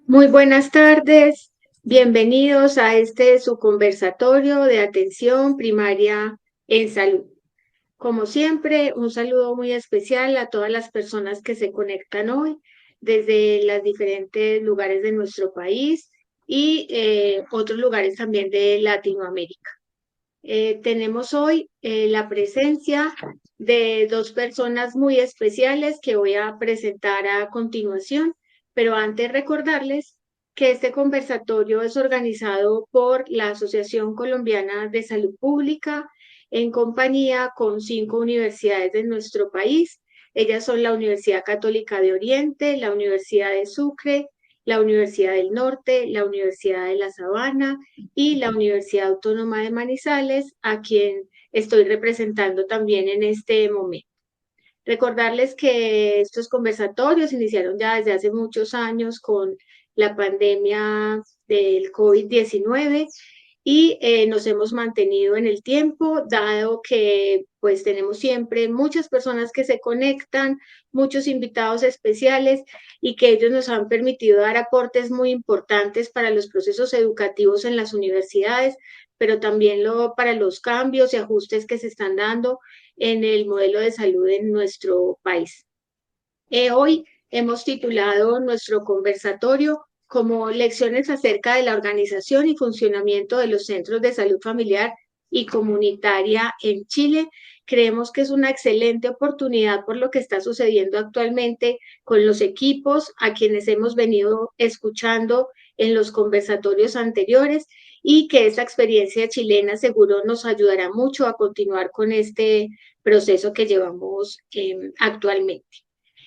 Muy buenas tardes, bienvenidos a este su conversatorio de atención primaria en salud. Como siempre, un saludo muy especial a todas las personas que se conectan hoy desde los diferentes lugares de nuestro país y otros lugares también de Latinoamérica. Tenemos hoy la presencia de dos personas muy especiales que voy a presentar a continuación, pero antes recordarles que este conversatorio es organizado por la Asociación Colombiana de Salud Pública en compañía con 5 universidades de nuestro país. Ellas son la Universidad Católica de Oriente, la Universidad de Sucre, la Universidad del Norte, la Universidad de La Sabana y la Universidad Autónoma de Manizales, a quien estoy representando también en este momento. Recordarles que estos conversatorios iniciaron ya desde hace muchos años con la pandemia del COVID-19 y nos hemos mantenido en el tiempo, dado que pues tenemos siempre muchas personas que se conectan, muchos invitados especiales y que ellos nos han permitido dar aportes muy importantes para los procesos educativos en las universidades, pero también para los cambios y ajustes que se están dando en el modelo de salud en nuestro país. Hoy hemos titulado nuestro conversatorio como Lecciones acerca de la organización y funcionamiento de los centros de salud familiar y comunitaria en Chile. Creemos que es una excelente oportunidad por lo que está sucediendo actualmente con los equipos a quienes hemos venido escuchando en los conversatorios anteriores y que esta experiencia chilena seguro nos ayudará mucho a continuar con este proceso que llevamos actualmente.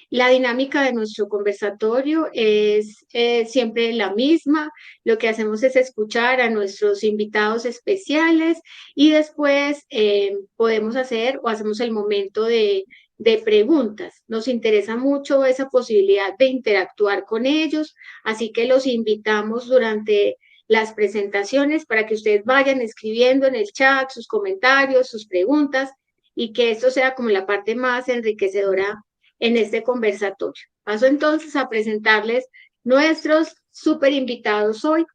La dinámica de nuestro conversatorio es siempre la misma. Lo que hacemos es escuchar a nuestros invitados especiales y después podemos hacer o hacemos el momento de preguntas. Nos interesa mucho esa posibilidad de interactuar con ellos, así que los invitamos durante las presentaciones para que ustedes vayan escribiendo en el chat sus comentarios, sus preguntas y que esto sea como la parte más enriquecedora en este conversatorio. Paso entonces a presentarles nuestros super invitados hoy.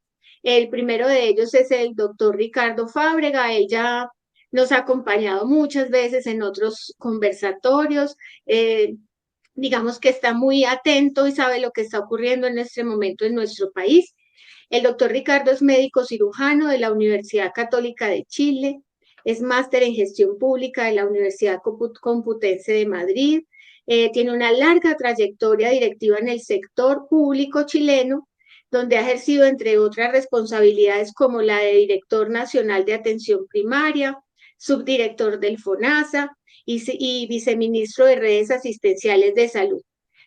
El primero de ellos es el doctor Ricardo Fábrega. Él ya nos ha acompañado muchas veces en otros conversatorios. Digamos que está muy atento y sabe lo que está ocurriendo en este momento en nuestro país. El doctor Ricardo es médico cirujano de la Universidad Católica de Chile, es máster en gestión pública de la Universidad Complutense de Madrid, tiene una larga trayectoria directiva en el sector público chileno, donde ha ejercido, entre otras responsabilidades, como la de director nacional de atención primaria, subdirector del FONASA y viceministro de redes asistenciales de salud.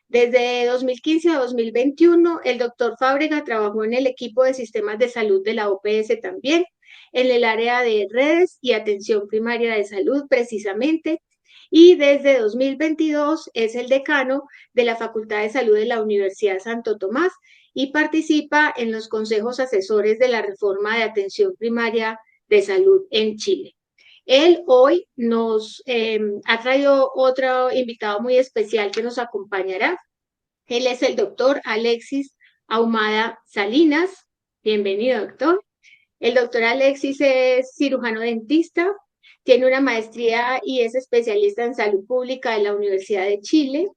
Desde 2015 a 2021, el doctor Fábrega trabajó en el equipo de sistemas de salud de la OPS también, en el área de redes y atención primaria de salud precisamente, y desde 2022 es el decano de la Facultad de Salud de la Universidad Santo Tomás y participa en los consejos asesores de la reforma de atención primaria de salud en Chile. Él hoy nos ha traído otro invitado muy especial que nos acompañará. Él es el doctor Alexis Ahumada Salinas. Bienvenido, doctor. El doctor Alexis es cirujano dentista, tiene una maestría y es especialista en salud pública de la Universidad de Chile.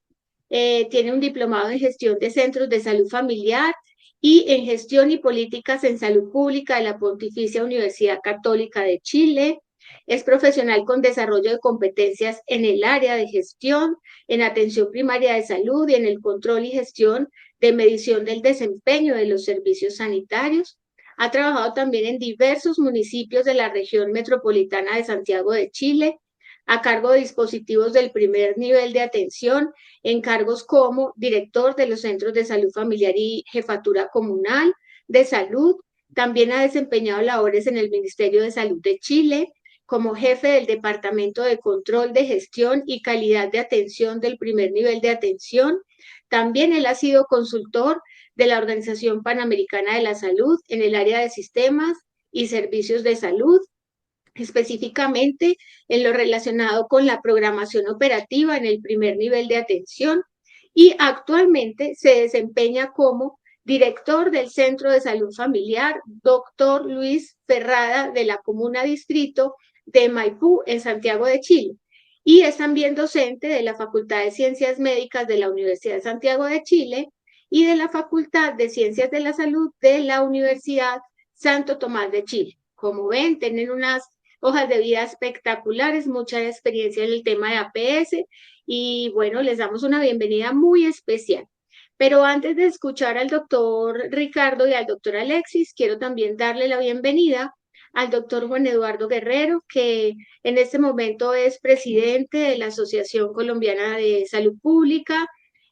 Tiene un diplomado en gestión de centros de salud familiar y en gestión y políticas en salud pública de la Pontificia Universidad Católica de Chile. Es profesional con desarrollo de competencias en el área de gestión, en atención primaria de salud y en el control y gestión de medición del desempeño de los servicios sanitarios. Ha trabajado también en diversos municipios de la región metropolitana de Santiago de Chile, a cargo de dispositivos del primer nivel de atención, en cargos como director de los centros de salud familiar y jefatura comunal de salud. También ha desempeñado labores en el Ministerio de Salud de Chile, como jefe del Departamento de Control de Gestión y Calidad de Atención del primer nivel de atención. También él ha sido consultor de la Organización Panamericana de la Salud en el área de sistemas y servicios de salud, específicamente en lo relacionado con la programación operativa en el primer nivel de atención, y actualmente se desempeña como director del Centro de Salud Familiar, doctor Luis Ferrada, de la Comuna Distrito de Maipú, en Santiago de Chile. Y es también docente de la Facultad de Ciencias Médicas de la Universidad de Santiago de Chile y de la Facultad de Ciencias de la Salud de la Universidad Santo Tomás de Chile. Como ven, tienen unas hojas de vida espectaculares, mucha experiencia en el tema de APS y bueno, les damos una bienvenida muy especial. Pero antes de escuchar al doctor Ricardo y al doctor Alexis, quiero también darle la bienvenida al doctor Juan Eduardo Guerrero, que en este momento es presidente de la Asociación Colombiana de Salud Pública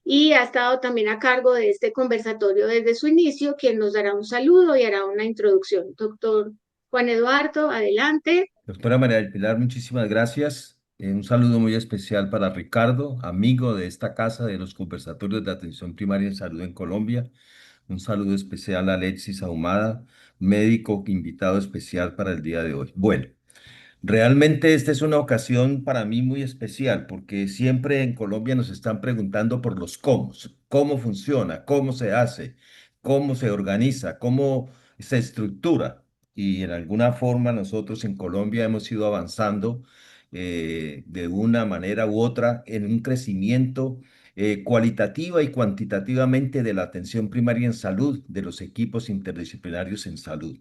y ha estado también a cargo de este conversatorio desde su inicio, quien nos dará un saludo y hará una introducción. Doctor Juan Eduardo, adelante. Doctora María del Pilar, muchísimas gracias. Un saludo muy especial para Ricardo, amigo de esta casa de los conversatorios de atención primaria en salud en Colombia. Un saludo especial a Alexis Ahumada, médico invitado especial para el día de hoy. Bueno. Realmente esta es una ocasión para mí muy especial porque siempre en Colombia nos están preguntando por los cómo, cómo funciona, cómo se hace, cómo se organiza, cómo se estructura. Y en alguna forma nosotros en Colombia hemos ido avanzando de una manera u otra en un crecimiento cualitativa y cuantitativamente de la atención primaria en salud, de los equipos interdisciplinarios en salud.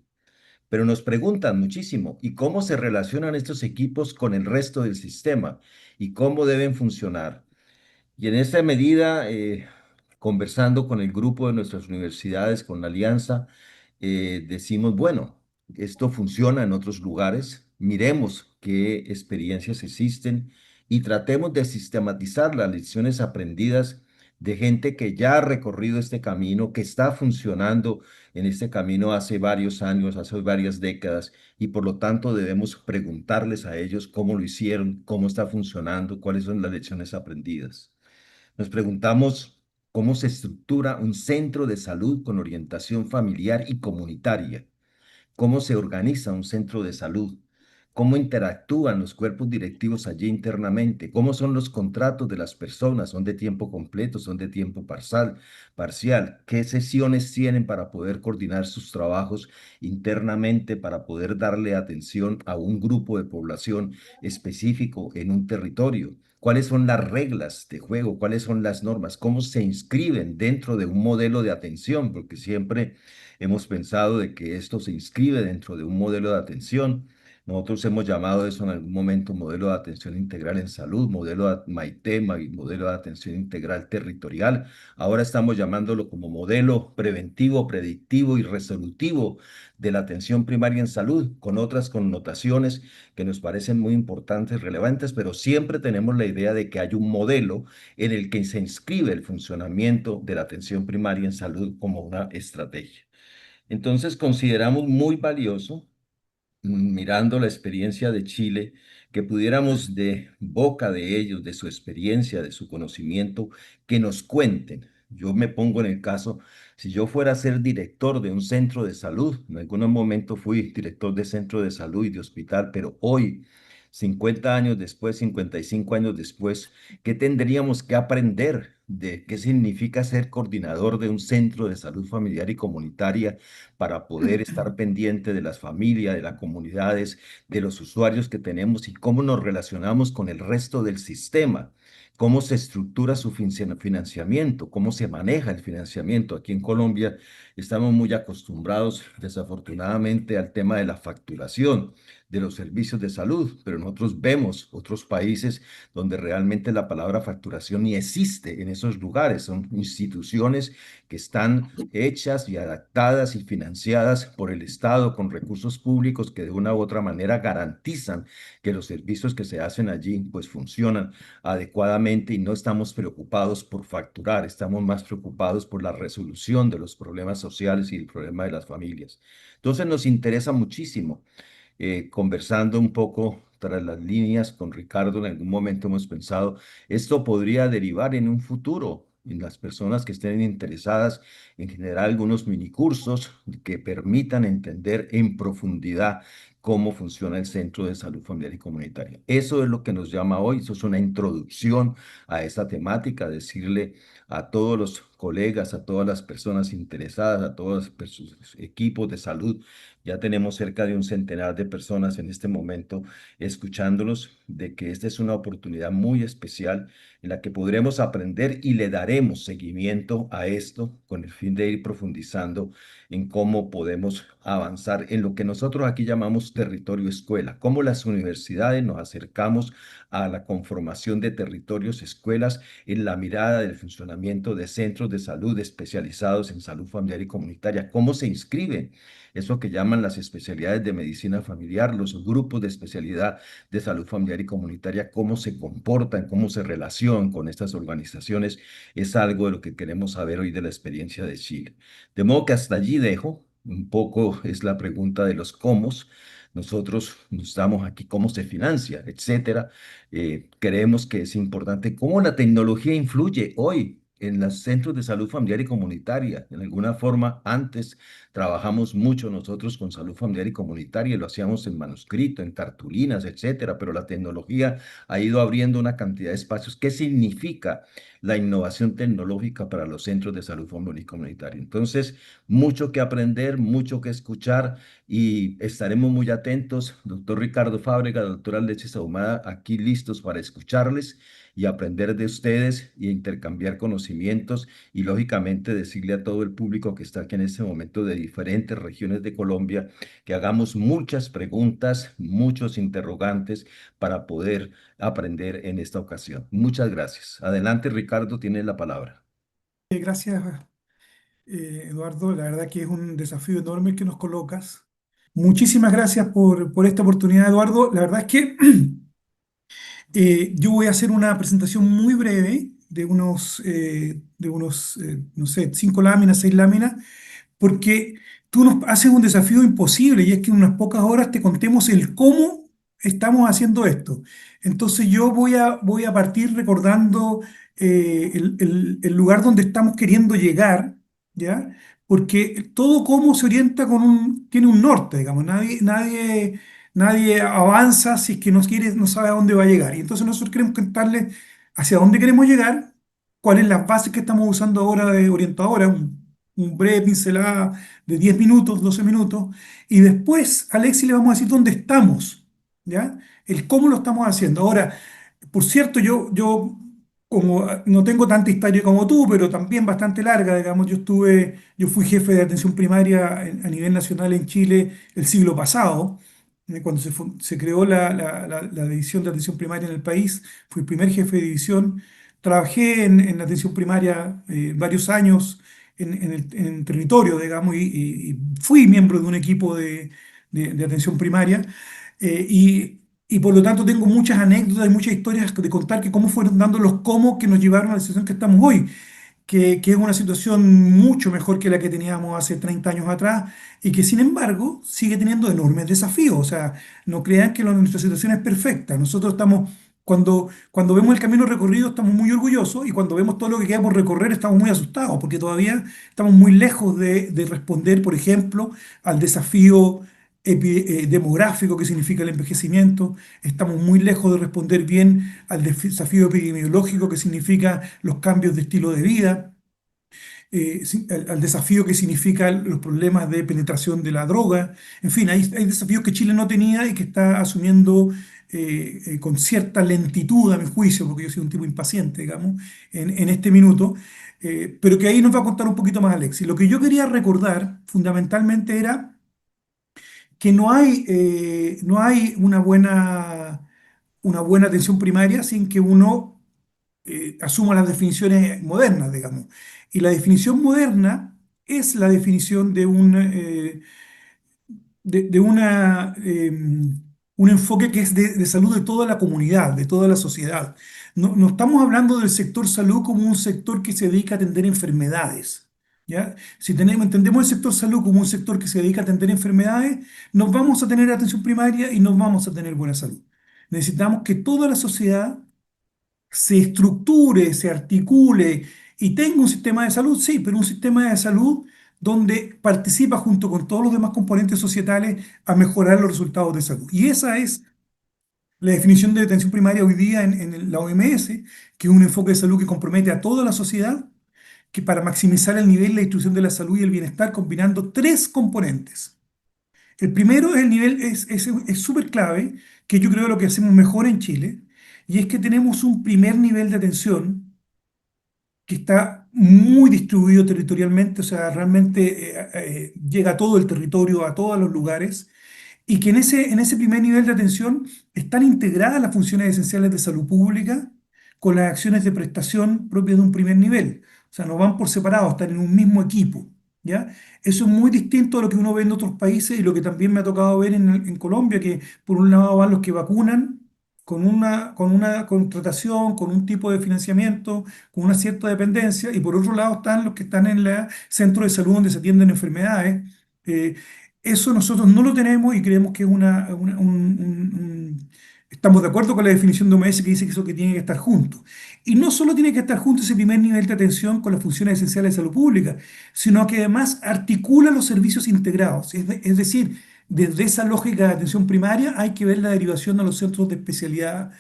Pero nos preguntan muchísimo, ¿y cómo se relacionan estos equipos con el resto del sistema? ¿Y cómo deben funcionar? Y en esta medida, conversando con el grupo de nuestras universidades, con la alianza, decimos, bueno, esto funciona en otros lugares, miremos qué experiencias existen y tratemos de sistematizar las lecciones aprendidas de gente que ya ha recorrido este camino, que está funcionando en este camino hace varios años, hace varias décadas, y por lo tanto debemos preguntarles a ellos cómo lo hicieron, cómo está funcionando, cuáles son las lecciones aprendidas. Nos preguntamos cómo se estructura un centro de salud con orientación familiar y comunitaria, cómo se organiza un centro de salud, cómo interactúan los cuerpos directivos allí internamente, cómo son los contratos de las personas, son de tiempo completo, son de tiempo parcial, qué sesiones tienen para poder coordinar sus trabajos internamente, para poder darle atención a un grupo de población específico en un territorio. ¿Cuáles son las reglas de juego? ¿Cuáles son las normas? ¿Cómo se inscriben dentro de un modelo de atención? Porque siempre hemos pensado de que esto se inscribe dentro de un modelo de atención. Nosotros hemos llamado eso en algún momento modelo de atención integral en salud, modelo de MAITEMA y modelo de atención integral territorial. Ahora estamos llamándolo como modelo preventivo, predictivo y resolutivo de la atención primaria en salud, con otras connotaciones que nos parecen muy importantes, relevantes, pero siempre tenemos la idea de que hay un modelo en el que se inscribe el funcionamiento de la atención primaria en salud como una estrategia. Entonces consideramos muy valioso, mirando la experiencia de Chile, que pudiéramos de boca de ellos, de su experiencia, de su conocimiento, que nos cuenten. Yo me pongo en el caso, si yo fuera a ser director de un centro de salud, en algún momento fui director de centro de salud y de hospital, pero hoy, 50 años después, 55 años después, ¿qué tendríamos que aprender de qué significa ser coordinador de un centro de salud familiar y comunitaria para poder estar pendiente de las familias, de las comunidades, de los usuarios que tenemos y cómo nos relacionamos con el resto del sistema? ¿Cómo se estructura su financiamiento? ¿Cómo se maneja el financiamiento? Aquí en Colombia estamos muy acostumbrados, desafortunadamente, al tema de la facturación de los servicios de salud, pero nosotros vemos otros países donde realmente la palabra facturación ni existe en esos lugares. Son instituciones que están hechas y adaptadas y financiadas por el Estado con recursos públicos que de una u otra manera garantizan que los servicios que se hacen allí pues funcionan adecuadamente y no estamos preocupados por facturar, estamos más preocupados por la resolución de los problemas sociales y el problema de las familias. Entonces nos interesa muchísimo conversando un poco tras las líneas con Ricardo, en algún momento hemos pensado, esto podría derivar en un futuro, en las personas que estén interesadas en generar algunos minicursos que permitan entender en profundidad cómo funciona el Centro de Salud Familiar y Comunitaria. Eso es lo que nos llama hoy, eso es una introducción a esta temática, decirle a todos los colegas, a todas las personas interesadas, a todos los equipos de salud. Ya tenemos cerca de un centenar de personas en este momento escuchándolos, de que esta es una oportunidad muy especial en la que podremos aprender y le daremos seguimiento a esto con el fin de ir profundizando en cómo podemos avanzar en lo que nosotros aquí llamamos territorio escuela, cómo las universidades nos acercamos a la conformación de territorios escuelas en la mirada del funcionamiento de centros de salud especializados en salud familiar y comunitaria, cómo se inscriben eso que llaman las especialidades de medicina familiar, los grupos de especialidad de salud familiar y comunitaria, cómo se comportan, cómo se relacionan con estas organizaciones, es algo de lo que queremos saber hoy de la experiencia de Chile. De modo que hasta allí dejo, un poco es la pregunta de los cómo. Nosotros nos damos aquí cómo se financia, etcétera. Creemos que es importante cómo la tecnología influye hoy en los centros de salud familiar y comunitaria. En alguna forma, antes trabajamos mucho nosotros con salud familiar y comunitaria y lo hacíamos en manuscrito, en cartulinas, etcétera, pero la tecnología ha ido abriendo una cantidad de espacios. ¿Qué significa la innovación tecnológica para los centros de salud familiar y comunitaria? Entonces, mucho que aprender, mucho que escuchar y estaremos muy atentos. Doctor Ricardo Fábrega, doctora Alexis Ahumada, aquí listos para escucharles y aprender de ustedes y intercambiar conocimientos y lógicamente decirle a todo el público que está aquí en este momento de diferentes regiones de Colombia que hagamos muchas preguntas, muchos interrogantes para poder aprender en esta ocasión. Muchas gracias. Adelante, Ricardo, tienes la palabra. Gracias, Eduardo. La verdad que es un desafío enorme el que nos colocas. Muchísimas gracias por esta oportunidad, Eduardo. La verdad es que yo voy a hacer una presentación muy breve de unos, no sé, 5 láminas, 6 láminas, porque tú nos haces un desafío imposible y es que en unas pocas horas te contemos el cómo estamos haciendo esto. Entonces yo voy a partir recordando el lugar donde estamos queriendo llegar, ¿ya? Porque todo cómo se orienta tiene un norte, digamos. Nadie avanza si es que no sabe a dónde va a llegar. Y entonces nosotros queremos contarles hacia dónde queremos llegar, cuáles las bases que estamos usando ahora de orientadora, un breve pincelada de 10 minutos, 12 minutos, y después a Alexi le vamos a decir dónde estamos, ¿ya? El cómo lo estamos haciendo. Ahora, por cierto, yo como no tengo tanta historia como tú, pero también bastante larga, digamos, yo fui jefe de atención primaria a nivel nacional en Chile el siglo pasado, cuando se creó la división de atención primaria en el país, fui el primer jefe de división. Trabajé en atención primaria varios años en el territorio, digamos, y fui miembro de un equipo de atención primaria. Y por lo tanto tengo muchas anécdotas y muchas historias de contar que cómo fueron dando los cómo que nos llevaron a la situación que estamos hoy, que es una situación mucho mejor que la que teníamos hace 30 años atrás y que sin embargo sigue teniendo enormes desafíos. O sea, no crean que nuestra situación es perfecta. Nosotros estamos, cuando vemos el camino recorrido estamos muy orgullosos y cuando vemos todo lo que queda por recorrer estamos muy asustados porque todavía estamos muy lejos de responder, por ejemplo, al desafío demográfico que significa el envejecimiento. Estamos muy lejos de responder bien al desafío epidemiológico que significa los cambios de estilo de vida, al desafío que significan los problemas de penetración de la droga. En fin, hay desafíos que Chile no tenía y que está asumiendo con cierta lentitud, a mi juicio, porque yo soy un tipo impaciente, digamos, en este minuto, pero que ahí nos va a contar un poquito más Alexis. Lo que yo quería recordar fundamentalmente era que no hay una buena atención primaria sin que uno asuma las definiciones modernas, digamos. Y la definición moderna es la definición de un enfoque que es de salud de toda la comunidad, de toda la sociedad. No estamos hablando del sector salud como un sector que se dedica a atender enfermedades. ¿Ya? Si entendemos el sector salud como un sector que se dedica a atender enfermedades, nos vamos a tener atención primaria y nos vamos a tener buena salud. Necesitamos que toda la sociedad se estructure, se articule y tenga un sistema de salud, sí, pero un sistema de salud donde participa junto con todos los demás componentes societales a mejorar los resultados de salud. Y esa es la definición de atención primaria hoy día en la OMS, que es un enfoque de salud que compromete a toda la sociedad, que para maximizar el nivel de distribución de la salud y el bienestar, combinando tres componentes. El primero es el nivel, es súper clave, que yo creo lo que hacemos mejor en Chile, y es que tenemos un primer nivel de atención que está muy distribuido territorialmente, o sea, realmente llega a todo el territorio, a todos los lugares, y que en ese primer nivel de atención están integradas las funciones esenciales de salud pública con las acciones de prestación propias de un primer nivel. O sea, no van por separado, están en un mismo equipo, ¿ya? Eso es muy distinto a lo que uno ve en otros países y lo que también me ha tocado ver en Colombia, que por un lado van los que vacunan con una contratación, con un tipo de financiamiento, con una cierta dependencia, y por otro lado están los que están en el centro de salud donde se atienden enfermedades. Eh, Eso nosotros no lo tenemos y creemos que es estamos de acuerdo con la definición de OMS que dice que eso que tiene que estar junto. Y no solo tiene que estar junto ese primer nivel de atención con las funciones esenciales de salud pública, sino que además articula los servicios integrados. Es decir, desde esa lógica de atención primaria hay que ver la derivación a los centros de especialidad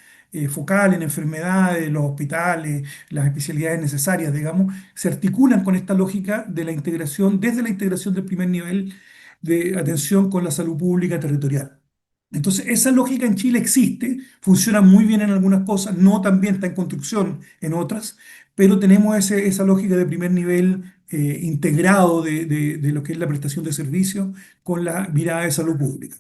focal en enfermedades, los hospitales, las especialidades necesarias, digamos, se articulan con esta lógica de la integración, desde la integración del primer nivel de atención con la salud pública territorial. Entonces, esa lógica en Chile existe, funciona muy bien en algunas cosas, no tan bien, está en construcción en otras, pero tenemos esa lógica de primer nivel integrado de lo que es la prestación de servicios con la mirada de salud pública.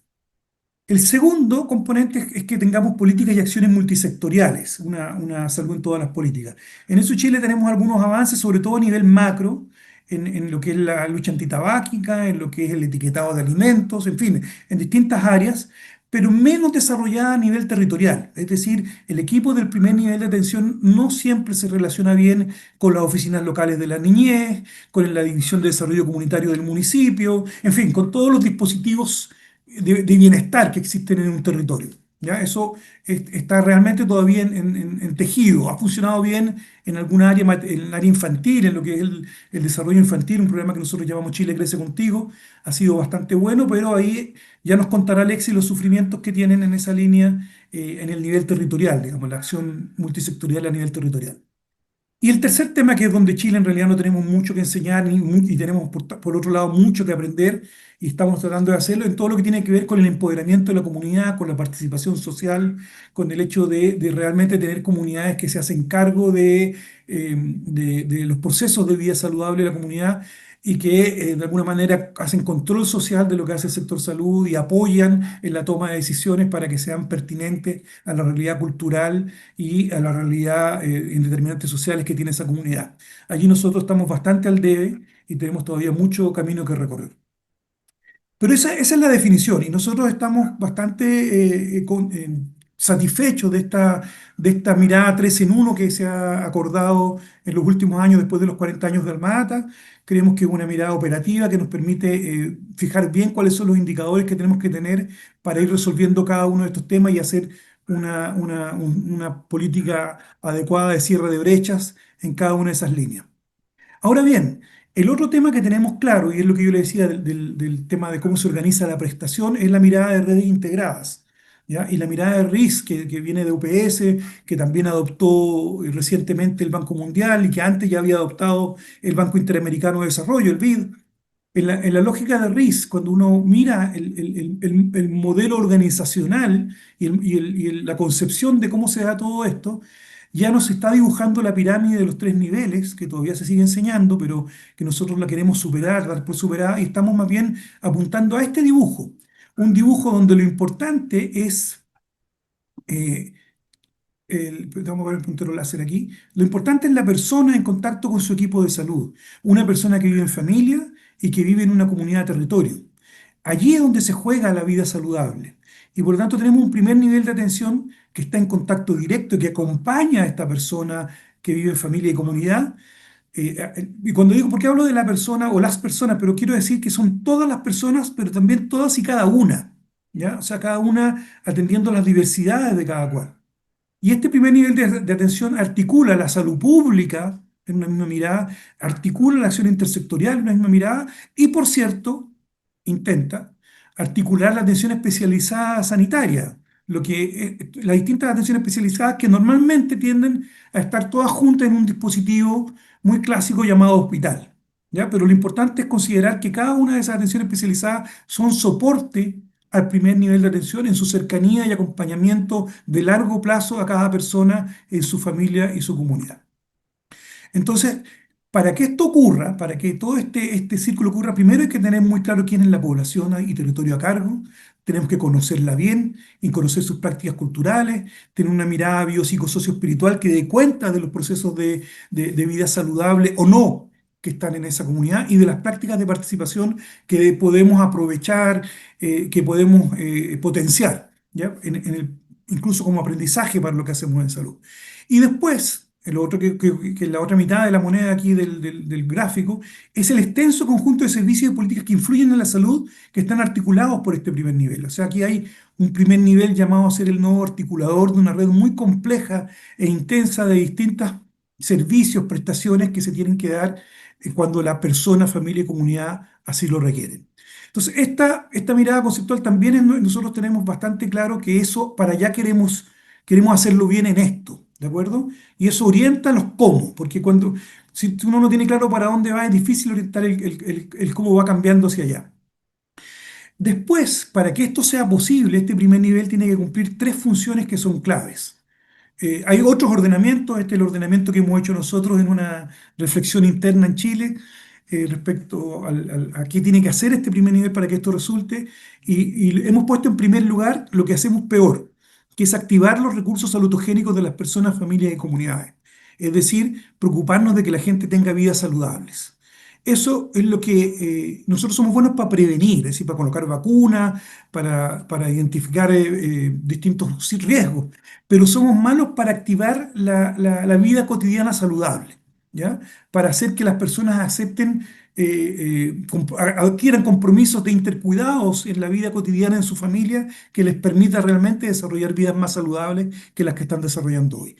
El segundo componente es que tengamos políticas y acciones multisectoriales, una salud en todas las políticas. En eso Chile tenemos algunos avances, sobre todo a nivel macro, en lo que es la lucha antitabáquica, en lo que es el etiquetado de alimentos, en fin, en distintas áreas, pero menos desarrollada a nivel territorial. Es decir, el equipo del primer nivel de atención no siempre se relaciona bien con las oficinas locales de la niñez, con la división de desarrollo comunitario del municipio, en fin, con todos los dispositivos de bienestar que existen en un territorio. ¿Ya? Eso está realmente todavía en tejido. Ha funcionado bien en alguna área, en el área infantil, en lo que es el desarrollo infantil, un programa que nosotros llamamos Chile Crece Contigo. Ha sido bastante bueno, pero ahí ya nos contará Alexis los sufrimientos que tienen en esa línea en el nivel territorial, digamos, la acción multisectorial a nivel territorial. Y el tercer tema, que es donde Chile en realidad no tenemos mucho que enseñar y tenemos por otro lado mucho que aprender y estamos tratando de hacerlo en todo lo que tiene que ver con el empoderamiento de la comunidad, con la participación social, con el hecho de realmente tener comunidades que se hacen cargo de los procesos de vida saludable de la comunidad y que de alguna manera hacen control social de lo que hace el sector salud y apoyan en la toma de decisiones para que sean pertinentes a la realidad cultural y a la realidad en determinantes sociales que tiene esa comunidad. Allí nosotros estamos bastante al debe y tenemos todavía mucho camino que recorrer. Pero esa es la definición y nosotros estamos bastante satisfechos de esta mirada 3 en 1 que se ha acordado en los últimos años después de los 40 años de Alma-Ata. Creemos que es una mirada operativa que nos permite fijar bien cuáles son los indicadores que tenemos que tener para ir resolviendo cada uno de estos temas y hacer una política adecuada de cierre de brechas en cada una de esas líneas. Ahora bien, el otro tema que tenemos claro, y es lo que yo le decía del tema de cómo se organiza la prestación, es la mirada de redes integradas, ¿ya? Y la mirada de RIS, que viene de UPS, que también adoptó recientemente el Banco Mundial y que antes ya había adoptado el Banco Interamericano de Desarrollo, el BID. En la lógica de RIS, cuando uno mira el modelo organizacional y la concepción de cómo se da todo esto, ya nos está dibujando la pirámide de los 3 niveles, que todavía se sigue enseñando, pero que nosotros la queremos superar, dar por superada, y estamos más bien apuntando a este dibujo. Un dibujo donde lo importante es, eh, vamos a ver el puntero láser aquí, lo importante es la persona en contacto con su equipo de salud, una persona que vive en familia y que vive en una comunidad de territorio. Allí es donde se juega la vida saludable. Y por lo tanto tenemos un primer nivel de atención que está en contacto directo, que acompaña a esta persona que vive en familia y comunidad. Y cuando digo, ¿por qué hablo de la persona o las personas? Pero quiero decir que son todas las personas, pero también todas y cada una, ¿ya? O sea, cada una atendiendo las diversidades de cada cual. Y este primer nivel de atención articula la salud pública en una misma mirada, articula la acción intersectorial en una misma mirada y, por cierto, intenta articular la atención especializada sanitaria, las distintas atenciones especializadas que normalmente tienden a estar todas juntas en un dispositivo muy clásico llamado hospital, ¿ya? Pero lo importante es considerar que cada una de esas atenciones especializadas son soporte al primer nivel de atención en su cercanía y acompañamiento de largo plazo a cada persona en su familia y su comunidad. Entonces, para que esto ocurra, para que todo este círculo ocurra, primero hay que tener muy claro quién es la población y territorio a cargo. Tenemos que conocerla bien y conocer sus prácticas culturales, tener una mirada biopsicosocioespiritual que dé cuenta de los procesos de vida saludable o no que están en esa comunidad y de las prácticas de participación que podemos aprovechar, que podemos potenciar, ¿ya? Incluso como aprendizaje para lo que hacemos en salud. Y después, lo otro que la otra mitad de la moneda aquí del gráfico es el extenso conjunto de servicios y políticas que influyen en la salud que están articulados por este primer nivel. O sea, aquí hay un primer nivel llamado a ser el nuevo articulador de una red muy compleja e intensa de distintos servicios, prestaciones que se tienen que dar cuando la persona, familia y comunidad así lo requieren. Entonces, esta mirada conceptual también nosotros tenemos bastante claro que eso, para allá queremos hacerlo bien en esto, ¿de acuerdo? Y eso orienta los cómo, porque si uno no tiene claro para dónde va, es difícil orientar el cómo va cambiando hacia allá. Después, para que esto sea posible, este primer nivel tiene que cumplir tres funciones que son claves. Hay otros ordenamientos, este es el ordenamiento que hemos hecho nosotros en una reflexión interna en Chile respecto a qué tiene que hacer este primer nivel para que esto resulte, y hemos puesto en primer lugar lo que hacemos peor, que es activar los recursos salutogénicos de las personas, familias y comunidades. Es decir, preocuparnos de que la gente tenga vidas saludables. Eso es lo que nosotros somos buenos para prevenir, es decir, para colocar vacunas, para identificar distintos riesgos, pero somos malos para activar la vida cotidiana saludable, ¿ya? Para hacer que las personas acepten, adquieran compromisos de intercuidados en la vida cotidiana en su familia que les permita realmente desarrollar vidas más saludables que las que están desarrollando hoy.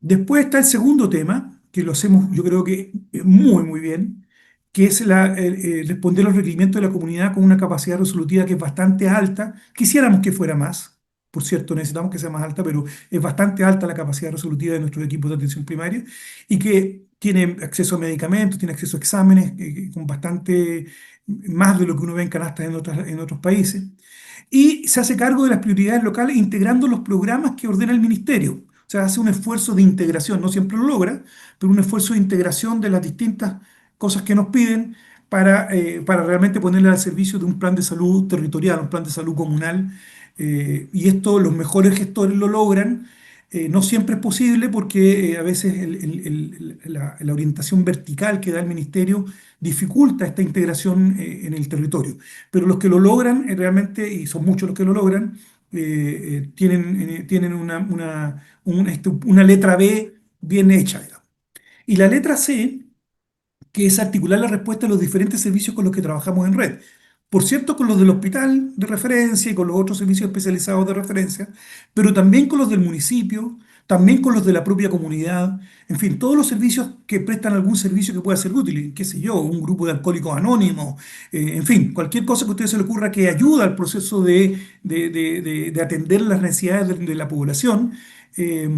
Después está el segundo tema, que lo hacemos yo creo que muy, muy bien, que es responder a los requerimientos de la comunidad con una capacidad resolutiva que es bastante alta. Quisiéramos que fuera más, por cierto, necesitamos que sea más alta, pero es bastante alta la capacidad resolutiva de nuestros equipos de atención primaria y que tiene acceso a medicamentos, tiene acceso a exámenes con bastante más de lo que uno ve en canastas en otros países. Y se hace cargo de las prioridades locales integrando los programas que ordena el ministerio. O sea, hace un esfuerzo de integración, no siempre lo logra, pero un esfuerzo de integración de las distintas cosas que nos piden para realmente ponerle al servicio de un plan de salud territorial, un plan de salud comunal. Y esto los mejores gestores lo logran. No siempre es posible porque a veces la orientación vertical que da el ministerio dificulta esta integración en el territorio. Pero los que lo logran realmente, y son muchos los que lo logran, tienen una letra B bien hecha, digamos. Y la letra C, que es articular la respuesta a los diferentes servicios con los que trabajamos en red. Por cierto, con los del hospital de referencia y con los otros servicios especializados de referencia, pero también con los del municipio, también con los de la propia comunidad, en fin, todos los servicios que prestan algún servicio que pueda ser útil, qué sé yo, un grupo de alcohólicos anónimos, en fin, cualquier cosa que a usted se le ocurra que ayuda al proceso de atender las necesidades de la población. eh,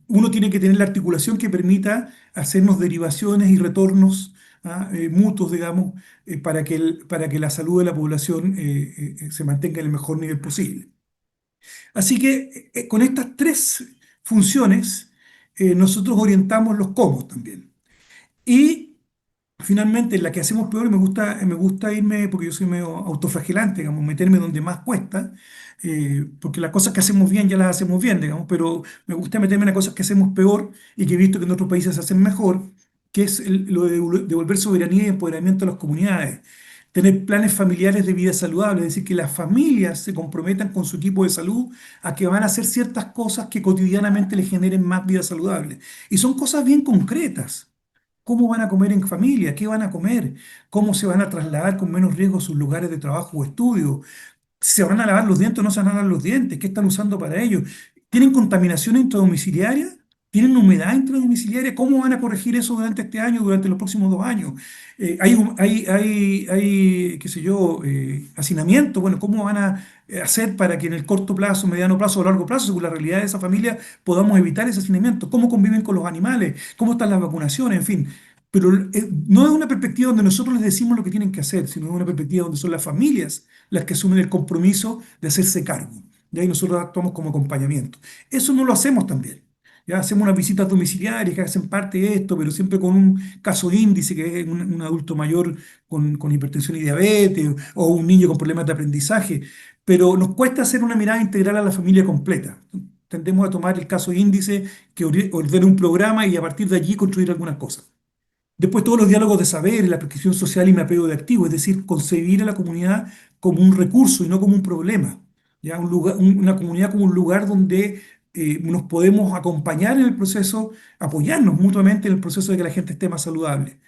Uno tiene que tener la articulación que permita hacernos derivaciones y retornos mutuos, digamos, para que la salud de la población se mantenga en el mejor nivel posible. Así que con estas tres funciones nosotros orientamos los cómo también. Y finalmente, la que hacemos peor, me gusta irme, porque yo soy medio autoflagelante, digamos, meterme donde más cuesta, porque las cosas que hacemos bien ya las hacemos bien, digamos, pero me gusta meterme en las cosas que hacemos peor y que he visto que en otros países se hacen mejor, que es lo de devolver soberanía y empoderamiento a las comunidades. Tener planes familiares de vida saludable, es decir, que las familias se comprometan con su equipo de salud a que van a hacer ciertas cosas que cotidianamente les generen más vida saludable. Y son cosas bien concretas. ¿Cómo van a comer en familia? ¿Qué van a comer? ¿Cómo se van a trasladar con menos riesgo a sus lugares de trabajo o estudio? ¿Se van a lavar los dientes o no se van a lavar los dientes? ¿Qué están usando para ello? ¿Tienen contaminación intradomiciliaria? ¿Tienen humedad intradomiciliaria? ¿Cómo van a corregir eso durante este año, durante los próximos 2 años? Qué sé yo, hacinamiento. Bueno, ¿cómo van a hacer para que en el corto plazo, mediano plazo o largo plazo, según la realidad de esa familia, podamos evitar ese hacinamiento? ¿Cómo conviven con los animales? ¿Cómo están las vacunaciones? En fin, pero no es una perspectiva donde nosotros les decimos lo que tienen que hacer, sino es una perspectiva donde son las familias las que asumen el compromiso de hacerse cargo. Y ahí nosotros actuamos como acompañamiento. Eso no lo hacemos también. Ya hacemos unas visitas domiciliarias que hacen parte de esto, pero siempre con un caso índice, que es un adulto mayor con hipertensión y diabetes, o un niño con problemas de aprendizaje. Pero nos cuesta hacer una mirada integral a la familia completa. Tendemos a tomar el caso índice que ordena un programa y a partir de allí construir algunas cosas. Después todos los diálogos de saber, la prescripción social y mapeo de activos, es decir, concebir a la comunidad como un recurso y no como un problema. ¿Ya? Una comunidad como un lugar donde nos podemos acompañar en el proceso, apoyarnos mutuamente en el proceso de que la gente esté más saludable.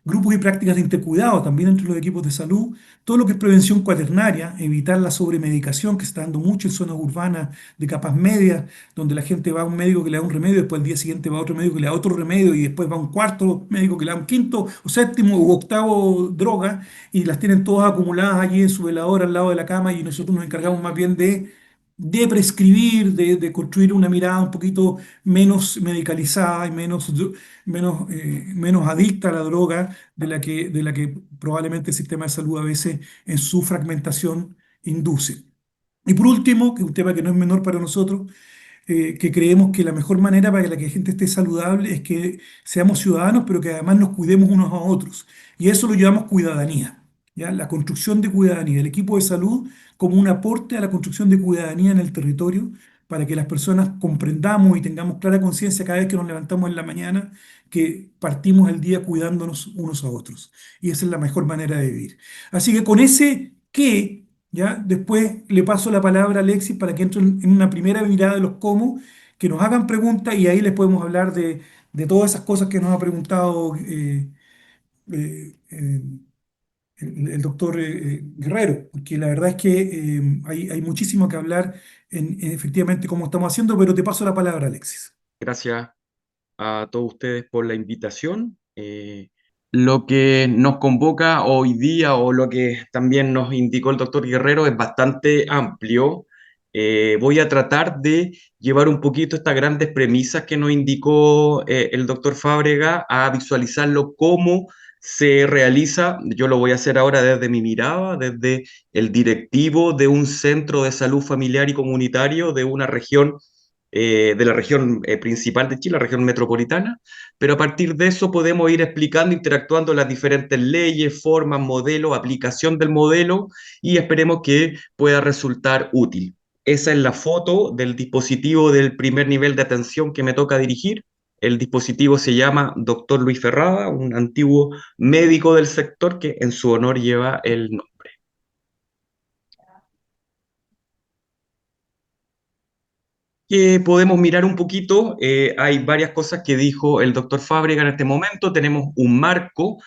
Grupos y prácticas de intercuidado también entre los equipos de salud, todo lo que es prevención cuaternaria, evitar la sobremedicación que se está dando mucho en zonas urbanas de capas medias, donde la gente va a un médico que le da un remedio, después al día siguiente va a otro médico que le da otro remedio y después va a un cuarto médico que le da un quinto o séptimo u octavo droga y las tienen todas acumuladas allí en su velador al lado de la cama y nosotros nos encargamos más bien de prescribir, de construir una mirada un poquito menos medicalizada y menos adicta a la droga de la que probablemente el sistema de salud a veces en su fragmentación induce. Y por último, que es un tema que no es menor para nosotros, que creemos que la mejor manera para que la gente esté saludable es que seamos ciudadanos, pero que además nos cuidemos unos a otros. Y eso lo llamamos cuidadanía, ¿ya? La construcción de cuidadanía, el equipo de salud como un aporte a la construcción de cuidadanía en el territorio, para que las personas comprendamos y tengamos clara conciencia cada vez que nos levantamos en la mañana, que partimos el día cuidándonos unos a otros. Y esa es la mejor manera de vivir. Así que con ese qué, ¿ya? Después le paso la palabra a Alexis para que entre en una primera mirada de los cómo, que nos hagan preguntas y ahí les podemos hablar de todas esas cosas que nos ha preguntado eh, eh, el doctor Guerrero, porque la verdad es que hay muchísimo que hablar en efectivamente cómo estamos haciendo, pero te paso la palabra, Alexis. Gracias a todos ustedes por la invitación. Lo que nos convoca hoy día o lo que también nos indicó el doctor Guerrero es bastante amplio. Voy a tratar de llevar un poquito estas grandes premisas que nos indicó el doctor Fábrega a visualizarlo cómo se realiza. Yo lo voy a hacer ahora desde mi mirada, desde el directivo de un centro de salud familiar y comunitario de una región de la región principal de Chile, la región metropolitana, pero a partir de eso podemos ir explicando, interactuando las diferentes leyes, formas, modelos, aplicación del modelo y esperemos que pueda resultar útil. Esa es la foto del dispositivo del primer nivel de atención que me toca dirigir. El dispositivo se llama Dr. Luis Ferrada, un antiguo médico del sector que en su honor lleva el nombre. Que podemos mirar un poquito, hay varias cosas que dijo el doctor Fábrega en este momento. Tenemos un marco,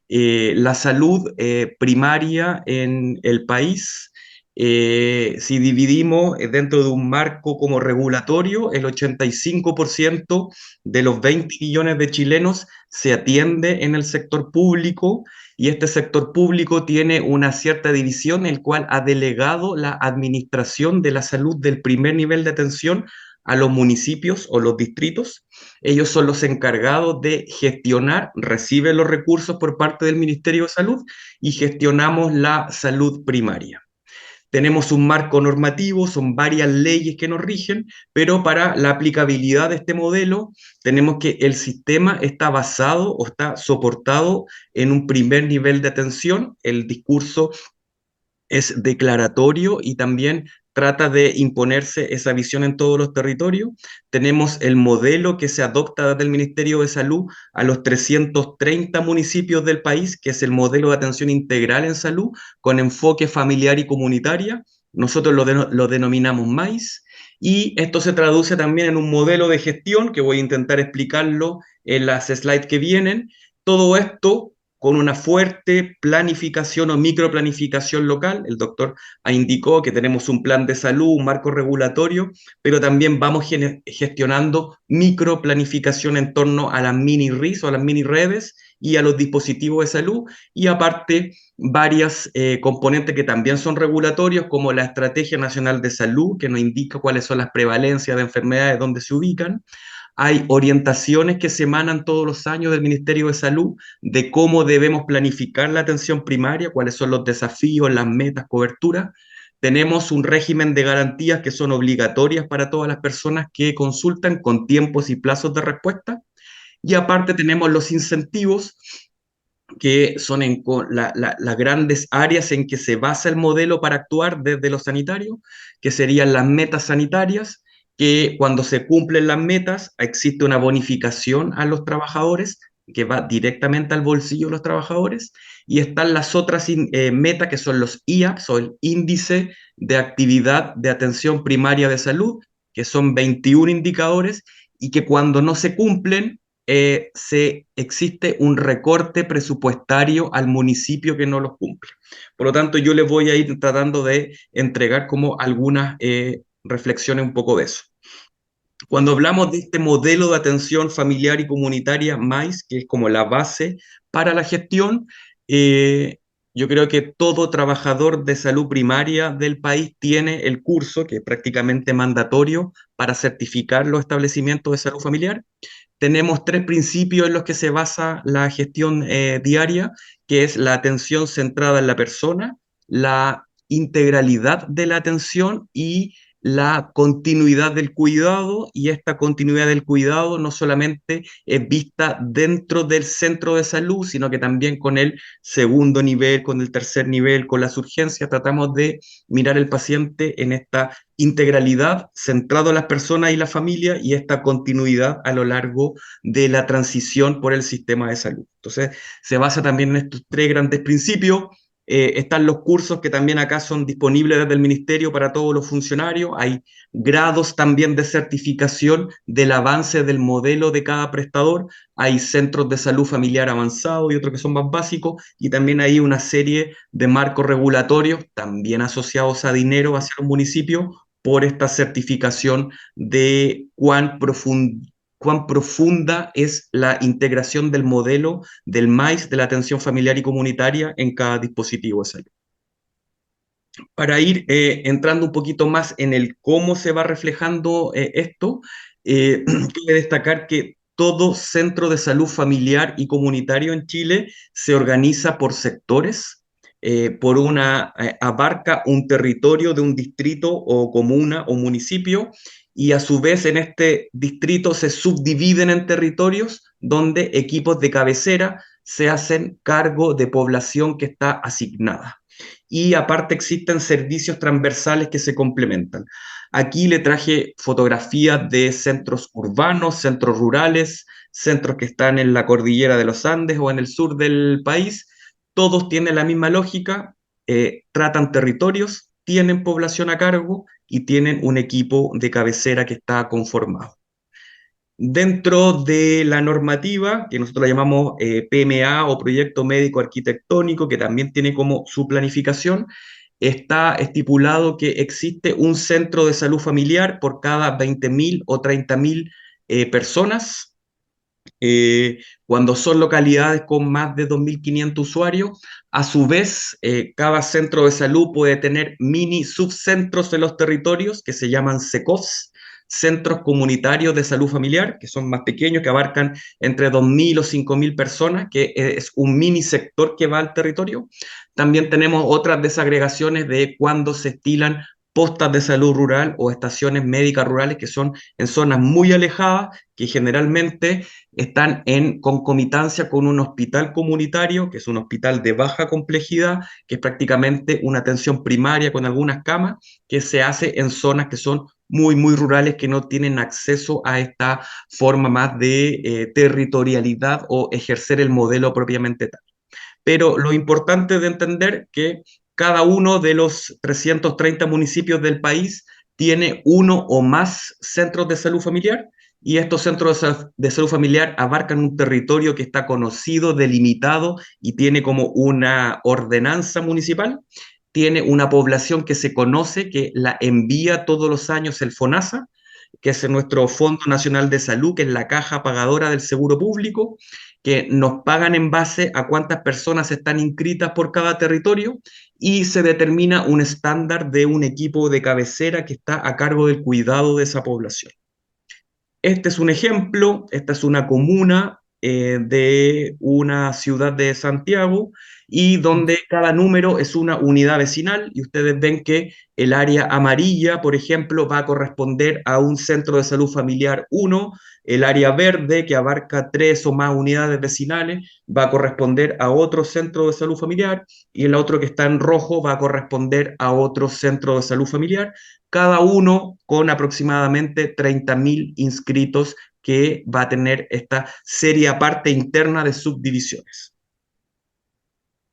la salud primaria en el país. Si dividimos dentro de un marco como regulatorio, el 85% de los 20 millones de chilenos se atiende en el sector público y este sector público tiene una cierta división, el cual ha delegado la administración de la salud del primer nivel de atención a los municipios o los distritos. Ellos son los encargados de gestionar, reciben los recursos por parte del Ministerio de Salud y gestionamos la salud primaria. Tenemos un marco normativo, son varias leyes que nos rigen, pero para la aplicabilidad de este modelo tenemos que el sistema está basado o está soportado en un primer nivel de atención. El discurso es declaratorio y también trata de imponerse esa visión en todos los territorios. Tenemos el modelo que se adopta desde el Ministerio de Salud a los 330 municipios del país, que es el modelo de atención integral en salud con enfoque familiar y comunitaria. Nosotros lo denominamos MAIS. Y esto se traduce también en un modelo de gestión, que voy a intentar explicarlo en las slides que vienen. Todo esto con una fuerte planificación o microplanificación local. El doctor indicó que tenemos un plan de salud, un marco regulatorio, pero también vamos gestionando microplanificación en torno a las mini RIS o a las mini redes y a los dispositivos de salud, y aparte varias componentes que también son regulatorios, como la Estrategia Nacional de Salud, que nos indica cuáles son las prevalencias de enfermedades, dónde se ubican. Hay orientaciones que se emanan todos los años del Ministerio de Salud de cómo debemos planificar la atención primaria, cuáles son los desafíos, las metas, cobertura. Tenemos un régimen de garantías que son obligatorias para todas las personas que consultan con tiempos y plazos de respuesta. Y aparte tenemos los incentivos, que son las grandes áreas en que se basa el modelo para actuar desde lo sanitario, que serían las metas sanitarias, que cuando se cumplen las metas existe una bonificación a los trabajadores que va directamente al bolsillo de los trabajadores, y están las otras metas que son los IAPS o el Índice de Actividad de Atención Primaria de Salud, que son 21 indicadores y que cuando no se cumplen existe un recorte presupuestario al municipio que no los cumple. Por lo tanto, yo les voy a ir tratando de entregar como algunas reflexiones un poco de eso. Cuando hablamos de este modelo de atención familiar y comunitaria MAIS, que es como la base para la gestión, yo creo que todo trabajador de salud primaria del país tiene el curso, que es prácticamente mandatorio, para certificar los establecimientos de salud familiar. Tenemos tres principios en los que se basa la gestión diaria, que es la atención centrada en la persona, la integralidad de la atención y la continuidad del cuidado, y esta continuidad del cuidado no solamente es vista dentro del centro de salud, sino que también con el segundo nivel, con el tercer nivel, con las urgencias. Tratamos de mirar el paciente en esta integralidad, centrado en las personas y la familia, y esta continuidad a lo largo de la transición por el sistema de salud. Entonces, se basa también en estos tres grandes principios. Están los cursos que también acá son disponibles desde el Ministerio para todos los funcionarios. Hay grados también de certificación del avance del modelo de cada prestador. Hay centros de salud familiar avanzados y otros que son más básicos. Y también hay una serie de marcos regulatorios, también asociados a dinero hacia los municipios, por esta certificación de cuán profunda es la integración del modelo del MAIS, de la atención familiar y comunitaria, en cada dispositivo de salud. Para ir entrando un poquito más en el cómo se va reflejando esto, quiero destacar que todo centro de salud familiar y comunitario en Chile se organiza por sectores, abarca un territorio de un distrito o comuna o municipio, y a su vez en este distrito se subdividen en territorios donde equipos de cabecera se hacen cargo de población que está asignada. Y aparte existen servicios transversales que se complementan. Aquí le traje fotografías de centros urbanos, centros rurales, centros que están en la cordillera de los Andes o en el sur del país. Todos tienen la misma lógica, tratan territorios, tienen población a cargo y tienen un equipo de cabecera que está conformado. Dentro de la normativa, que nosotros la llamamos PMA o Proyecto Médico Arquitectónico, que también tiene como su planificación, está estipulado que existe un centro de salud familiar por cada 20.000 o 30.000 personas. Cuando son localidades con más de 2.500 usuarios, a su vez, cada centro de salud puede tener mini subcentros en los territorios que se llaman CECOFs, centros comunitarios de salud familiar, que son más pequeños, que abarcan entre 2.000 o 5.000 personas, que es un mini sector que va al territorio. También tenemos otras desagregaciones de cuando se estilan postas de salud rural o estaciones médicas rurales, que son en zonas muy alejadas, que generalmente están en concomitancia con un hospital comunitario, que es un hospital de baja complejidad, que es prácticamente una atención primaria con algunas camas, que se hace en zonas que son muy, muy rurales, que no tienen acceso a esta forma más de territorialidad o ejercer el modelo propiamente tal. Pero lo importante de entender que cada uno de los 330 municipios del país tiene uno o más centros de salud familiar, y estos centros de salud familiar abarcan un territorio que está conocido, delimitado y tiene como una ordenanza municipal. Tiene una población que se conoce, que la envía todos los años el FONASA, que es nuestro Fondo Nacional de Salud, que es la caja pagadora del seguro público, que nos pagan en base a cuántas personas están inscritas por cada territorio, y se determina un estándar de un equipo de cabecera que está a cargo del cuidado de esa población. Este es un ejemplo, esta es una comuna de una ciudad de Santiago y donde cada número es una unidad vecinal y ustedes ven que el área amarilla, por ejemplo, va a corresponder a un centro de salud familiar 1, el área verde, que abarca 3 o más unidades vecinales, va a corresponder a otro centro de salud familiar y el otro que está en rojo va a corresponder a otro centro de salud familiar, cada uno con aproximadamente 30.000 inscritos que va a tener esta serie aparte interna de subdivisiones.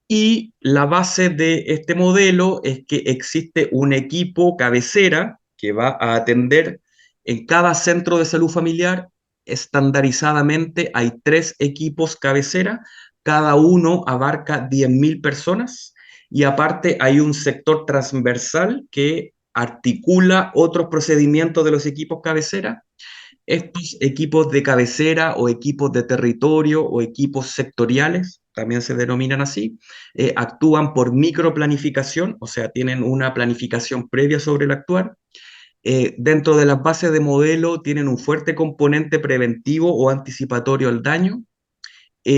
Y la base de este modelo es que existe un equipo cabecera que va a atender en cada centro de salud familiar. Estandarizadamente hay 3 equipos cabecera, cada uno abarca 10.000 personas y aparte hay un sector transversal que articula otros procedimientos de los equipos cabecera. Estos equipos de cabecera o equipos de territorio o equipos sectoriales, también se denominan así, actúan por microplanificación, o sea, tienen una planificación previa sobre el actuar. Dentro de las bases de modelo tienen un fuerte componente preventivo o anticipatorio al daño.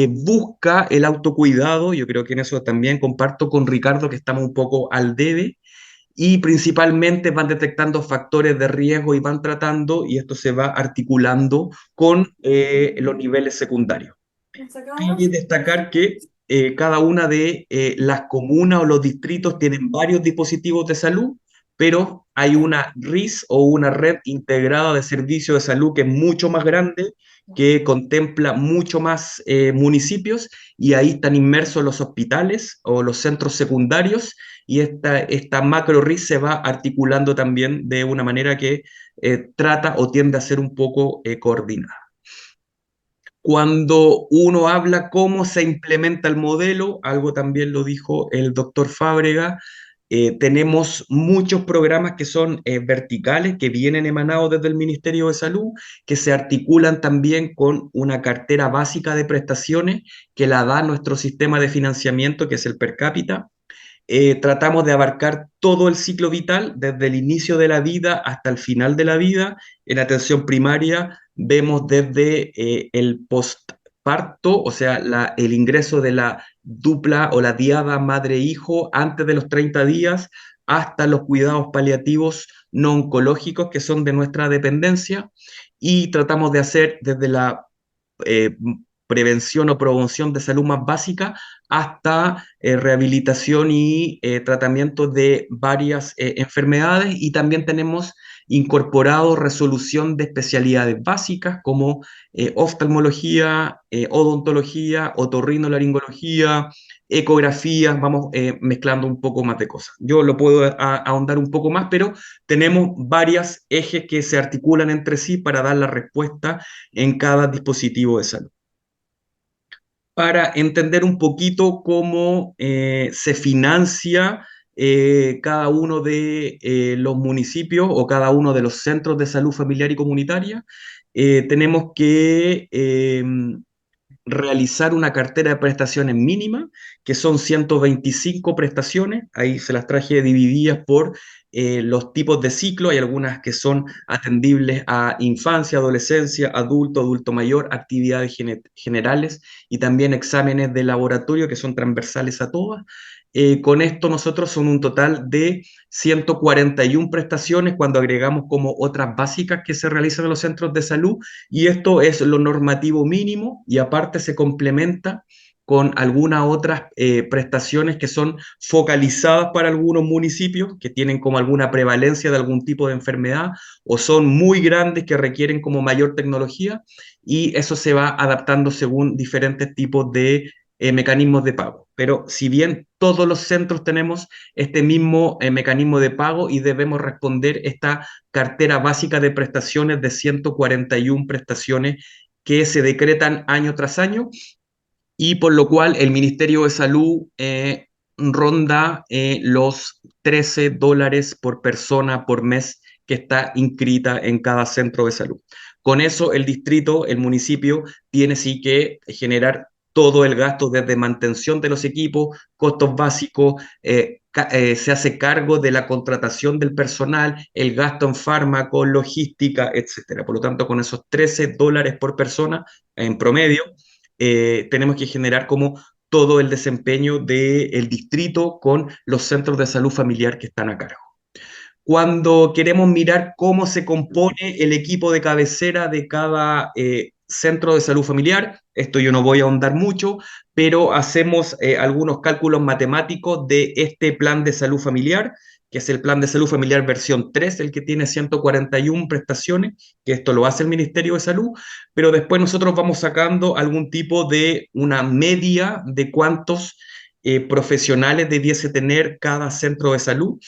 Busca el autocuidado, yo creo que en eso también comparto con Ricardo que estamos un poco al debe, y principalmente van detectando factores de riesgo y van tratando, y esto se va articulando con los niveles secundarios. Cabe destacar que cada una de las comunas o los distritos tienen varios dispositivos de salud, pero hay una RIS o una red integrada de servicios de salud que es mucho más grande, que contempla mucho más municipios, y ahí están inmersos los hospitales o los centros secundarios, y esta macro RIS se va articulando también de una manera que trata o tiende a ser un poco coordinada. Cuando uno habla cómo se implementa el modelo, algo también lo dijo el doctor Fábrega, tenemos muchos programas que son verticales, que vienen emanados desde el Ministerio de Salud, que se articulan también con una cartera básica de prestaciones que la da nuestro sistema de financiamiento, que es el per cápita. Tratamos de abarcar todo el ciclo vital, desde el inicio de la vida hasta el final de la vida. En atención primaria vemos desde el postparto, o sea, el ingreso de la dupla o la diada madre-hijo antes de los 30 días, hasta los cuidados paliativos no oncológicos que son de nuestra dependencia, y tratamos de hacer desde la eh, prevención o promoción de salud más básica hasta rehabilitación y tratamiento de varias enfermedades, y también tenemos incorporado resolución de especialidades básicas como oftalmología, odontología, otorrinolaringología, ecografías, vamos mezclando un poco más de cosas. Yo lo puedo ahondar un poco más, pero tenemos varios ejes que se articulan entre sí para dar la respuesta en cada dispositivo de salud. Para entender un poquito cómo se financia cada uno de los municipios o cada uno de los centros de salud familiar y comunitaria, tenemos que realizar una cartera de prestaciones mínima, que son 125 prestaciones. Ahí se las traje divididas por los tipos de ciclo. Hay algunas que son atendibles a infancia, adolescencia, adulto, adulto mayor, actividades generales, y también exámenes de laboratorio que son transversales a todas. Con esto nosotros son un total de 141 prestaciones cuando agregamos como otras básicas que se realizan en los centros de salud, y esto es lo normativo mínimo, y aparte se complementa con algunas otras prestaciones que son focalizadas para algunos municipios que tienen como alguna prevalencia de algún tipo de enfermedad o son muy grandes que requieren como mayor tecnología, y eso se va adaptando según diferentes tipos de mecanismos de pago. Pero si bien todos los centros tenemos este mismo mecanismo de pago y debemos responder esta cartera básica de prestaciones de 141 prestaciones que se decretan año tras año, y por lo cual el Ministerio de Salud ronda los $13 por persona por mes que está inscrita en cada centro de salud. Con eso el distrito, el municipio, tiene sí que generar todo el gasto desde mantención de los equipos, costos básicos, se hace cargo de la contratación del personal, el gasto en fármacos, logística, etcétera. Por lo tanto, con esos $13 por persona en promedio, tenemos que generar como todo el desempeño del distrito con los centros de salud familiar que están a cargo. Cuando queremos mirar cómo se compone el equipo de cabecera de cada centro de salud familiar, esto yo no voy a ahondar mucho, pero hacemos algunos cálculos matemáticos de este plan de salud familiar, que es el plan de salud familiar versión 3, el que tiene 141 prestaciones, que esto lo hace el Ministerio de Salud, pero después nosotros vamos sacando algún tipo de una media de cuántos profesionales debiese tener cada centro de salud.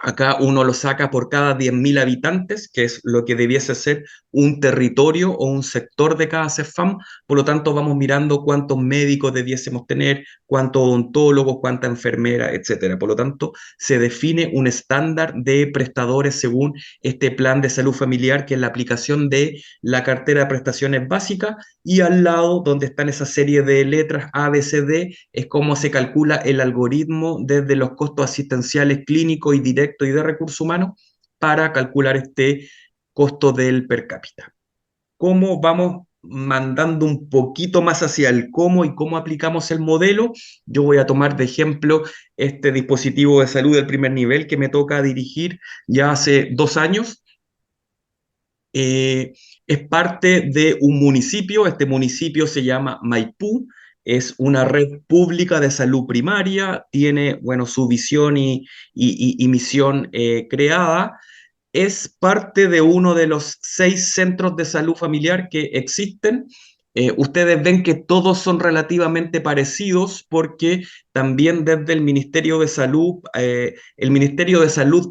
Acá uno lo saca por cada 10.000 habitantes, que es lo que debiese ser un territorio o un sector de cada CEFAM. Por lo tanto, vamos mirando cuántos médicos debiésemos tener, cuántos odontólogos, cuánta enfermera, etcétera. Por lo tanto, se define un estándar de prestadores según este plan de salud familiar, que es la aplicación de la cartera de prestaciones básicas, y al lado, donde están esa serie de letras A, B, C, D, es cómo se calcula el algoritmo desde los costos asistenciales clínicos y directos y de recursos humanos para calcular este costo del per cápita. ¿Cómo vamos mandando un poquito más hacia el cómo y cómo aplicamos el modelo? Yo voy a tomar de ejemplo este dispositivo de salud del primer nivel que me toca dirigir ya hace 2 años. Es parte de un municipio, este municipio se llama Maipú, es una red pública de salud primaria, tiene, bueno, su visión y misión creada, es parte de uno de los 6 centros de salud familiar que existen. Ustedes ven que todos son relativamente parecidos porque también desde el Ministerio de Salud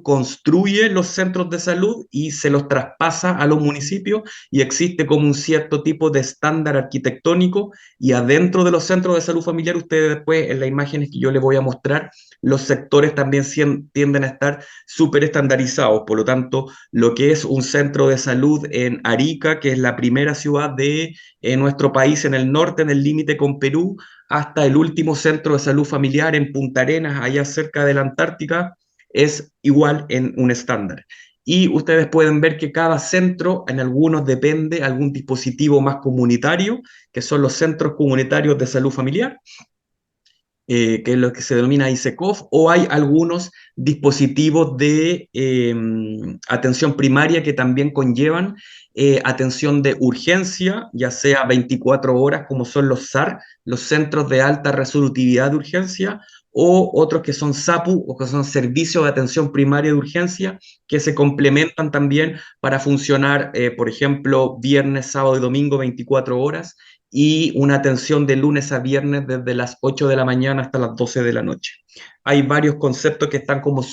construye los centros de salud y se los traspasa a los municipios y existe como un cierto tipo de estándar arquitectónico y adentro de los centros de salud familiar, ustedes después en las imágenes que yo les voy a mostrar, los sectores también tienden a estar súper estandarizados. Por lo tanto, lo que es un centro de salud en Arica, que es la primera ciudad de nuestro país en el norte, en el límite con Perú, hasta el último centro de salud familiar en Punta Arenas, allá cerca de la Antártica, es igual en un estándar. Y ustedes pueden ver que cada centro, en algunos depende algún dispositivo más comunitario, que son los centros comunitarios de salud familiar, que es lo que se denomina ISECOF, o hay algunos dispositivos de atención primaria que también conllevan atención de urgencia, ya sea 24 horas, como son los SAR, los Centros de Alta Resolutividad de Urgencia, o otros que son SAPU, o que son Servicios de Atención Primaria de Urgencia, que se complementan también para funcionar, por ejemplo, viernes, sábado y domingo, 24 horas, y una atención de lunes a viernes desde las 8 de la mañana hasta las 12 de la noche. Hay varios conceptos que están como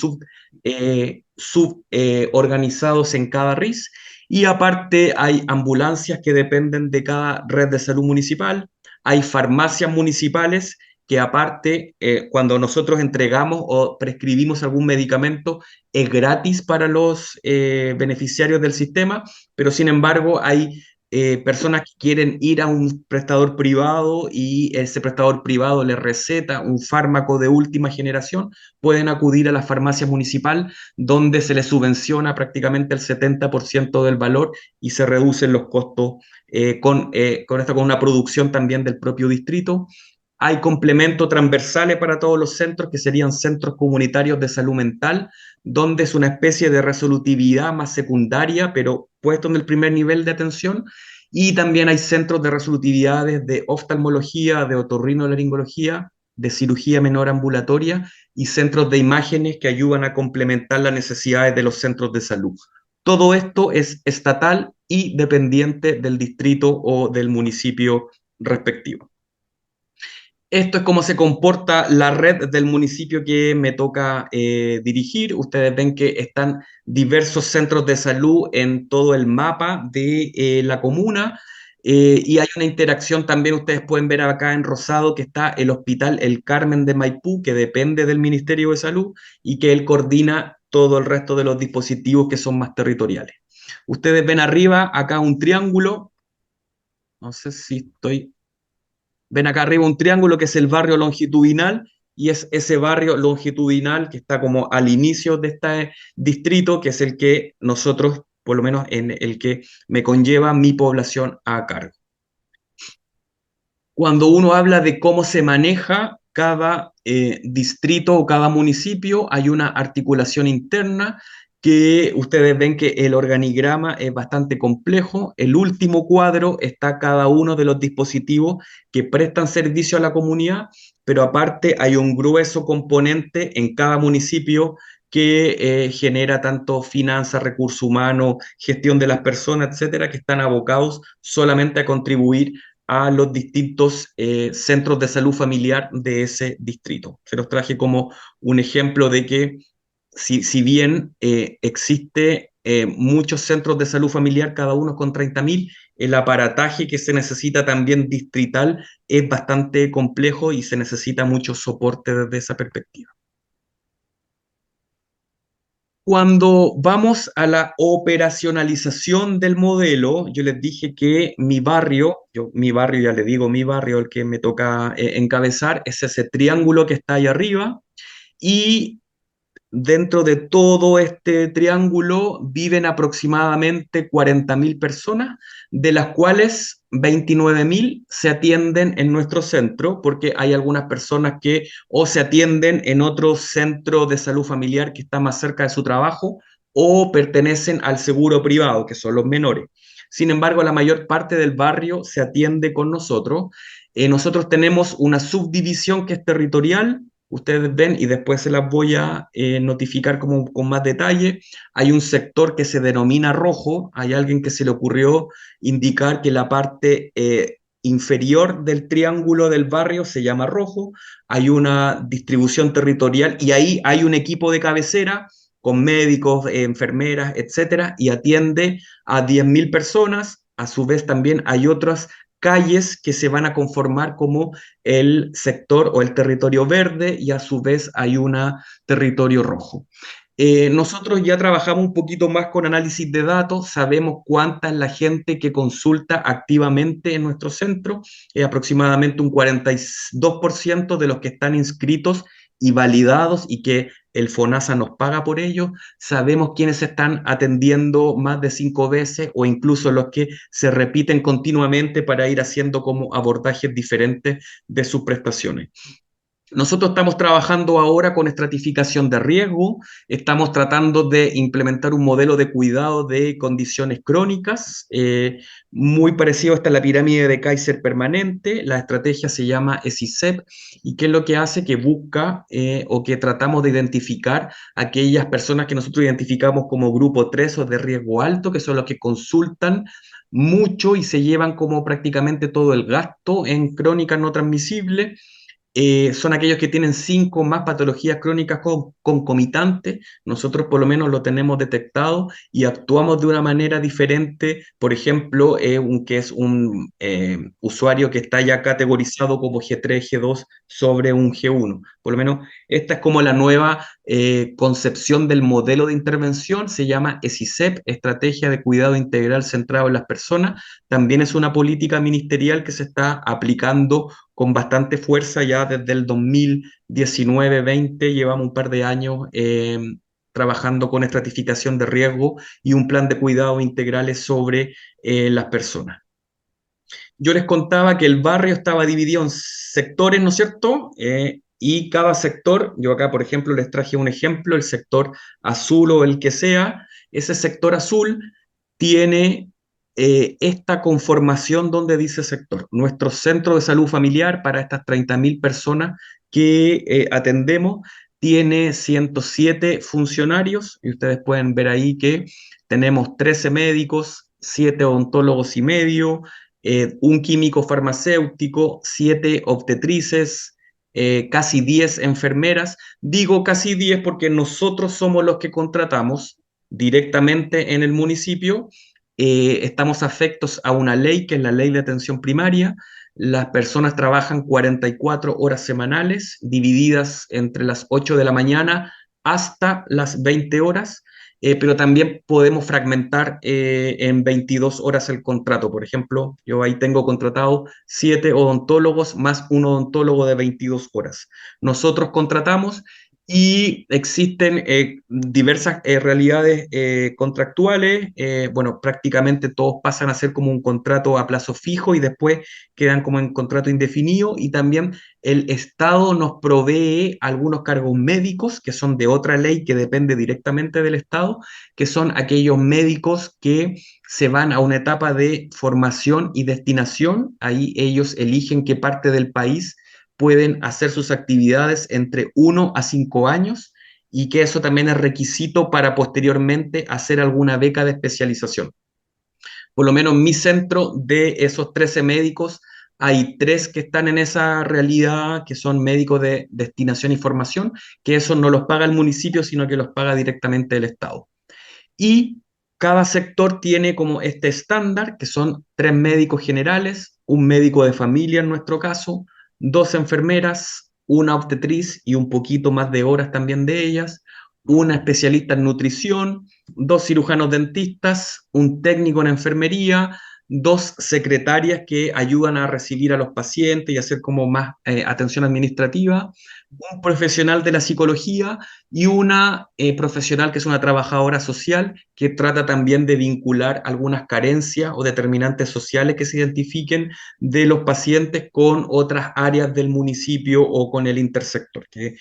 organizados en cada RIS, y aparte hay ambulancias que dependen de cada red de salud municipal, hay farmacias municipales que aparte, cuando nosotros entregamos o prescribimos algún medicamento, es gratis para los beneficiarios del sistema, pero sin embargo hay personas que quieren ir a un prestador privado y ese prestador privado les receta un fármaco de última generación, pueden acudir a la farmacia municipal donde se les subvenciona prácticamente el 70% del valor y se reducen los costos con una producción también del propio distrito. Hay complementos transversales para todos los centros, que serían centros comunitarios de salud mental, donde es una especie de resolutividad más secundaria, pero puesto en el primer nivel de atención. Y también hay centros de resolutividades de oftalmología, de otorrinolaringología, de cirugía menor ambulatoria y centros de imágenes que ayudan a complementar las necesidades de los centros de salud. Todo esto es estatal y dependiente del distrito o del municipio respectivo. Esto es cómo se comporta la red del municipio que me toca dirigir. Ustedes ven que están diversos centros de salud en todo el mapa de la comuna, y hay una interacción también, ustedes pueden ver acá en rosado que está el Hospital El Carmen de Maipú, que depende del Ministerio de Salud y que él coordina todo el resto de los dispositivos que son más territoriales. Ustedes ven arriba acá un triángulo, no sé si estoy... Ven acá arriba un triángulo que es el barrio longitudinal, y es ese barrio longitudinal que está como al inicio de este distrito, que es el que nosotros, por lo menos en el que me conlleva mi población a cargo. Cuando uno habla de cómo se maneja cada distrito o cada municipio, hay una articulación interna que ustedes ven que el organigrama es bastante complejo. El último cuadro está cada uno de los dispositivos que prestan servicio a la comunidad, pero aparte hay un grueso componente en cada municipio que genera tanto finanzas, recursos humanos, gestión de las personas, etcétera, que están abocados solamente a contribuir a los distintos centros de salud familiar de ese distrito. Se los traje como un ejemplo de que si bien existe muchos centros de salud familiar, cada uno con 30.000, el aparataje que se necesita también distrital es bastante complejo y se necesita mucho soporte desde esa perspectiva. Cuando vamos a la operacionalización del modelo, yo les dije que mi barrio, ya le digo, mi barrio, el que me toca encabezar, es ese triángulo que está ahí arriba, y dentro de todo este triángulo viven aproximadamente 40.000 personas, de las cuales 29.000 se atienden en nuestro centro, porque hay algunas personas que o se atienden en otro centro de salud familiar que está más cerca de su trabajo, o pertenecen al seguro privado, que son los menores. Sin embargo, la mayor parte del barrio se atiende con nosotros. Nosotros tenemos una subdivisión que es territorial. Ustedes ven, y después se las voy a notificar como, con más detalle. Hay un sector que se denomina rojo. Hay alguien que se le ocurrió indicar que la parte inferior del triángulo del barrio se llama rojo. Hay una distribución territorial y ahí hay un equipo de cabecera con médicos, enfermeras, etcétera, y atiende a 10.000 personas. A su vez también hay otras calles que se van a conformar como el sector o el territorio verde, y a su vez hay un territorio rojo. Nosotros ya trabajamos un poquito más con análisis de datos, sabemos cuánta es la gente que consulta activamente en nuestro centro, aproximadamente un 42% de los que están inscritos y validados y que el FONASA nos paga por ello. Sabemos quiénes se están atendiendo más de 5 veces o incluso los que se repiten continuamente para ir haciendo como abordajes diferentes de sus prestaciones. Nosotros estamos trabajando ahora con estratificación de riesgo, estamos tratando de implementar un modelo de cuidado de condiciones crónicas, muy parecido a la pirámide de Kaiser permanente. La estrategia se llama ESICEP, y ¿qué es lo que hace? Que busca o que tratamos de identificar aquellas personas que nosotros identificamos como grupo 3 o de riesgo alto, que son los que consultan mucho y se llevan como prácticamente todo el gasto en crónicas no transmisibles. Son aquellos que tienen 5 más patologías crónicas concomitantes. Nosotros por lo menos lo tenemos detectado y actuamos de una manera diferente. Por ejemplo, que es un usuario que está ya categorizado como G3, G2 sobre un G1. Por lo menos esta es como la nueva concepción del modelo de intervención. Se llama ESICEP, Estrategia de Cuidado Integral Centrado en las Personas. También es una política ministerial que se está aplicando con bastante fuerza ya desde el 2019-20. Llevamos un par de años trabajando con estratificación de riesgo y un plan de cuidados integrales sobre las personas. Yo les contaba que el barrio estaba dividido en sectores, ¿no es cierto? Y cada sector, yo acá por ejemplo les traje un ejemplo, el sector azul o el que sea. Ese sector azul tiene esta conformación donde dice sector. Nuestro centro de salud familiar para estas 30.000 personas que atendemos tiene 107 funcionarios, y ustedes pueden ver ahí que tenemos 13 médicos, 7 odontólogos y medio, un químico farmacéutico, 7 obstetrices, casi 10 enfermeras. Digo casi 10 porque nosotros somos los que contratamos directamente en el municipio. Estamos afectos a una ley que es la ley de atención primaria. Las personas trabajan 44 horas semanales, divididas entre las 8 de la mañana hasta las 20 horas. pero también podemos fragmentar en 22 horas el contrato. Por ejemplo, yo ahí tengo contratado 7 odontólogos más un odontólogo de 22 horas. Nosotros contratamos y existen diversas realidades contractuales. Bueno, prácticamente todos pasan a ser como un contrato a plazo fijo y después quedan como en contrato indefinido, y también el Estado nos provee algunos cargos médicos que son de otra ley que depende directamente del Estado, que son aquellos médicos que se van a una etapa de formación y destinación. Ahí ellos eligen qué parte del país pueden hacer sus actividades entre 1 a 5 años, y que eso también es requisito para posteriormente hacer alguna beca de especialización. Por lo menos en mi centro, de esos 13 médicos, hay 3 que están en esa realidad, que son médicos de destinación y formación, que eso no los paga el municipio, sino que los paga directamente el Estado. Y cada sector tiene como este estándar, que son 3 médicos generales, un médico de familia en nuestro caso, 2 enfermeras, una obstetriz y un poquito más de horas también de ellas, una especialista en nutrición, 2 cirujanos dentistas, un técnico en enfermería, 2 secretarias que ayudan a recibir a los pacientes y hacer como más atención administrativa, un profesional de la psicología y una profesional que es una trabajadora social, que trata también de vincular algunas carencias o determinantes sociales que se identifiquen de los pacientes con otras áreas del municipio o con el intersector, que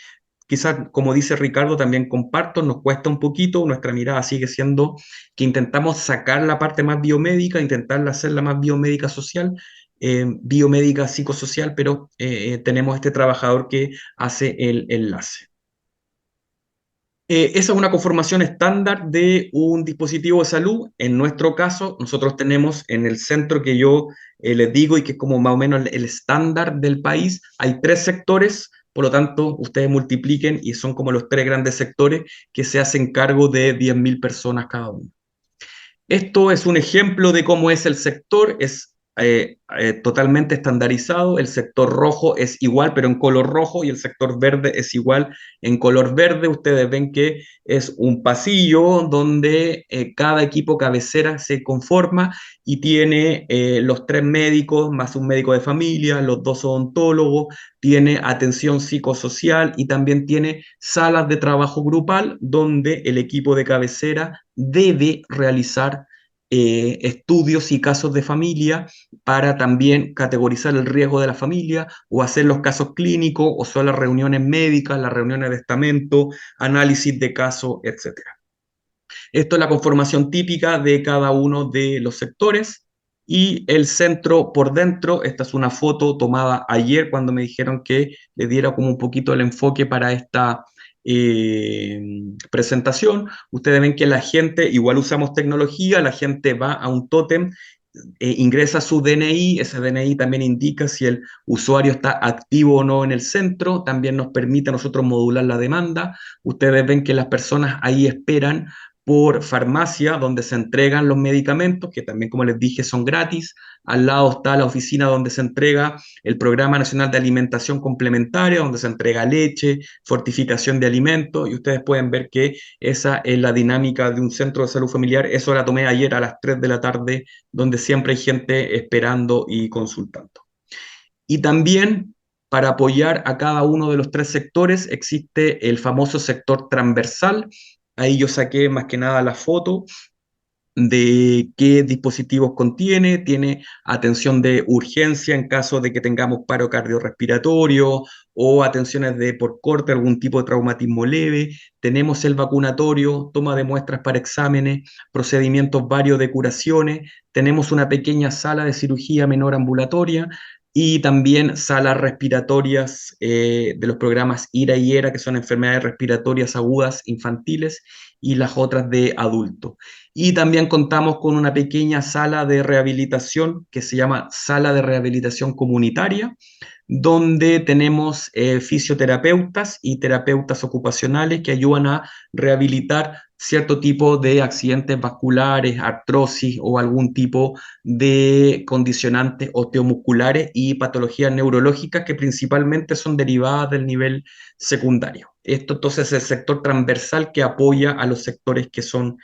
quizás, como dice Ricardo, también comparto, nos cuesta un poquito. Nuestra mirada sigue siendo que intentamos sacar la parte más biomédica, intentarla hacerla más biomédica social, biomédica psicosocial, pero tenemos este trabajador que hace el enlace. Esa es una conformación estándar de un dispositivo de salud. En nuestro caso, nosotros tenemos en el centro que yo les digo, y que es como más o menos el estándar del país, hay 3 sectores. Por lo tanto, ustedes multipliquen y son como los 3 grandes sectores que se hacen cargo de 10.000 personas cada uno. Esto es un ejemplo de cómo es el sector. Es totalmente estandarizado. El sector rojo es igual, pero en color rojo, y el sector verde es igual en color verde. Ustedes ven que es un pasillo donde cada equipo cabecera se conforma y tiene los 3 médicos más un médico de familia, los 2 odontólogos, tiene atención psicosocial y también tiene salas de trabajo grupal donde el equipo de cabecera debe realizar estudios y casos de familia para también categorizar el riesgo de la familia, o hacer los casos clínicos, o son las reuniones médicas, las reuniones de estamento, análisis de casos, etc. Esto es la conformación típica de cada uno de los sectores. Y el centro por dentro, esta es una foto tomada ayer cuando me dijeron que le diera como un poquito el enfoque para esta presentación. Ustedes ven que la gente, igual usamos tecnología, la gente va a un tótem, ingresa su DNI, ese DNI también indica si el usuario está activo o no en el centro, también nos permite a nosotros modular la demanda. Ustedes ven que las personas ahí esperan por farmacia, donde se entregan los medicamentos, que también, como les dije, son gratis. Al lado está la oficina donde se entrega el Programa Nacional de Alimentación Complementaria, donde se entrega leche, fortificación de alimentos, y ustedes pueden ver que esa es la dinámica de un centro de salud familiar. Eso la tomé ayer a las 3 de la tarde, donde siempre hay gente esperando y consultando. Y también, para apoyar a cada uno de los 3 sectores, existe el famoso sector transversal. Ahí yo saqué más que nada la foto de qué dispositivos contiene. Tiene atención de urgencia en caso de que tengamos paro cardiorrespiratorio, o atenciones de por corte, algún tipo de traumatismo leve. Tenemos el vacunatorio, toma de muestras para exámenes, procedimientos varios de curaciones. Tenemos una pequeña sala de cirugía menor ambulatoria, y también salas respiratorias de los programas IRA y ERA, que son enfermedades respiratorias agudas infantiles, y las otras de adultos. Y también contamos con una pequeña sala de rehabilitación que se llama Sala de Rehabilitación Comunitaria, donde tenemos fisioterapeutas y terapeutas ocupacionales que ayudan a rehabilitar cierto tipo de accidentes vasculares, artrosis o algún tipo de condicionantes osteomusculares y patologías neurológicas que principalmente son derivadas del nivel secundario. Esto entonces es el sector transversal que apoya a los sectores que son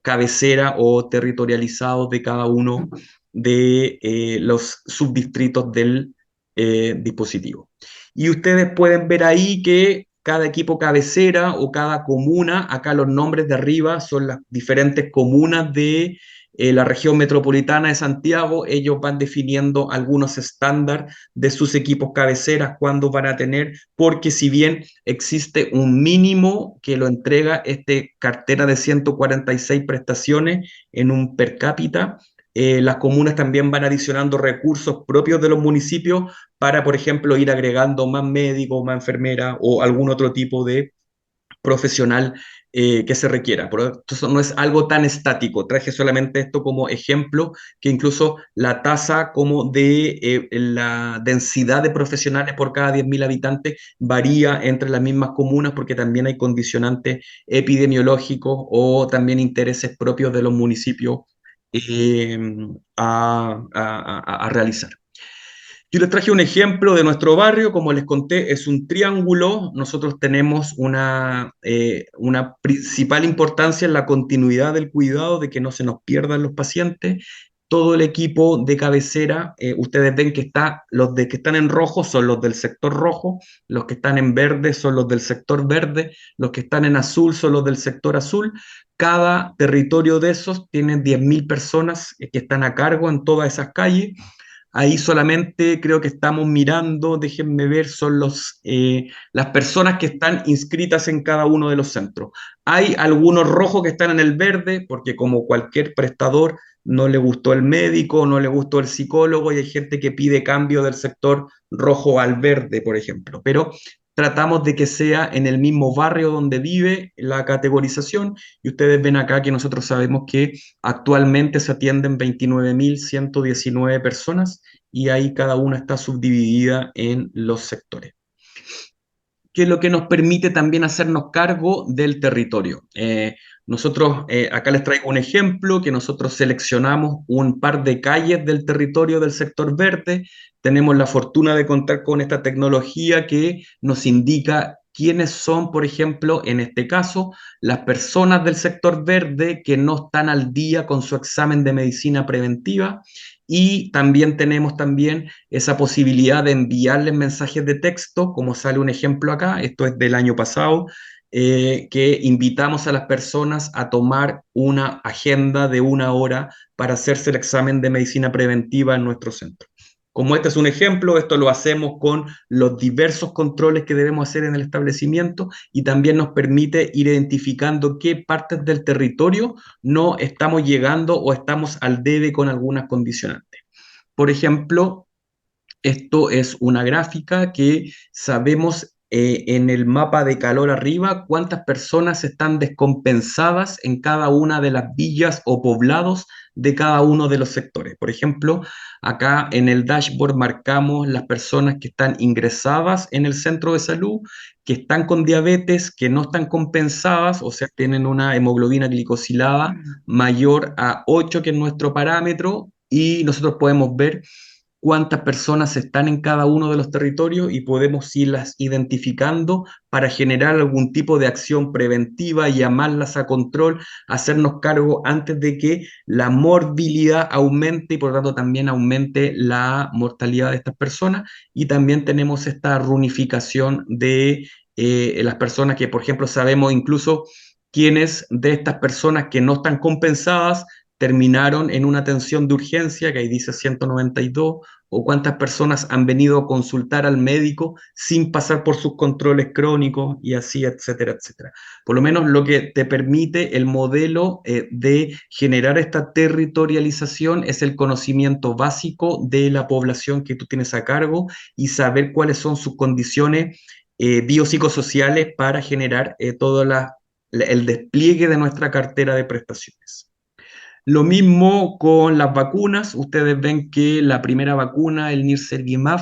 cabecera o territorializados de cada uno de los subdistritos del dispositivo. Y ustedes pueden ver ahí que cada equipo cabecera o cada comuna, acá los nombres de arriba son las diferentes comunas de la región metropolitana de Santiago. Ellos van definiendo algunos estándares de sus equipos cabeceras, cuándo van a tener, porque si bien existe un mínimo que lo entrega este cartera de 146 prestaciones en un per cápita, las comunas también van adicionando recursos propios de los municipios para, por ejemplo, ir agregando más médicos, más enfermeras o algún otro tipo de profesional que se requiera. Por eso no es algo tan estático. Traje solamente esto como ejemplo, que incluso la tasa como de la densidad de profesionales por cada 10.000 habitantes varía entre las mismas comunas porque también hay condicionantes epidemiológicos o también intereses propios de los municipios eh, a realizar. Yo les traje un ejemplo de nuestro barrio, como les conté, es un triángulo. Nosotros tenemos una principal importancia en la continuidad del cuidado, de que no se nos pierdan los pacientes. Todo el equipo de cabecera, ustedes ven que los que están en rojo son los del sector rojo, los que están en verde son los del sector verde, los que están en azul son los del sector azul. Cada territorio de esos tiene 10.000 personas que están a cargo en todas esas calles. Ahí solamente creo que estamos mirando, déjenme ver, son las personas que están inscritas en cada uno de los centros. Hay algunos rojos que están en el verde, porque como cualquier prestador, no le gustó el médico, no le gustó el psicólogo, y hay gente que pide cambio del sector rojo al verde, por ejemplo. Pero tratamos de que sea en el mismo barrio donde vive la categorización, y ustedes ven acá que nosotros sabemos que actualmente se atienden 29.119 personas y ahí cada una está subdividida en los sectores, que es lo que nos permite también hacernos cargo del territorio. Nosotros, acá les traigo un ejemplo, que nosotros seleccionamos un par de calles del territorio del sector verde. Tenemos la fortuna de contar con esta tecnología que nos indica quiénes son, por ejemplo, en este caso, las personas del sector verde que no están al día con su examen de medicina preventiva, y también tenemos esa posibilidad de enviarles mensajes de texto, como sale un ejemplo acá, esto es del año pasado, que invitamos a las personas a tomar una agenda de 1 hora para hacerse el examen de medicina preventiva en nuestro centro. Como este es un ejemplo, esto lo hacemos con los diversos controles que debemos hacer en el establecimiento, y también nos permite ir identificando qué partes del territorio no estamos llegando o estamos al debe con algunas condicionantes. Por ejemplo, esto es una gráfica que sabemos en el mapa de calor arriba cuántas personas están descompensadas en cada una de las villas o poblados de cada uno de los sectores. Por ejemplo, acá en el dashboard marcamos las personas que están ingresadas en el centro de salud, que están con diabetes, que no están compensadas, o sea, tienen una hemoglobina glicosilada mayor a 8, que es nuestro parámetro, y nosotros podemos ver cuántas personas están en cada uno de los territorios y podemos irlas identificando para generar algún tipo de acción preventiva, llamarlas a control, hacernos cargo antes de que la morbilidad aumente y por lo tanto también aumente la mortalidad de estas personas. Y también tenemos esta runificación de las personas que, por ejemplo, sabemos incluso quiénes de estas personas que no están compensadas terminaron en una atención de urgencia, que ahí dice 192, o cuántas personas han venido a consultar al médico sin pasar por sus controles crónicos, y así, etcétera, etcétera. Por lo menos lo que te permite el modelo de generar esta territorialización es el conocimiento básico de la población que tú tienes a cargo y saber cuáles son sus condiciones biopsicosociales para generar todo el despliegue de nuestra cartera de prestaciones. Lo mismo con las vacunas. Ustedes ven que la primera vacuna, el Nirsevimab,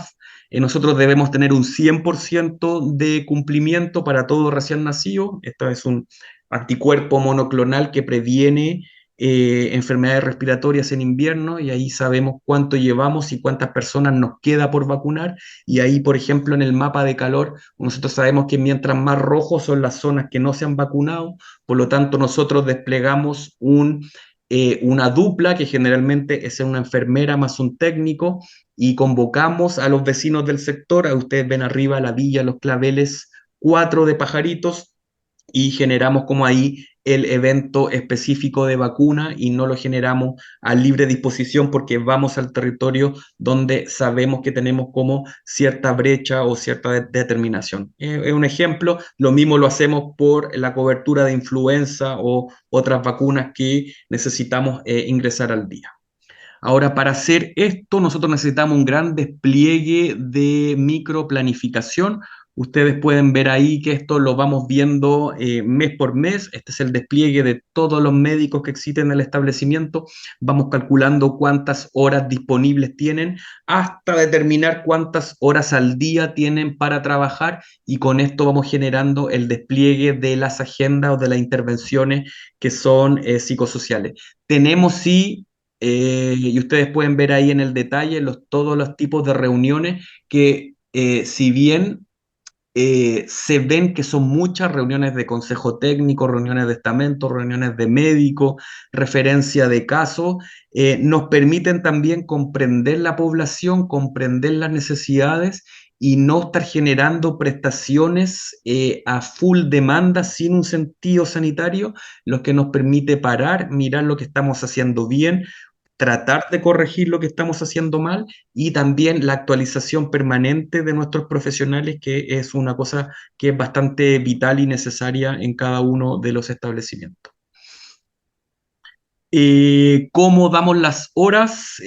nosotros debemos tener un 100% de cumplimiento para todo recién nacido. Esto es un anticuerpo monoclonal que previene enfermedades respiratorias en invierno, y ahí sabemos cuánto llevamos y cuántas personas nos queda por vacunar. Y ahí, por ejemplo, en el mapa de calor, nosotros sabemos que mientras más rojos son las zonas que no se han vacunado, por lo tanto nosotros desplegamos una dupla que generalmente es una enfermera más un técnico, y convocamos a los vecinos del sector. Ustedes ven arriba la villa, los claveles, 4 de pajaritos, y generamos como ahí el evento específico de vacuna, y no lo generamos a libre disposición porque vamos al territorio donde sabemos que tenemos como cierta brecha o cierta determinación. Es un ejemplo. Lo mismo lo hacemos por la cobertura de influenza o otras vacunas que necesitamos ingresar al día. Ahora, para hacer esto, nosotros necesitamos un gran despliegue de microplanificación. Ustedes pueden ver ahí que esto lo vamos viendo mes por mes. Este es el despliegue de todos los médicos que existen en el establecimiento. Vamos calculando cuántas horas disponibles tienen hasta determinar cuántas horas al día tienen para trabajar, y con esto vamos generando el despliegue de las agendas o de las intervenciones que son psicosociales. Tenemos sí, y ustedes pueden ver ahí en el detalle todos los tipos de reuniones que, si bien se ven que son muchas reuniones de consejo técnico, reuniones de estamento, reuniones de médico, referencia de casos, nos permiten también comprender la población, comprender las necesidades, y no estar generando prestaciones a full demanda sin un sentido sanitario, lo que nos permite parar, mirar lo que estamos haciendo bien, tratar de corregir lo que estamos haciendo mal, y también la actualización permanente de nuestros profesionales, que es una cosa que es bastante vital y necesaria en cada uno de los establecimientos. ¿Cómo damos las horas?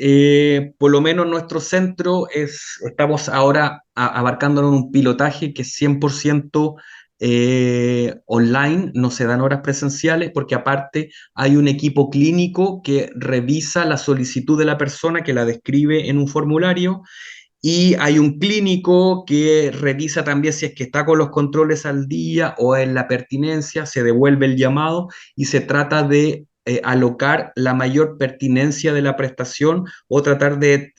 Por lo menos nuestro centro estamos ahora abarcando en un pilotaje que es 100% online. No se dan horas presenciales porque aparte hay un equipo clínico que revisa la solicitud de la persona, que la describe en un formulario, y hay un clínico que revisa también si es que está con los controles al día o en la pertinencia, se devuelve el llamado y se trata de alocar la mayor pertinencia de la prestación, o tratar de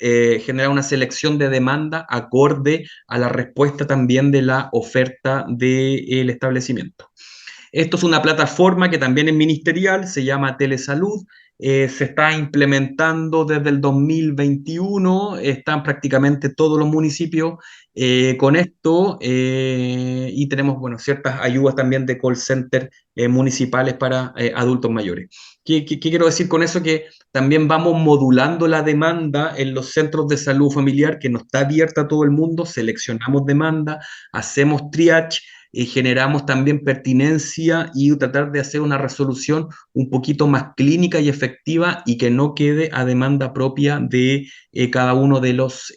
generar una selección de demanda acorde a la respuesta también de la oferta del establecimiento. Esto es una plataforma que también es ministerial, se llama Telesalud. Se está implementando desde el 2021, están prácticamente todos los municipios con esto, y tenemos, bueno, ciertas ayudas también de call center municipales para adultos mayores. ¿Qué quiero decir con eso? Que también vamos modulando la demanda en los centros de salud familiar, que no está abierta a todo el mundo. Seleccionamos demanda, hacemos triage, generamos también pertinencia, y tratar de hacer una resolución un poquito más clínica y efectiva, y que no quede a demanda propia de cada uno de los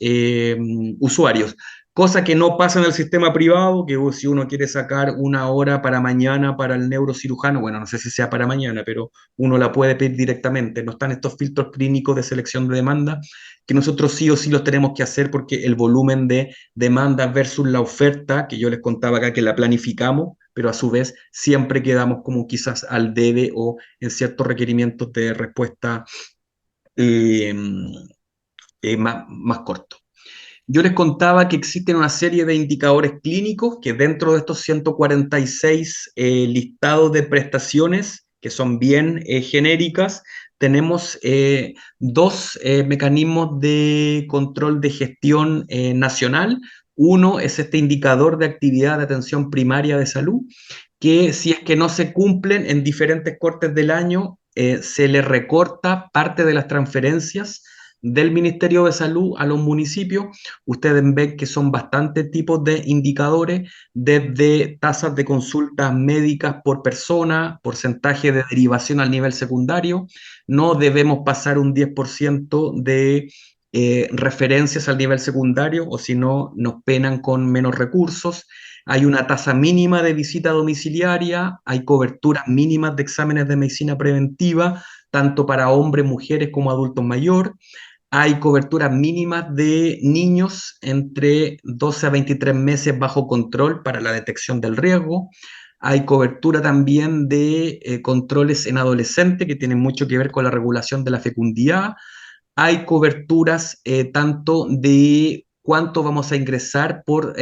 usuarios. Cosa que no pasa en el sistema privado, que si uno quiere sacar una hora para mañana para el neurocirujano, bueno, no sé si sea para mañana, pero uno la puede pedir directamente. No están estos filtros clínicos de selección de demanda, que nosotros sí o sí los tenemos que hacer, porque el volumen de demanda versus la oferta, que yo les contaba acá que la planificamos, pero a su vez siempre quedamos como quizás al debe o en ciertos requerimientos de respuesta eh, más cortos. Yo les contaba que existen una serie de indicadores clínicos que, dentro de estos 146 listados de prestaciones, que son bien genéricas, tenemos dos mecanismos de control de gestión nacional. Uno es este indicador de actividad de atención primaria de salud, que si es que no se cumplen en diferentes cortes del año, se le recorta parte de las transferencias del Ministerio de Salud a los municipios. Ustedes ven que son bastantes tipos de indicadores, desde tasas de consultas médicas por persona, porcentaje de derivación al nivel secundario. No debemos pasar un 10% de referencias al nivel secundario, o si no, nos penan con menos recursos. Hay una tasa mínima de visita domiciliaria, hay coberturas mínimas de exámenes de medicina preventiva, tanto para hombres, mujeres como adultos mayores. Hay coberturas mínimas de niños entre 12 a 23 meses bajo control para la detección del riesgo. Hay cobertura también de controles en adolescente que tienen mucho que ver con la regulación de la fecundidad. Hay coberturas tanto de cuánto vamos a ingresar por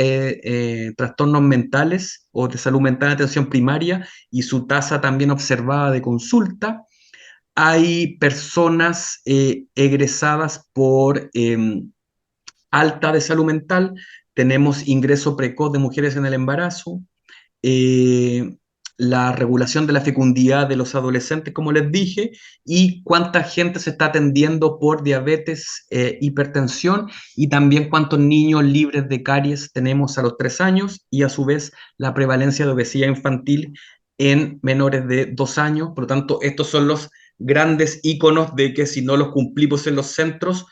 trastornos mentales o de salud mental en atención primaria y su tasa también observada de consulta. Hay personas egresadas por alta de salud mental, tenemos ingreso precoz de mujeres en el embarazo, eh, la regulación de la fecundidad de los adolescentes, como les dije, y cuánta gente se está atendiendo por diabetes, hipertensión, y también cuántos niños libres de caries tenemos a los 3 años, y a su vez la prevalencia de obesidad infantil en menores de 2 años. Por lo tanto, estos son los grandes íconos de que si no los cumplimos en los centros,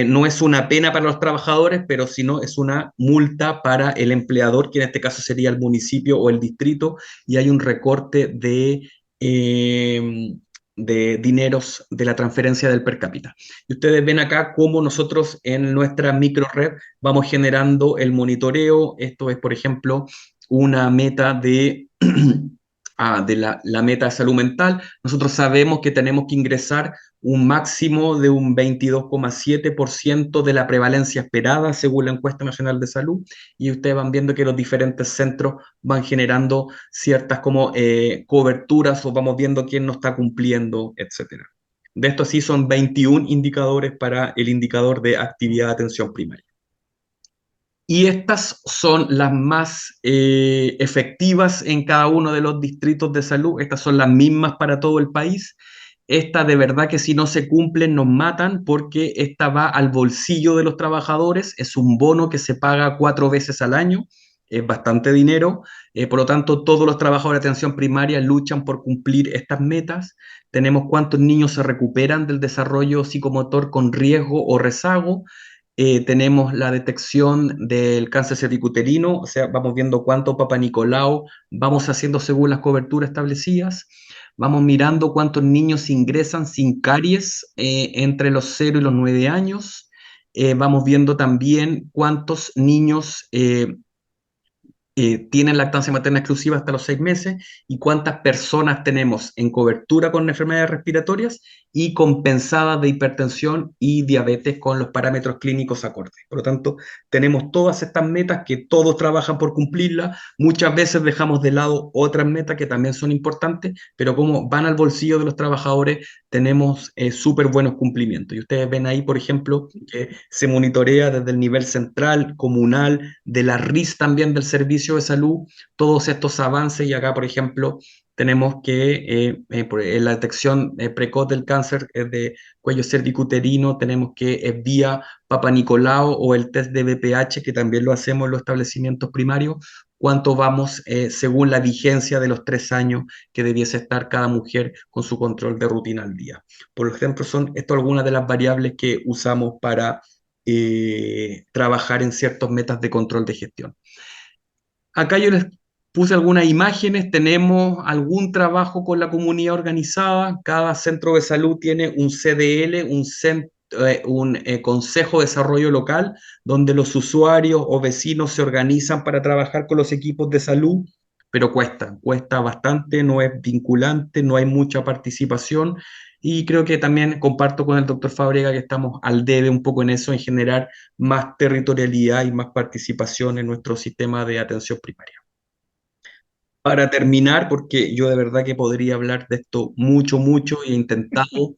no es una pena para los trabajadores, pero sino es una multa para el empleador, que en este caso sería el municipio o el distrito, y hay un recorte de dineros de la transferencia del per cápita. Y ustedes ven acá cómo nosotros en nuestra micro red vamos generando el monitoreo. Esto es, por ejemplo, una meta de la meta de salud mental. Nosotros sabemos que tenemos que ingresar un máximo de un 22,7% de la prevalencia esperada según la encuesta nacional de salud, y ustedes van viendo que los diferentes centros van generando ciertas como coberturas, o vamos viendo quién no está cumpliendo, etcétera. De esto sí son 21 indicadores para el indicador de actividad de atención primaria. Y estas son las más efectivas en cada uno de los distritos de salud. Estas son las mismas para todo el país. Esta de verdad que si no se cumplen nos matan, porque esta va al bolsillo de los trabajadores. Es un bono que se paga 4 veces al año. Es bastante dinero. Por lo tanto, todos los trabajadores de atención primaria luchan por cumplir estas metas. Tenemos cuántos niños se recuperan del desarrollo psicomotor con riesgo o rezago. Tenemos la detección del cáncer cervicuterino, o sea, vamos viendo cuánto Papa Nicolau vamos haciendo según las coberturas establecidas. Vamos mirando cuántos niños ingresan sin caries entre los 0 y los 9 años. Vamos viendo también cuántos niños tienen lactancia materna exclusiva hasta los 6 meses, y cuántas personas tenemos en cobertura con enfermedades respiratorias y compensadas de hipertensión y diabetes con los parámetros clínicos acordes. Por lo tanto, tenemos todas estas metas que todos trabajan por cumplirlas. Muchas veces dejamos de lado otras metas que también son importantes, pero como van al bolsillo de los trabajadores, tenemos súper buenos cumplimientos. Y ustedes ven ahí, por ejemplo, que se monitorea desde el nivel central, comunal, de la RIS también del servicio de salud, todos estos avances. Y acá, por ejemplo, tenemos que en la detección precoz del cáncer de cuello cervicuterino, tenemos que vía Papa Nicolau o el test de BPH, que también lo hacemos en los establecimientos primarios, cuánto vamos según la vigencia de los 3 años que debiese estar cada mujer con su control de rutina al día. Por ejemplo, son esto algunas de las variables que usamos para trabajar en ciertas metas de control de gestión. Acá yo les puse algunas imágenes. Tenemos algún trabajo con la comunidad organizada. Cada centro de salud tiene un CDL, un Consejo de Desarrollo Local, donde los usuarios o vecinos se organizan para trabajar con los equipos de salud, pero cuesta bastante, no es vinculante, no hay mucha participación. Y creo que también comparto con el doctor Fábrega que estamos al debe un poco en eso, en generar más territorialidad y más participación en nuestro sistema de atención primaria. Para terminar, porque yo de verdad que podría hablar de esto mucho, mucho, y he intentado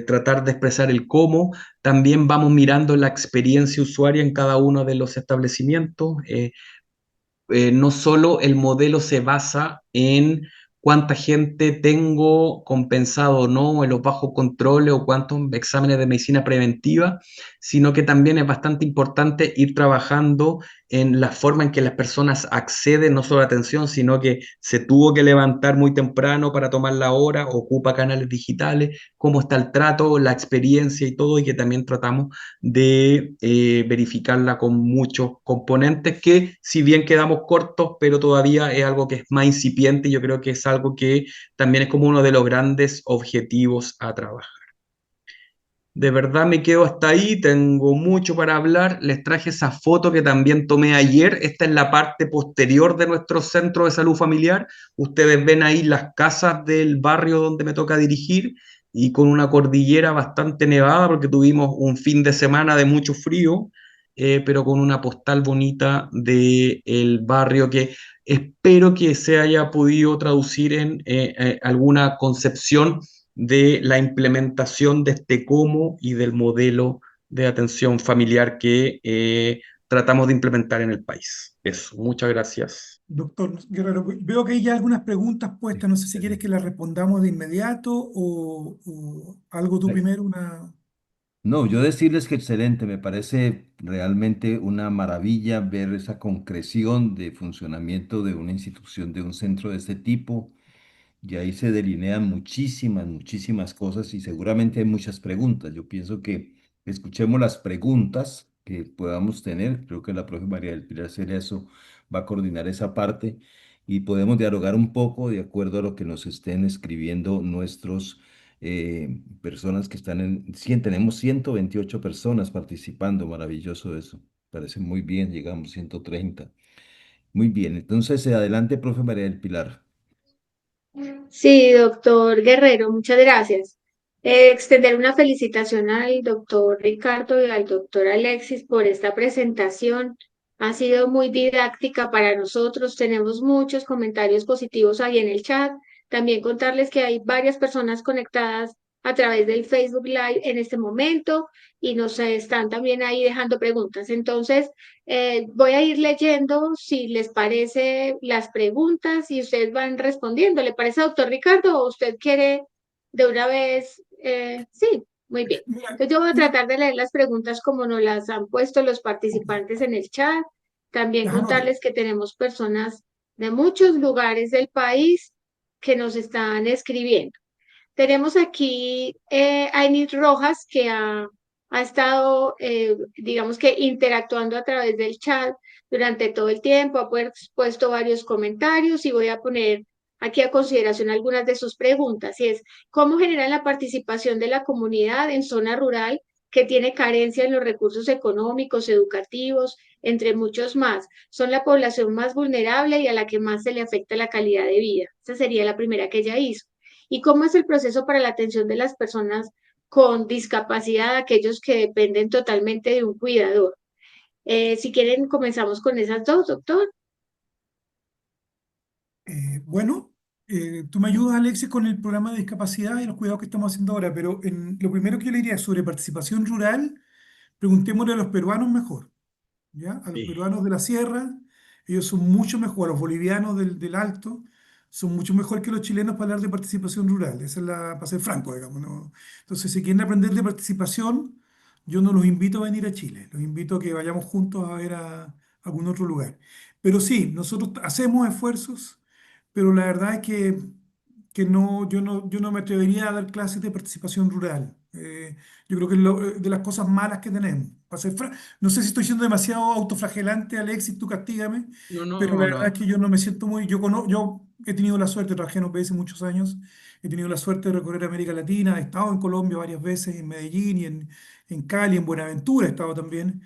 tratar de expresar el cómo, también vamos mirando la experiencia usuaria en cada uno de los establecimientos. No solo el modelo se basa en cuánta gente tengo compensado o no en los bajos controles o cuántos exámenes de medicina preventiva, sino que también es bastante importante ir trabajando en la forma en que las personas acceden no solo a atención, sino que se tuvo que levantar muy temprano para tomar la hora, ocupa canales digitales, cómo está el trato, la experiencia y todo, y que también tratamos de verificarla con muchos componentes que, si bien quedamos cortos, pero todavía es algo que es más incipiente, y yo creo que es algo que también es como uno de los grandes objetivos a trabajar. De verdad me quedo hasta ahí, tengo mucho para hablar. Les traje esa foto que también tomé ayer. Esta es la parte posterior de nuestro centro de salud familiar. Ustedes ven ahí las casas del barrio donde me toca dirigir y con una cordillera bastante nevada porque tuvimos un fin de semana de mucho frío, pero con una postal bonita del barrio que espero que se haya podido traducir en alguna concepción de la implementación de este cómo y del modelo de atención familiar que tratamos de implementar en el país. Eso, muchas gracias. Doctor Guerrero, veo que hay ya algunas preguntas puestas. No sé si quieres que Excelente. las respondamos de inmediato o algo tú primero, una... No, yo decirles que excelente, me parece realmente una maravilla ver esa concreción de funcionamiento de una institución, de un centro de este tipo. Y ahí se delinean muchísimas, muchísimas cosas y seguramente hay muchas preguntas. Yo pienso que escuchemos las preguntas que podamos tener. Creo que la profe María del Pilar Cerezo va a coordinar esa parte y podemos dialogar un poco de acuerdo a lo que nos estén escribiendo nuestros personas que están tenemos 128 personas participando, maravilloso eso. Parece muy bien, llegamos 130. Muy bien, entonces adelante, profe María del Pilar. Sí, doctor Guerrero, muchas gracias. Extender una felicitación al doctor Ricardo y al doctor Alexis por esta presentación. Ha sido muy didáctica para nosotros. Tenemos muchos comentarios positivos ahí en el chat. También contarles que hay varias personas conectadas a través del Facebook Live en este momento y nos están también ahí dejando preguntas. Entonces, voy a ir leyendo, si les parece, las preguntas y ustedes van respondiendo. ¿Le parece, doctor Ricardo, o usted quiere de una vez? Sí, muy bien. Mira, Entonces yo voy a una- tratar de leer las preguntas como nos las han puesto los participantes en el chat. También las anoto. contarles que tenemos personas de muchos lugares del país que nos están escribiendo. Tenemos aquí a Enid Rojas, que ha estado, digamos que, interactuando a través del chat durante todo el tiempo, ha puesto varios comentarios y voy a poner aquí a consideración algunas de sus preguntas. Y es, ¿cómo generar la participación de la comunidad en zona rural que tiene carencia en los recursos económicos, educativos, entre muchos más? Son la población más vulnerable y a la que más se le afecta la calidad de vida. Esa sería la primera que ella hizo. ¿Y cómo es el proceso para la atención de las personas con discapacidad, aquellos que dependen totalmente de un cuidador? Si quieren, comenzamos con esas dos, doctor. Bueno, tú me ayudas, Alexis, con el programa de discapacidad y los cuidados que estamos haciendo ahora, pero lo primero que yo le diría sobre participación rural, preguntémosle a los peruanos mejor. ¿Ya? A los Sí. peruanos de la sierra, ellos son mucho mejor, a los bolivianos del Alto, son mucho mejor que los chilenos para hablar de participación rural, esa es para ser franco, digamos, ¿no? Entonces, si quieren aprender de participación, yo no los invito a venir a Chile, los invito a que vayamos juntos a ver a algún otro lugar. Pero sí, nosotros hacemos esfuerzos, pero la verdad es que no, yo no me atrevería a dar clases de participación rural. Yo creo que es de las cosas malas que tenemos. No sé si estoy siendo demasiado autoflagelante, Alexis, tú castígame, No, pero la no, verdad no. es que yo no me siento muy... Yo he tenido la suerte, trabajé en OPS muchos años, he tenido la suerte de recorrer América Latina, he estado en Colombia varias veces, en Medellín y en Cali, en Buenaventura he estado también.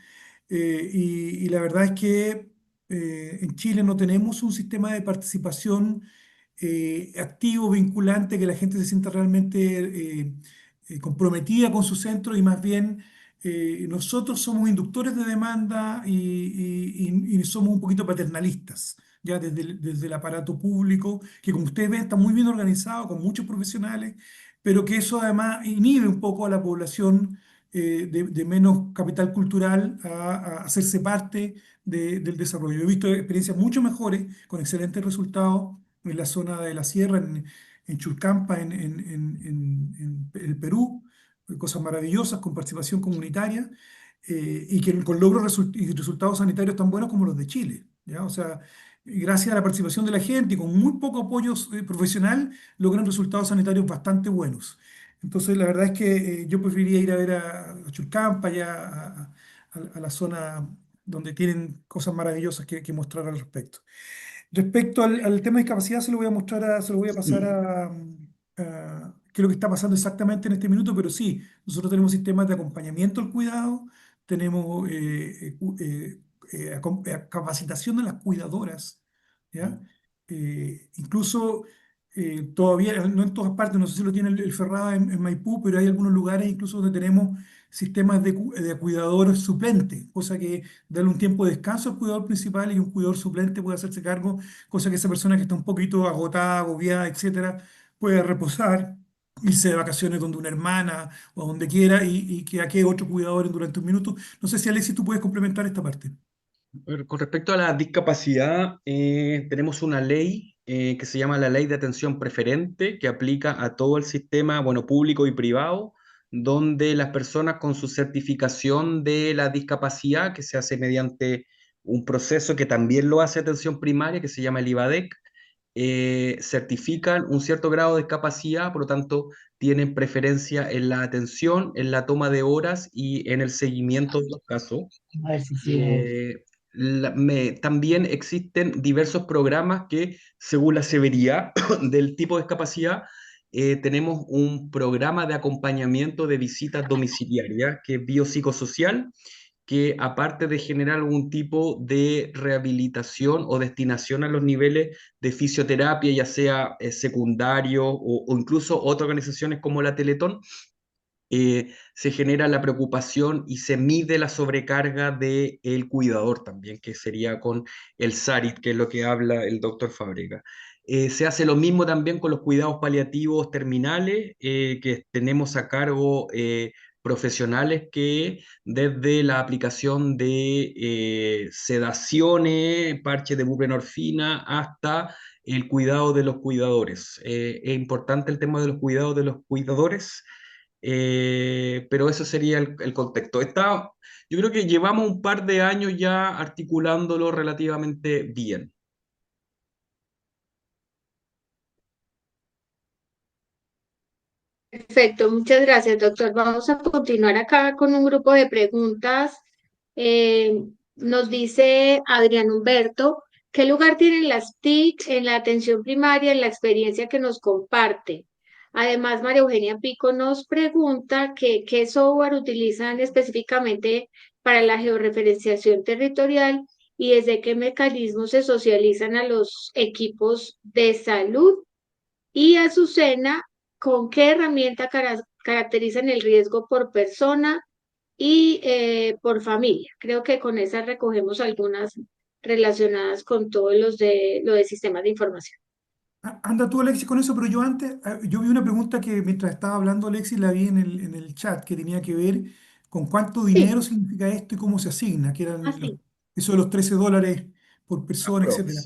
Y la verdad es que en Chile no tenemos un sistema de participación activo, vinculante, que la gente se sienta realmente comprometida con su centro y más bien nosotros somos inductores de demanda y somos un poquito paternalistas, ya desde el aparato público, que como ustedes ven está muy bien organizado, con muchos profesionales, pero que eso además inhibe un poco a la población de menos capital cultural a hacerse parte del desarrollo. He visto experiencias mucho mejores, con excelentes resultados en la zona de la sierra, en Chulcampa, en el Perú, cosas maravillosas con participación comunitaria y que con logros y resultados sanitarios tan buenos como los de Chile. ¿Ya? O sea, gracias a la participación de la gente y con muy poco apoyo profesional, logran resultados sanitarios bastante buenos. Entonces, la verdad es que yo preferiría ir a ver a Chulcampa, ya a la zona donde tienen cosas maravillosas que mostrar al respecto. Respecto al tema de discapacidad, se lo voy a mostrar se lo voy a pasar a qué es lo que está pasando exactamente en este minuto, pero sí, nosotros tenemos sistemas de acompañamiento al cuidado, tenemos capacitación de las cuidadoras, ¿ya? Incluso todavía, no en todas partes, no sé si lo tiene el Ferrada en Maipú, pero hay algunos lugares incluso donde tenemos sistemas de cuidadores suplentes, cosa que darle un tiempo de descanso al cuidador principal y un cuidador suplente puede hacerse cargo, cosa que esa persona que está un poquito agotada, agobiada, etcétera, puede reposar, irse de vacaciones donde una hermana o donde quiera y que aquí otro cuidador durante un minuto. No sé si Alexis tú puedes complementar esta parte. Con respecto a la discapacidad, tenemos una ley que se llama la Ley de Atención Preferente, que aplica a todo el sistema, bueno, público y privado, donde las personas con su certificación de la discapacidad, que se hace mediante un proceso que también lo hace atención primaria, que se llama el IVADEC, certifican un cierto grado de discapacidad, por lo tanto, tienen preferencia en la atención, en la toma de horas y en el seguimiento de los casos. A ver si sí. También existen diversos programas que, según la severidad del tipo de discapacidad, tenemos un programa de acompañamiento de visitas domiciliarias que es biopsicosocial, que aparte de generar algún tipo de rehabilitación o destinación a los niveles de fisioterapia, ya sea secundario o incluso otras organizaciones como la Teletón, se genera la preocupación y se mide la sobrecarga del cuidador también, que sería con el SARIT, que es lo que habla el doctor Fábrega. Se hace lo mismo también con los cuidados paliativos terminales, que tenemos a cargo profesionales que desde la aplicación de sedaciones, parche de buprenorfina, hasta el cuidado de los cuidadores. Es importante el tema de los cuidados de los cuidadores, pero eso sería el contexto. Yo creo que llevamos un par de años ya articulándolo relativamente bien. Perfecto, muchas gracias, doctor. Vamos a continuar acá con un grupo de preguntas. Eh, Nos dice Adrián Humberto, ¿qué lugar tienen las TIC en la atención primaria en la experiencia que nos comparte? Además, María Eugenia Pico nos pregunta que qué software utilizan específicamente para la georreferenciación territorial y desde qué mecanismos se socializan a los equipos de salud. Y Azucena, ¿con qué herramienta caracterizan el riesgo por persona y por familia? Creo que con esas recogemos algunas relacionadas con todos lo de sistemas de información. Anda tú, Alexis, con eso, pero yo antes, yo vi una pregunta que mientras estaba hablando Alexis la vi en el chat que tenía que ver con cuánto Sí, dinero significa esto y cómo se asigna, que eran así. eso de los $13 por persona, etcétera.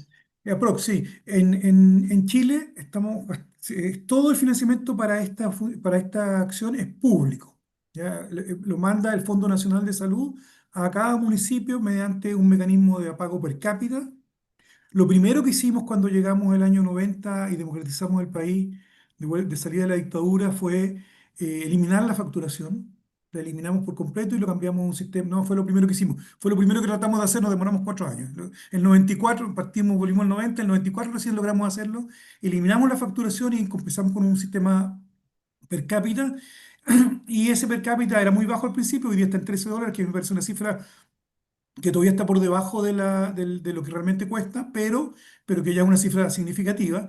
Aprox. Aprox, sí. En Chile estamos, todo el financiamiento para para esta acción es público. ¿Ya? Lo manda el Fondo Nacional de Salud a cada municipio mediante un mecanismo de pago per cápita. Lo primero que hicimos cuando llegamos el año 90 y democratizamos el país de salida de la dictadura fue eliminar la facturación. La eliminamos por completo y lo cambiamos a un sistema. No fue lo primero que hicimos, fue lo primero que tratamos de hacer, nos demoramos 4 años. El 94, partimos, volvimos el 90, el 94 recién logramos hacerlo, eliminamos la facturación y empezamos con un sistema per cápita. Y ese per cápita era muy bajo al principio, hoy día está en $13, que me parece una cifra que todavía está por debajo de lo que realmente cuesta, pero que ya es una cifra significativa.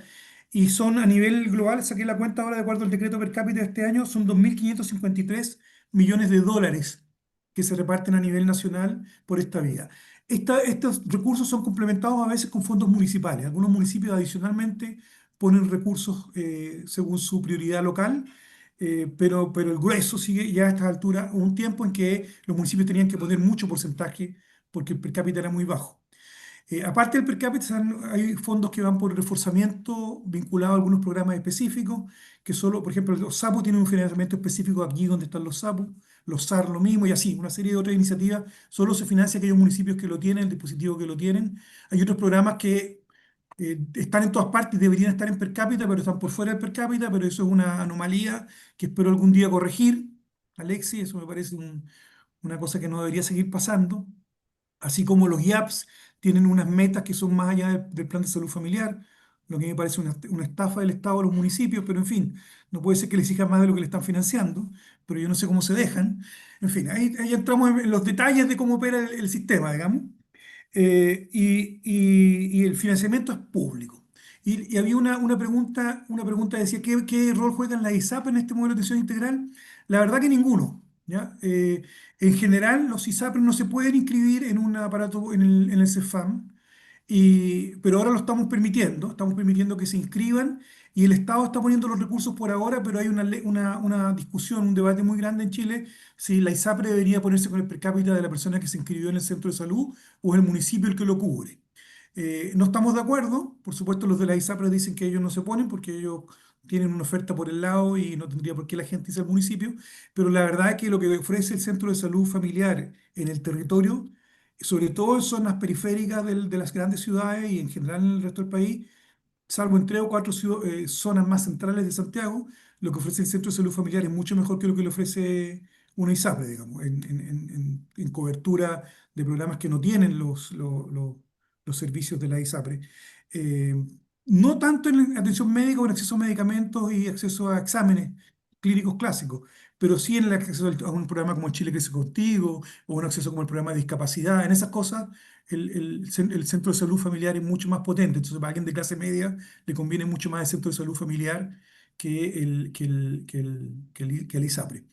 Y son a nivel global, saqué la cuenta ahora de acuerdo al decreto per cápita de este año, son 2.553 millones de dólares que se reparten a nivel nacional por esta vía. Estos recursos son complementados a veces con fondos municipales. Algunos municipios adicionalmente ponen recursos según su prioridad local, pero el grueso sigue ya a estas alturas, un tiempo en que los municipios tenían que poner mucho porcentaje porque el per cápita era muy bajo. Aparte del per cápita, hay fondos que van por reforzamiento vinculado a algunos programas específicos, que solo, por ejemplo, los SAPU tienen un financiamiento específico aquí donde están los SAPU, los SAR lo mismo, y así, una serie de otras iniciativas, solo se financia aquellos municipios que lo tienen, el dispositivo que lo tienen. Hay otros programas que están en todas partes, deberían estar en per cápita, pero están por fuera del per cápita, pero eso es una anomalía que espero algún día corregir. Alexi, eso me parece una cosa que no debería seguir pasando. Así como los IAPS tienen unas metas que son más allá del plan de salud familiar. lo que me parece una estafa del Estado a los municipios, pero en fin, no puede ser que les exijan más de lo que le están financiando, pero yo no sé cómo se dejan. En fin, ahí entramos en los detalles de cómo opera el sistema, digamos. Y el financiamiento es público. Y había una pregunta decía, ¿qué rol juegan las ISAP en este modelo de atención integral? La verdad que ninguno, ¿ya? En general, los ISAP no se pueden inscribir en un aparato en el CEFAM, pero ahora lo estamos permitiendo que se inscriban y el Estado está poniendo los recursos por ahora, pero hay una discusión, un debate muy grande en Chile si la ISAPRE debería ponerse con el per cápita de la persona que se inscribió en el centro de salud o es el municipio el que lo cubre. No estamos de acuerdo, por supuesto los de la ISAPRE dicen que ellos no se ponen porque ellos tienen una oferta por el lado y no tendría por qué la gente irse al municipio, pero la verdad es que lo que ofrece el centro de salud familiar en el territorio, sobre todo en zonas periféricas de las grandes ciudades y en general en el resto del país, salvo en 3 o 4 zonas más centrales de Santiago, lo que ofrece el centro de salud familiar es mucho mejor que lo que le ofrece una ISAPRE, digamos, en cobertura de programas que no tienen los servicios de la ISAPRE. Eh, no tanto en atención médica o en acceso a medicamentos y acceso a exámenes clínicos clásicos, pero sí en el acceso a un programa como Chile Crece Contigo o un acceso como el programa de discapacidad. En esas cosas el centro de salud familiar es mucho más potente. Entonces, para alguien de clase media le conviene mucho más el centro de salud familiar que el ISAPRE.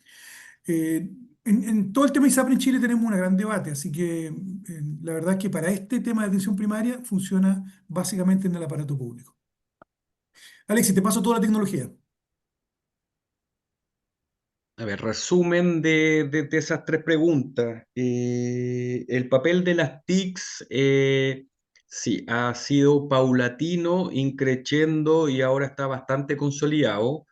Eh, en todo el tema ISAPRE en Chile tenemos un gran debate, así que la verdad es que para este tema de atención primaria funciona básicamente en el aparato público. Alexis, te paso toda la tecnología. A ver, resumen de esas tres preguntas. El papel de las TICs, sí, ha sido paulatino, increciendo y ahora está bastante consolidado.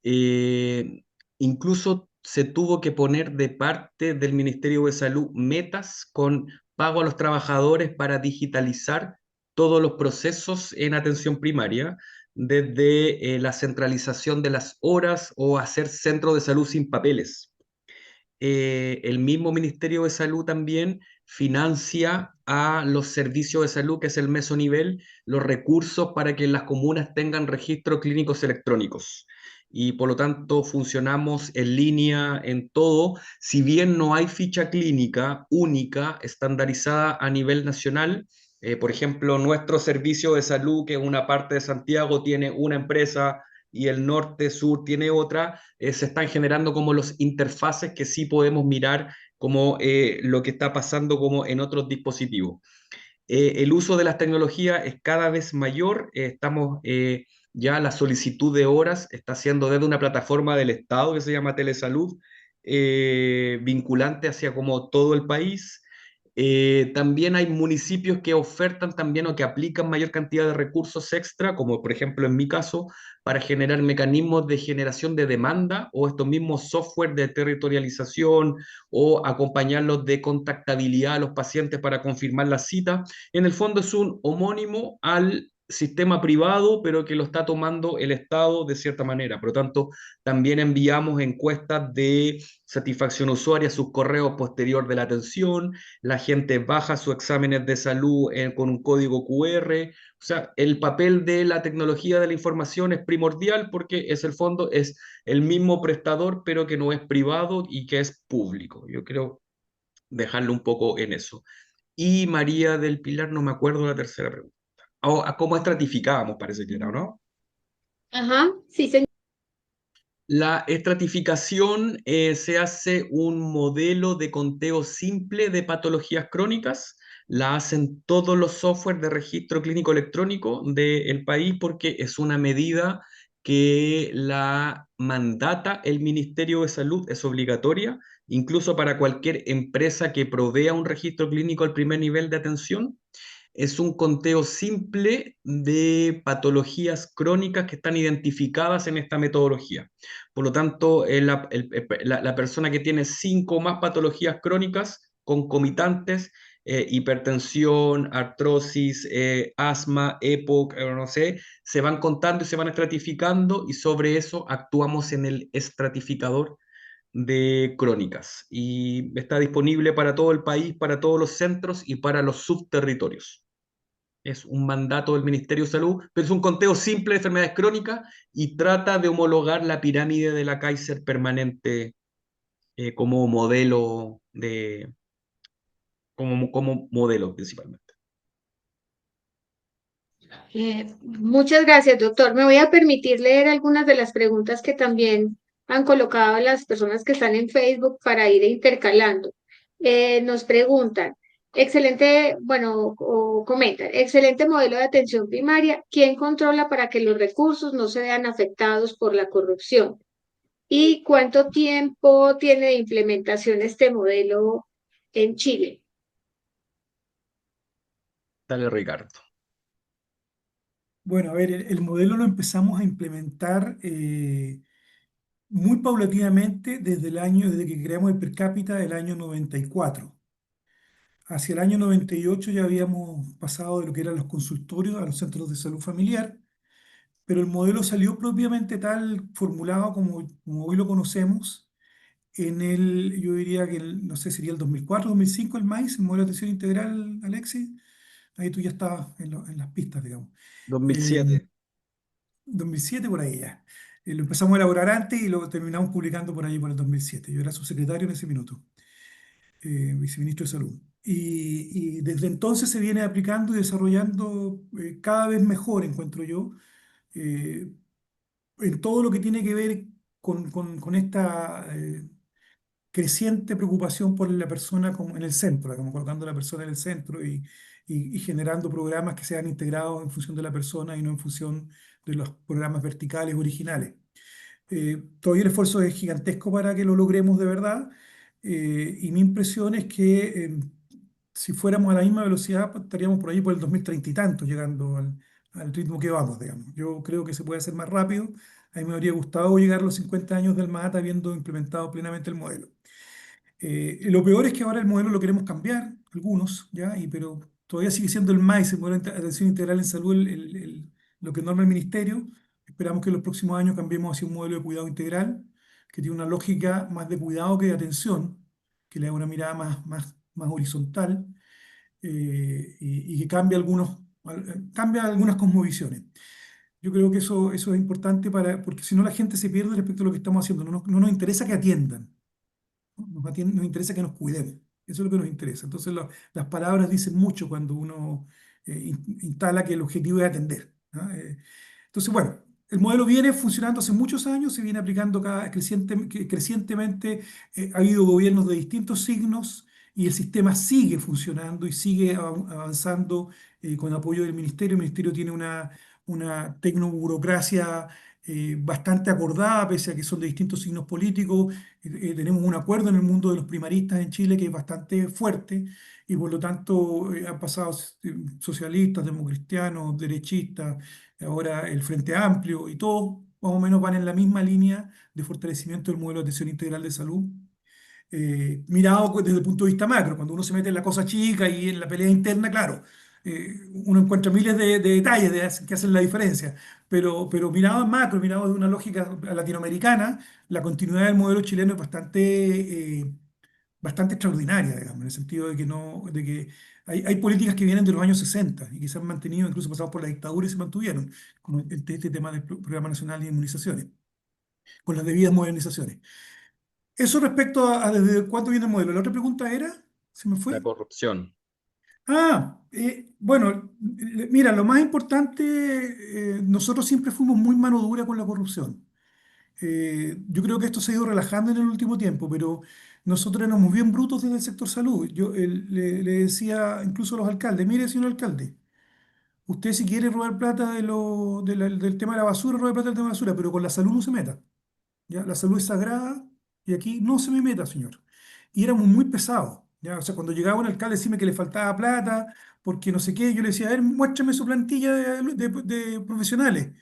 Eh, Incluso se tuvo que poner de parte del Ministerio de Salud metas con pago a los trabajadores para digitalizar todos los procesos en atención primaria, desde la centralización de las horas o hacer centro de salud sin papeles. El mismo Ministerio de Salud también financia a los servicios de salud, que es el mesonivel, los recursos para que las comunas tengan registros clínicos electrónicos. Y por lo tanto funcionamos en línea en todo, si bien no hay ficha clínica única, estandarizada a nivel nacional. Por ejemplo, nuestro servicio de salud, que una parte de Santiago tiene una empresa y el norte-sur tiene otra, se están generando como los interfaces que sí podemos mirar como lo que está pasando como en otros dispositivos. El uso de las tecnologías es cada vez mayor, ya la solicitud de horas está siendo desde una plataforma del Estado que se llama Telesalud, vinculante hacia como todo el país. También hay municipios que ofertan también o que aplican mayor cantidad de recursos extra, como por ejemplo en mi caso, para generar mecanismos de generación de demanda o estos mismos software de territorialización o acompañarlos de contactabilidad a los pacientes para confirmar la cita. En el fondo es un homónimo al sistema privado, pero que lo está tomando el Estado de cierta manera. Por lo tanto, también enviamos encuestas de satisfacción usuaria, sus correos posterior de la atención, la gente baja sus exámenes de salud con un código QR. O sea, el papel de la tecnología de la información es primordial porque es el fondo, es el mismo prestador, pero que no es privado y que es público. Yo creo dejarlo un poco en eso. Y María del Pilar, no me acuerdo la tercera pregunta. ¿A cómo estratificábamos, parece que era, ¿no? Ajá, sí, señor. La estratificación se hace un modelo de conteo simple de patologías crónicas. La hacen todos los software de registro clínico electrónico del país porque es una medida que la mandata el Ministerio de Salud, es obligatoria, incluso para cualquier empresa que provea un registro clínico al primer nivel de atención. Es un conteo simple de patologías crónicas que están identificadas en esta metodología. Por lo tanto, la persona que tiene 5 o más patologías crónicas concomitantes, hipertensión, artrosis, asma, EPOC, no sé, se van contando y se van estratificando y sobre eso actuamos en el estratificador de crónicas y está disponible para todo el país, para todos los centros y para los subterritorios. es un mandato del Ministerio de Salud, pero es un conteo simple de enfermedades crónicas y trata de homologar la pirámide de la Kaiser permanente como modelo como modelo principalmente. Muchas gracias, doctor. Me voy a permitir leer algunas de las preguntas que también han colocado las personas que están en Facebook para ir intercalando. Nos preguntan, excelente, bueno, o comentan, excelente modelo de atención primaria. ¿Quién controla para que los recursos no se vean afectados por la corrupción? ¿Y cuánto tiempo tiene de implementación este modelo en Chile? Dale, Ricardo. Bueno, a ver, el modelo lo empezamos a implementar muy paulatinamente desde que creamos el per cápita del año 94. Hacia el año 98 ya habíamos pasado de lo que eran los consultorios a los centros de salud familiar, pero el modelo salió propiamente tal, formulado como hoy lo conocemos, yo diría que, no sé, sería el 2004, 2005 el MAIS, el modelo de atención integral, Alexis. Ahí tú ya estabas en las pistas, digamos. Eh, 2007. 2007 por ahí ya. Lo empezamos a elaborar antes y lo terminamos publicando por ahí por el 2007. Yo era subsecretario en ese minuto, viceministro de Salud. Y desde entonces se viene aplicando y desarrollando cada vez mejor, encuentro yo, eh, en todo lo que tiene que ver con esta creciente preocupación por la persona como en el centro, como colocando a la persona en el centro y generando programas que sean integrados en función de la persona y no en función de los programas verticales originales. Todavía el esfuerzo es gigantesco para que lo logremos de verdad, y mi impresión es que si fuéramos a la misma velocidad, pues, estaríamos por ahí por el 2030 y tanto, llegando al ritmo que vamos, digamos. Yo creo que se puede hacer más rápido. A mí me habría gustado llegar a los 50 años del MATA habiendo implementado plenamente el modelo. Lo peor es que ahora el modelo lo queremos cambiar, algunos, ¿ya? Pero todavía sigue siendo el MAIS, el modelo de atención integral en salud, lo que norma el ministerio. Esperamos que en los próximos años cambiemos hacia un modelo de cuidado integral, que tiene una lógica más de cuidado que de atención, que le da una mirada más horizontal, y que cambia algunas cosmovisiones. Yo creo que eso es importante porque si no la gente se pierde respecto a lo que estamos haciendo. No nos interesa que atiendan. Nos interesa que nos cuidemos. Eso es lo que nos interesa. Entonces, las palabras dicen mucho cuando uno instala que el objetivo es atender, ¿no? Entonces, bueno, el modelo viene funcionando hace muchos años, se viene aplicando crecientemente. Ha habido gobiernos de distintos signos y el sistema sigue funcionando y sigue avanzando con apoyo del ministerio. El ministerio tiene una tecnoburocracia bastante acordada, pese a que son de distintos signos políticos. Tenemos un acuerdo en el mundo de los primaristas en Chile que es bastante fuerte y por lo tanto han pasado socialistas, democristianos, derechistas, ahora el Frente Amplio y todos más o menos van en la misma línea de fortalecimiento del modelo de atención integral de salud. Mirado desde el punto de vista macro, cuando uno se mete en la cosa chica y en la pelea interna, claro, uno encuentra miles de detalles que hacen la diferencia, pero mirado en macro, mirado de una lógica latinoamericana, la continuidad del modelo chileno es bastante extraordinaria, digamos, en el sentido de que, no, de que hay políticas que vienen de los años 60 y que se han mantenido, incluso pasados por la dictadura y se mantuvieron, como este tema del Programa Nacional de Inmunizaciones, con las debidas modernizaciones. Eso respecto a desde cuándo viene el modelo. La otra pregunta era, ¿se me La fue? corrupción. Bueno, mira, lo más importante, nosotros siempre fuimos muy mano dura con la corrupción. Yo creo que esto se ha ido relajando en el último tiempo, pero nosotros éramos bien brutos desde el sector salud. Yo le decía incluso a los alcaldes, mire, señor alcalde, usted si quiere robar plata del tema de la basura, robe plata del tema de la basura, pero con la salud no se meta. ¿Ya? La salud es sagrada y aquí no se me meta, señor. Y éramos muy pesados, ¿ya? O sea, cuando llegaba un alcalde a decirme que le faltaba plata, porque no sé qué, yo le decía, a ver, muéstrame su plantilla de profesionales.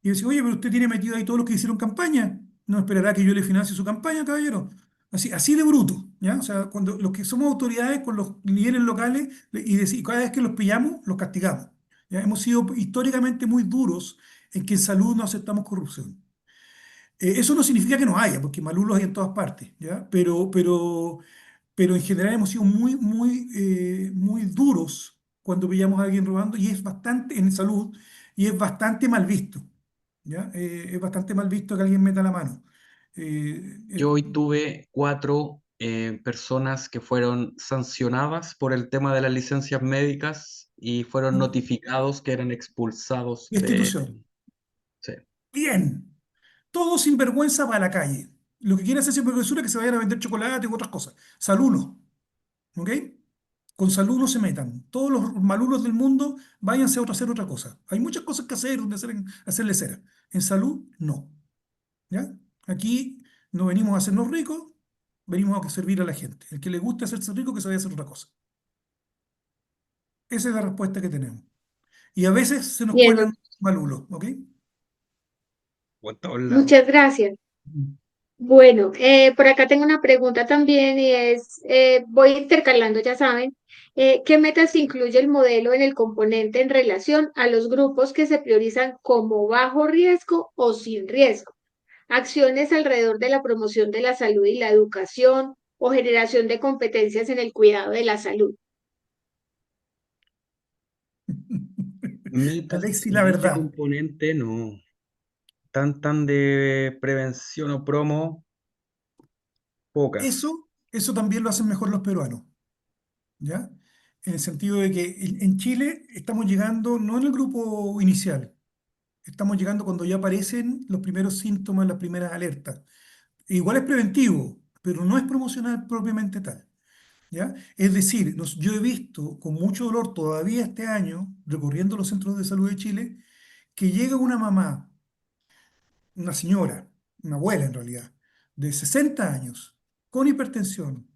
Y yo decía, oye, pero usted tiene metido ahí todos los que hicieron campaña. No esperará que yo le financie su campaña, caballero. Así de bruto, ¿ya? O sea, cuando los que somos autoridades con los niveles locales y cada vez que los pillamos, los castigamos. ¿Ya? Hemos sido históricamente muy duros en que en salud no aceptamos corrupción. Eso no significa que no haya, porque malulos hay en todas partes, ¿ya? Pero en general hemos sido muy duros cuando pillamos a alguien robando y es bastante, en salud, y es bastante mal visto, ¿ya? Es bastante mal visto que alguien meta la mano. Yo hoy tuve 4 personas que fueron sancionadas por el tema de las licencias médicas y fueron notificados que eran expulsados de... Destitución. Sí. Bien. Todo sinvergüenza para la calle. Lo que quiere hacer sinvergüenza es que se vayan a vender chocolate u otras cosas. Salud no. ¿Ok? Con salud no se metan. Todos los malulos del mundo váyanse a hacer otra cosa. Hay muchas cosas que hacer donde hacerle cera. En salud, no. ¿Ya? Aquí no venimos a hacernos ricos, venimos a servir a la gente. El que le guste hacerse rico, que se vaya a hacer otra cosa. Esa es la respuesta que tenemos. Y a veces se nos Bien, cuelan malulos. ¿Ok? O en todos lados. muchas gracias. Bueno, por acá tengo una pregunta también y es, voy intercalando, ya saben, ¿qué metas incluye el modelo en el componente en relación a los grupos que se priorizan como bajo riesgo o sin riesgo? Acciones alrededor de la promoción de la salud y la educación o generación de competencias en el cuidado de la salud. Metas Alexi, la en ese verdad. componente no. Tan de prevención o promo, pocas. Eso también lo hacen mejor los peruanos. ¿Ya? En el sentido de que en Chile estamos llegando no en el grupo inicial, estamos llegando cuando ya aparecen los primeros síntomas, las primeras alertas. Igual es preventivo, pero no es promocional propiamente tal. ¿Ya? Es decir, yo he visto con mucho dolor todavía este año, recorriendo los centros de salud de Chile, que llega una mamá, una señora, una abuela en realidad, de 60 años, con hipertensión,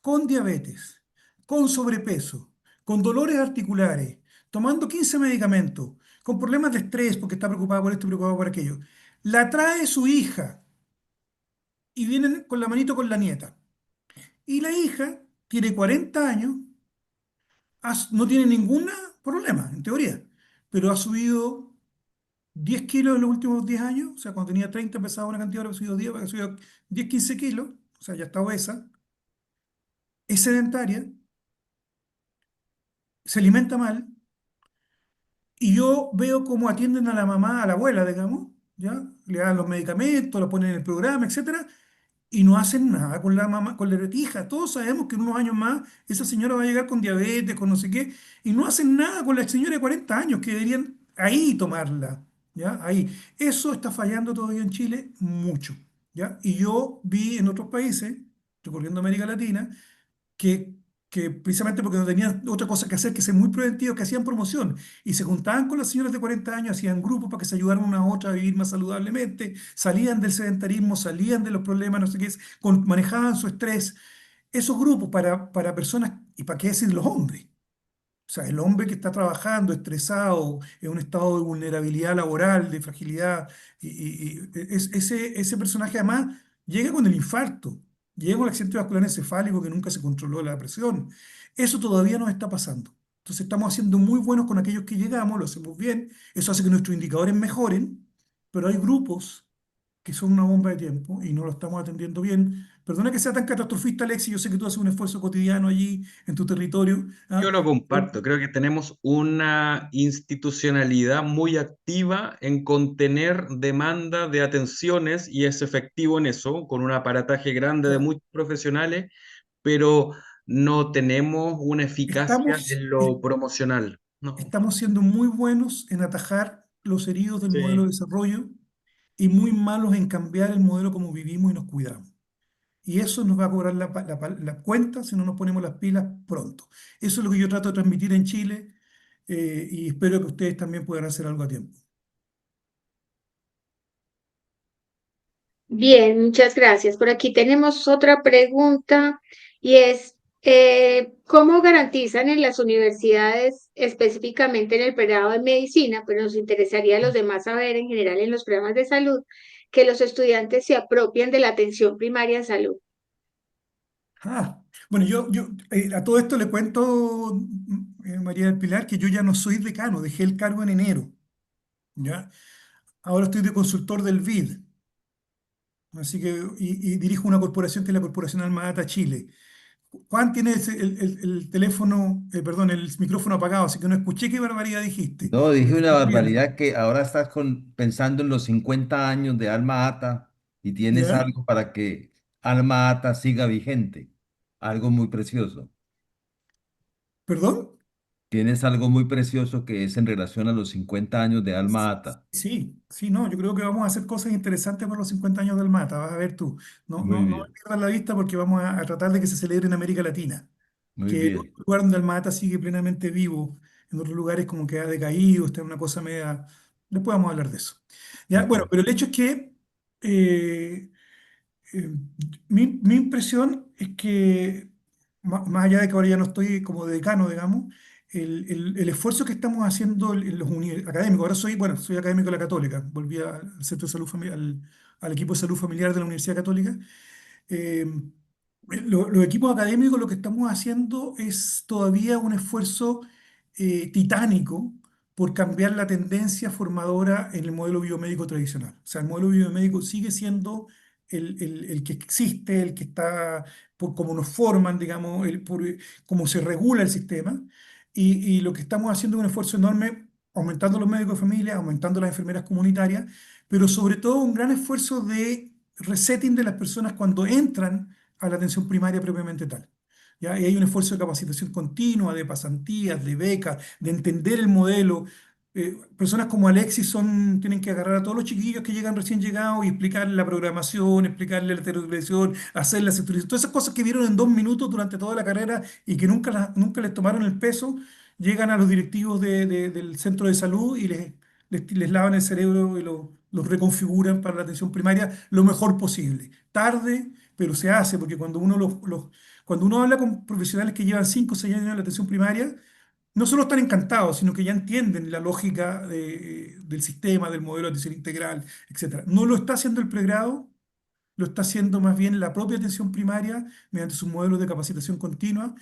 con diabetes, con sobrepeso, con dolores articulares, tomando 15 medicamentos, con problemas de estrés porque está preocupada por esto y preocupada por aquello. La trae su hija y vienen con la manito con la nieta. Y la hija tiene 40 años, no tiene ningún problema, en teoría, pero ha subido 10 kilos en los últimos 10 años, o sea, cuando tenía 30 pesaba una cantidad, ahora ha subido 10, ha subido 10, 15 kilos, o sea, ya está obesa, es sedentaria, se alimenta mal. Y yo veo cómo atienden a la mamá, a la abuela, digamos, ¿ya? Le dan los medicamentos, la ponen en el programa, etcétera, y no hacen nada con la mamá, con la hija. Todos sabemos que en unos años más esa señora va a llegar con diabetes, con no sé qué, y no hacen nada con la señora de 40 años, que deberían ahí tomarla, ¿ya? Ahí. Eso está fallando todavía en Chile mucho, ¿ya? Y yo vi en otros países, recorriendo América Latina, que, que precisamente porque no tenían otra cosa que hacer que ser muy preventivos, que hacían promoción y se juntaban con las señoras de 40 años, hacían grupos para que se ayudaran una a otra a vivir más saludablemente, salían del sedentarismo, salían de los problemas, no sé qué, manejaban su estrés. Esos grupos para personas, y para qué decir los hombres, o sea, el hombre que está trabajando, estresado, en un estado de vulnerabilidad laboral, de fragilidad, ese personaje además llega con el infarto, llega con el accidente vascular encefálico que nunca se controló la presión. Eso todavía nos está pasando. Entonces estamos haciendo muy buenos con aquellos que llegamos, lo hacemos bien, eso hace que nuestros indicadores mejoren, pero hay grupos que son una bomba de tiempo y no lo estamos atendiendo bien. Perdona que sea tan catastrofista, Alexis, yo sé que tú haces un esfuerzo cotidiano allí en tu territorio, Yo ¿ah? lo comparto, creo que tenemos una institucionalidad muy activa en contener demanda de atenciones y es efectivo en eso, con un aparataje grande de Ya. muchos profesionales, pero no tenemos una eficacia Estamos, en lo promocional. No, estamos siendo muy buenos en atajar los heridos del modelo de sí. desarrollo y muy malos en cambiar el modelo como vivimos y nos cuidamos. Y eso nos va a cobrar la cuenta si no nos ponemos las pilas pronto. Eso es lo que yo trato de transmitir en Chile, y espero que ustedes también puedan hacer algo a tiempo. Bien, muchas gracias. Por aquí tenemos otra pregunta y es, ¿cómo garantizan en las universidades, específicamente en el pregrado de medicina, pero nos interesaría a los demás saber en general en los programas de salud, que los estudiantes se apropien de la atención primaria en salud? Bueno, a todo esto le cuento, María del Pilar, que yo ya no soy decano, dejé el cargo en enero, ¿ya? Ahora estoy de consultor del BID, así que, y dirijo una corporación que es la Corporación Alma Ata Chile. Juan tiene el teléfono, perdón, el micrófono apagado, así que no escuché qué barbaridad dijiste. No, dije una Repítelo. barbaridad que ahora estás pensando en los 50 años de Alma Ata y tienes ¿Ya? algo para que Alma Ata siga vigente. Algo muy precioso. ¿Perdón? Tienes algo muy precioso que es en relación a los 50 años de Alma Ata. Sí, sí, no, yo creo que vamos a hacer cosas interesantes por los 50 años del Mata, vas a ver tú. No, Muy no, no me bien, pierdas la vista porque vamos a tratar de que se celebre en América Latina, muy que el bien. único lugar donde el Mata sigue plenamente vivo, en otros lugares como que ha decaído, está en una cosa media. Después vamos a hablar de eso. Ya, Ok. bueno, pero el hecho es que eh, eh, mi impresión es que, más allá de que ahora ya no estoy como decano, digamos, el esfuerzo que estamos haciendo en los académicos, ahora soy, bueno, soy académico de la Católica, volví al Centro de Salud al equipo de salud familiar de la Universidad Católica. eh, los equipos académicos lo que estamos haciendo es todavía un esfuerzo titánico por cambiar la tendencia formadora en el modelo biomédico tradicional. O sea, el modelo biomédico sigue siendo el que existe, el que está, por cómo nos forman, digamos, por cómo se regula el sistema. Y lo que estamos haciendo es un esfuerzo enorme, aumentando los médicos de familia, aumentando las enfermeras comunitarias, pero sobre todo un gran esfuerzo de resetting de las personas cuando entran a la atención primaria propiamente tal. ¿Ya? Y hay un esfuerzo de capacitación continua, de pasantías, de becas, de entender el modelo. Personas como Alexis tienen que agarrar a todos los chiquillos que llegan recién llegados y explicarles la programación, explicarles la heterodirección, hacer la sectorización, todas esas cosas que vieron en 2 minutos durante toda la carrera y que nunca les tomaron el peso, llegan a los directivos del centro de salud y les lavan el cerebro y los reconfiguran para la atención primaria lo mejor posible. Tarde, pero se hace, porque cuando uno habla con profesionales que llevan 5 o 6 años en la atención primaria, no solo están encantados, sino que ya entienden la lógica del sistema, del modelo de atención integral, etcétera. No lo está haciendo el pregrado, lo está haciendo más bien la propia atención primaria mediante sus modelos de capacitación continua.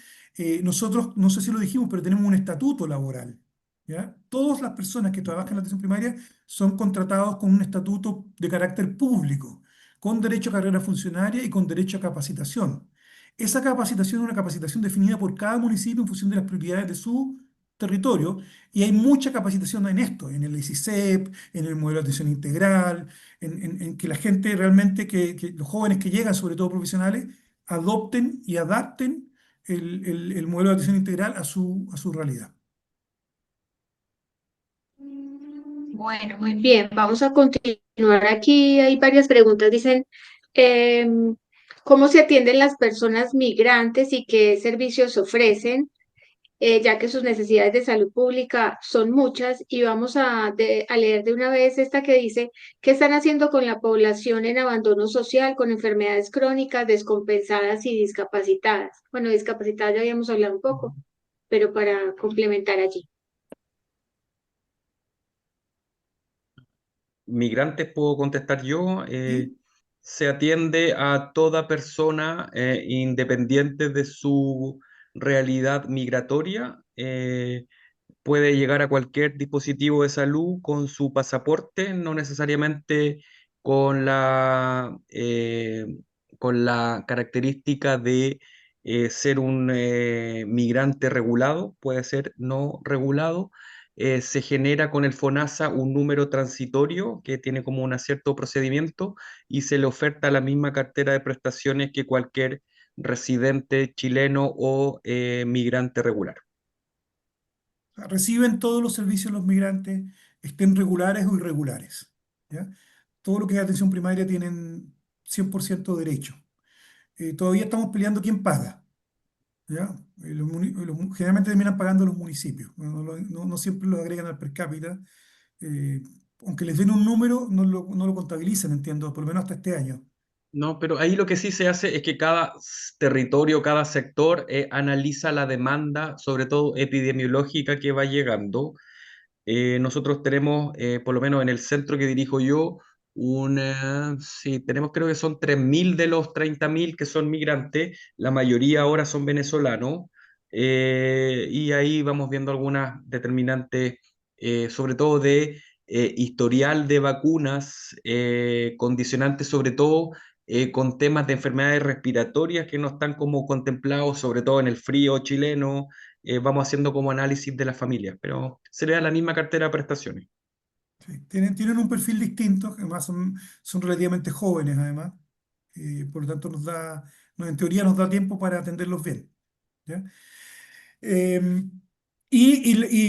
Nosotros, no sé si lo dijimos, pero tenemos un estatuto laboral. ¿Ya? Todas las personas que trabajan en la atención primaria son contratados con un estatuto de carácter público, con derecho a carrera funcionaria y con derecho a capacitación. Esa capacitación es una capacitación definida por cada municipio en función de las prioridades de su territorio y hay mucha capacitación en esto, en el ICICEP, en el modelo de atención integral, en que la gente realmente, que los jóvenes que llegan, sobre todo profesionales, adopten y adapten el modelo de atención integral a su realidad. Bueno, muy bien, vamos a continuar aquí. Hay varias preguntas. Dicen, em, ¿cómo se atienden las personas migrantes y qué servicios ofrecen? Ya que sus necesidades de salud pública son muchas? Y vamos a leer de una vez esta que dice, ¿qué están haciendo con la población en abandono social, con enfermedades crónicas, descompensadas y discapacitadas? Bueno, discapacitadas ya habíamos hablado un poco, pero para complementar allí. Migrantes, puedo contestar yo. ¿Sí? Se atiende a toda persona independiente de su realidad migratoria. Puede llegar a cualquier dispositivo de salud con su pasaporte, no necesariamente con con la característica de ser un migrante regulado, puede ser no regulado. Se genera con el FONASA un número transitorio que tiene como un cierto procedimiento y se le oferta la misma cartera de prestaciones que cualquier residente chileno o migrante regular. O sea, reciben todos los servicios los migrantes, estén regulares o irregulares. ¿Ya? Todo lo que es atención primaria tienen 100% derecho. Todavía estamos peleando quién paga. ¿Ya? Generalmente terminan pagando los municipios, no siempre los agregan al per cápita, eh, aunque les den un número, no lo contabilizan, entiendo, por lo menos hasta este año. No, pero ahí lo que sí se hace es que cada territorio, cada sector analiza la demanda, sobre todo epidemiológica, que va llegando. Nosotros tenemos, por lo menos en el centro que dirijo yo, sí, tenemos creo que son 3.000 de los 30.000 que son migrantes, la mayoría ahora son venezolanos, y ahí vamos viendo algunas determinantes, sobre todo de historial de vacunas, condicionantes sobre todo con temas de enfermedades respiratorias que no están como contemplados, sobre todo en el frío chileno. Vamos haciendo como análisis de las familias, pero sería la misma cartera de prestaciones. Sí, tienen un perfil distinto, además son relativamente jóvenes además, por lo tanto en teoría nos da tiempo para atenderlos bien. ¿Ya? Eh,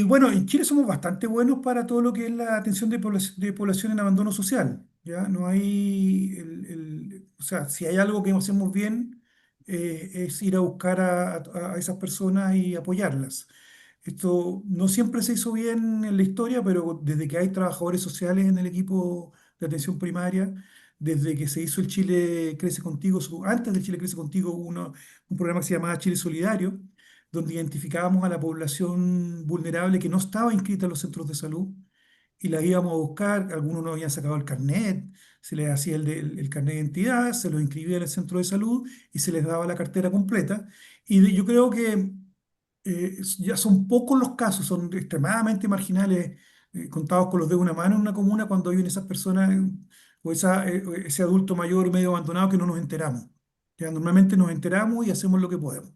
bueno, en Chile somos bastante buenos para todo lo que es la atención de población en abandono social. ¿Ya? No hay, o sea, si hay algo que hacemos bien, es ir a buscar a esas personas y apoyarlas. Esto no siempre se hizo bien en la historia, pero desde que hay trabajadores sociales en el equipo de atención primaria, desde que se hizo el Chile Crece Contigo, antes del Chile Crece Contigo hubo un programa que se llamaba Chile Solidario, donde identificábamos a la población vulnerable que no estaba inscrita en los centros de salud y la íbamos a buscar. Algunos no habían sacado el carnet, se les hacía el carnet de identidad, se los inscribía en el centro de salud y se les daba la cartera completa. Yo creo que ya son pocos los casos, son extremadamente marginales, contados con los dedos de una mano en una comuna cuando viven esas personas o ese adulto mayor medio abandonado que no nos enteramos. Ya, normalmente nos enteramos y hacemos lo que podemos.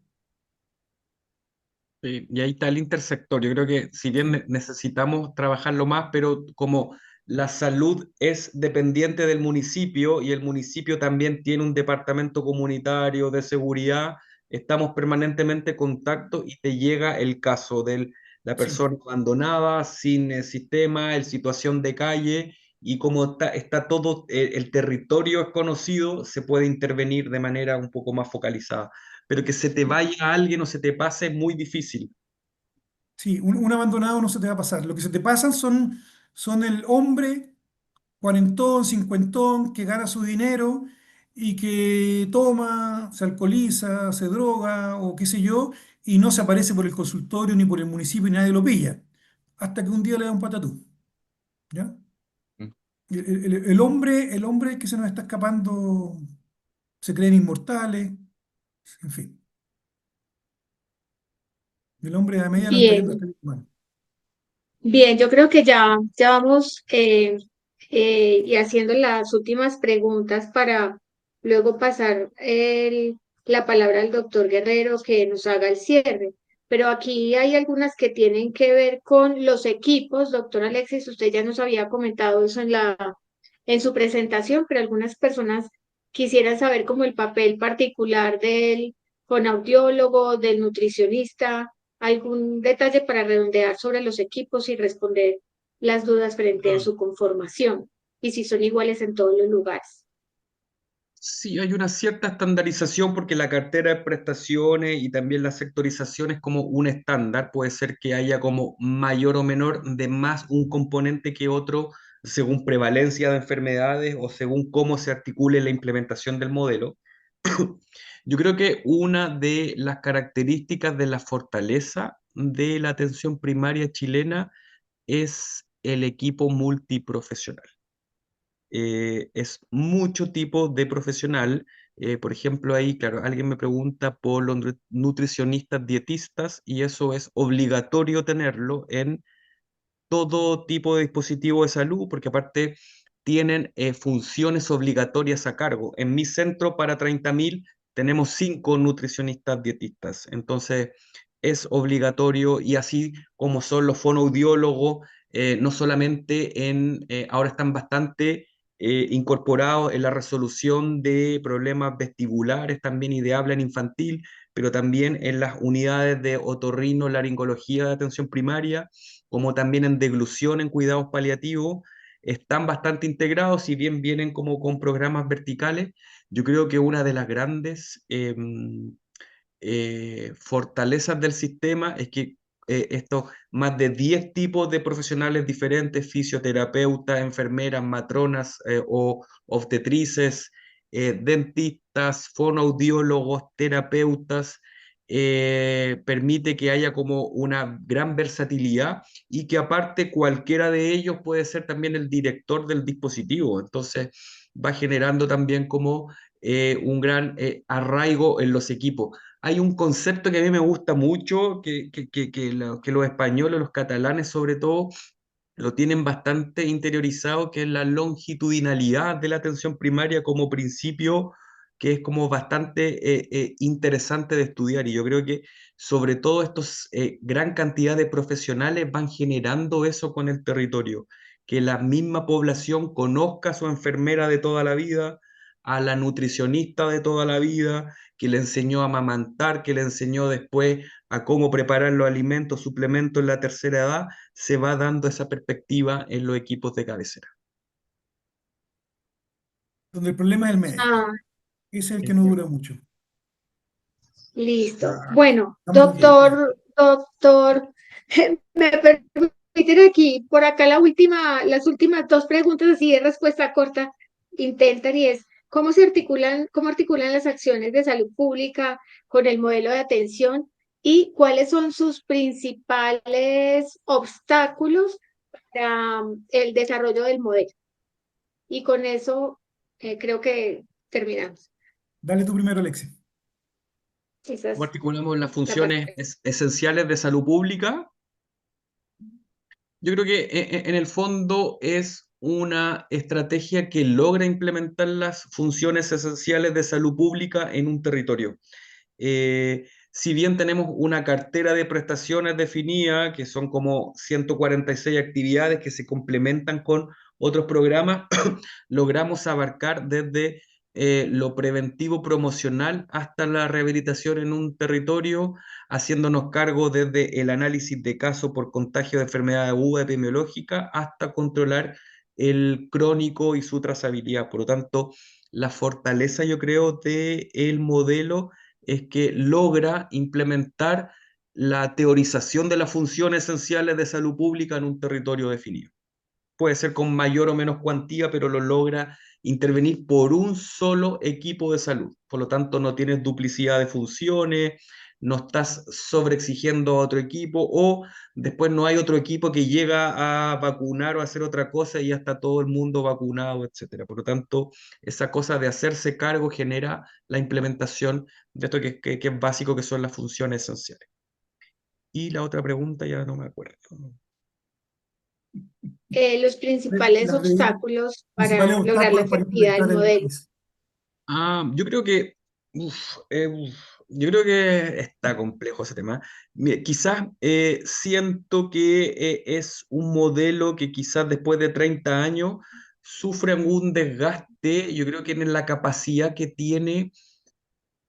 Sí, y ahí está el intersector. Yo creo que si bien Sí, necesitamos trabajarlo más, pero como la salud es dependiente del municipio y el municipio también tiene un departamento comunitario de seguridad, estamos permanentemente en contacto y te llega el caso de la sí. persona abandonada, sin sistema, en situación de calle, y como está todo, el territorio es conocido, se puede intervenir de manera un poco más focalizada, pero que se te vaya alguien o se te pase es muy difícil. Sí, un abandonado no se te va a pasar. Lo que se te pasan son el hombre cuarentón, cincuentón, que gana su dinero y que toma, se alcoholiza, se droga o qué sé yo, y no se aparece por el consultorio ni por el municipio y nadie lo pilla. Hasta que un día le da un patatú. ¿Ya? Mm. El hombre que se nos está escapando se creen inmortales, en fin. El hombre a medida nos está yendo Bien, hasta el humano. bien, yo creo que ya vamos y haciendo las últimas preguntas para luego pasar la palabra al doctor Guerrero que nos haga el cierre. Pero aquí hay algunas que tienen que ver con los equipos. Doctor Alexis, usted ya nos había comentado eso en su presentación, pero algunas personas quisieran saber como el papel particular del fonoaudiólogo, del nutricionista, algún detalle para redondear sobre los equipos y responder las dudas frente a su conformación y si son iguales en todos los lugares. Sí, hay una cierta estandarización porque la cartera de prestaciones y también la sectorización es como un estándar. Puede ser que haya como mayor o menor de más un componente que otro según prevalencia de enfermedades o según cómo se articule la implementación del modelo. Yo creo que una de las características de la fortaleza de la atención primaria chilena es el equipo multiprofesional. Es mucho tipo de profesional. Por ejemplo, ahí, claro, alguien me pregunta por los nutricionistas dietistas y eso es obligatorio tenerlo en todo tipo de dispositivo de salud, porque aparte tienen funciones obligatorias a cargo. En mi centro para 30.000 tenemos 5 nutricionistas dietistas, entonces es obligatorio y así como son los fonoaudiólogos, no solamente ahora están bastante incorporados en la resolución de problemas vestibulares también y de habla en infantil, pero también en las unidades de otorrino, laringología de atención primaria como también en deglución en cuidados paliativos, están bastante integrados, si bien vienen como con programas verticales. Yo creo que una de las grandes fortalezas del sistema es que estos más de 10 tipos de profesionales diferentes, fisioterapeutas, enfermeras, matronas o obstetrices, dentistas, fonoaudiólogos, terapeutas, permite que haya como una gran versatilidad y que aparte cualquiera de ellos puede ser también el director del dispositivo. Entonces va generando también como un gran arraigo en los equipos. Hay un concepto que a mí me gusta mucho, que los españoles, los catalanes sobre todo, lo tienen bastante interiorizado, que es la longitudinalidad de la atención primaria como principio que es como bastante interesante de estudiar. Y yo creo que sobre todo estos gran cantidad de profesionales van generando eso con el territorio, que la misma población conozca a su enfermera de toda la vida, a la nutricionista de toda la vida, que le enseñó a amamantar, que le enseñó después a cómo preparar los alimentos, suplementos en la tercera edad, se va dando esa perspectiva en los equipos de cabecera. Donde el problema es el médico. Ah, Ese es el que no dura mucho. listo. Bueno, Estamos bien. doctor, me permiten aquí, por acá las últimas dos preguntas así de respuesta corta intentan y es, cómo articulan las acciones de salud pública con el modelo de atención y cuáles son sus principales obstáculos para el desarrollo del modelo? Y con eso creo que terminamos. Dale tú primero, Alexis. Esa ¿Cómo es articulamos las la parte. funciones esenciales de salud pública? Yo creo que en el fondo es una estrategia que logra implementar las funciones esenciales de salud pública en un territorio. Si bien tenemos una cartera de prestaciones definida, que son como 146 actividades que se complementan con otros programas, logramos abarcar desde lo preventivo promocional hasta la rehabilitación en un territorio, haciéndonos cargo desde el análisis de casos por contagio de enfermedad aguda epidemiológica hasta controlar el crónico y su trazabilidad. Por lo tanto, la fortaleza, yo creo, del modelo es que logra implementar la teorización de las funciones esenciales de salud pública en un territorio definido. Puede ser con mayor o menos cuantía, pero lo logra intervenir por un solo equipo de salud. Por lo tanto, no tienes duplicidad de funciones, no estás sobreexigiendo a otro equipo o después no hay otro equipo que llega a vacunar o a hacer otra cosa y ya está todo el mundo vacunado, etcétera. Por lo tanto, esa cosa de hacerse cargo genera la implementación de esto que es básico, que son las funciones esenciales. Y la otra pregunta ya no me acuerdo. Los principales Las de obstáculos principales para lograr la obstáculos para efectividad del implementar el modelo. PIS. Yo creo que, yo creo que está complejo ese tema. Mire, quizás siento que es un modelo que quizás después de 30 años sufre un desgaste, yo creo que en la capacidad que tiene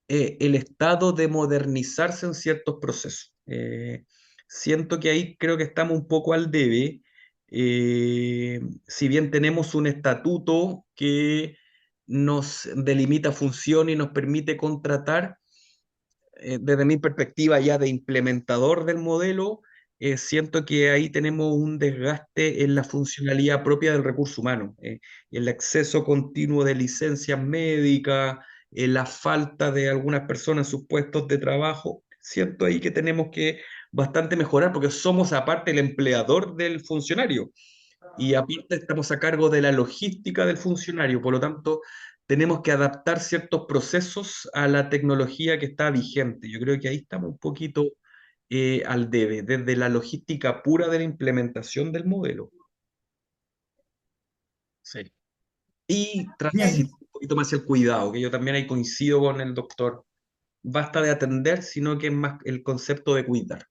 el Estado de modernizarse en ciertos procesos. Siento que ahí creo que estamos un poco al debe. Si bien tenemos un estatuto que nos delimita función y nos permite contratar, desde mi perspectiva ya de implementador del modelo, siento que ahí tenemos un desgaste en la funcionalidad propia del recurso humano, el acceso continuo de licencias médicas, la falta de algunas personas en sus puestos de trabajo. Siento ahí que tenemos que bastante mejorar porque somos aparte el empleador del funcionario y aparte estamos a cargo de la logística del funcionario, por lo tanto tenemos que adaptar ciertos procesos a la tecnología que está vigente. Yo creo que ahí estamos un poquito al debe, desde la logística pura de la implementación del modelo. Sí. Y transitar Bien, un poquito más hacia el cuidado, que yo también ahí coincido con el doctor. Basta de atender, sino que es más el concepto de cuidar.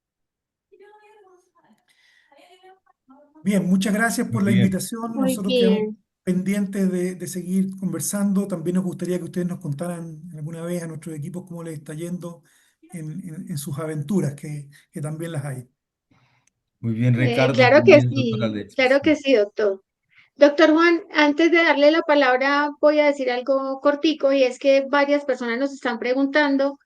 bien, muchas gracias Muy por la bien. invitación. Muy Nosotros quedamos bien. pendientes de seguir conversando. También nos gustaría que ustedes nos contaran alguna vez a nuestros equipos cómo les está yendo en sus aventuras, que también las hay. Muy bien, Ricardo. Muy bien, doctor Alexis. Claro que sí, doctor. Doctor Juan, antes de darle la palabra, voy a decir algo cortico y es que varias personas nos están preguntando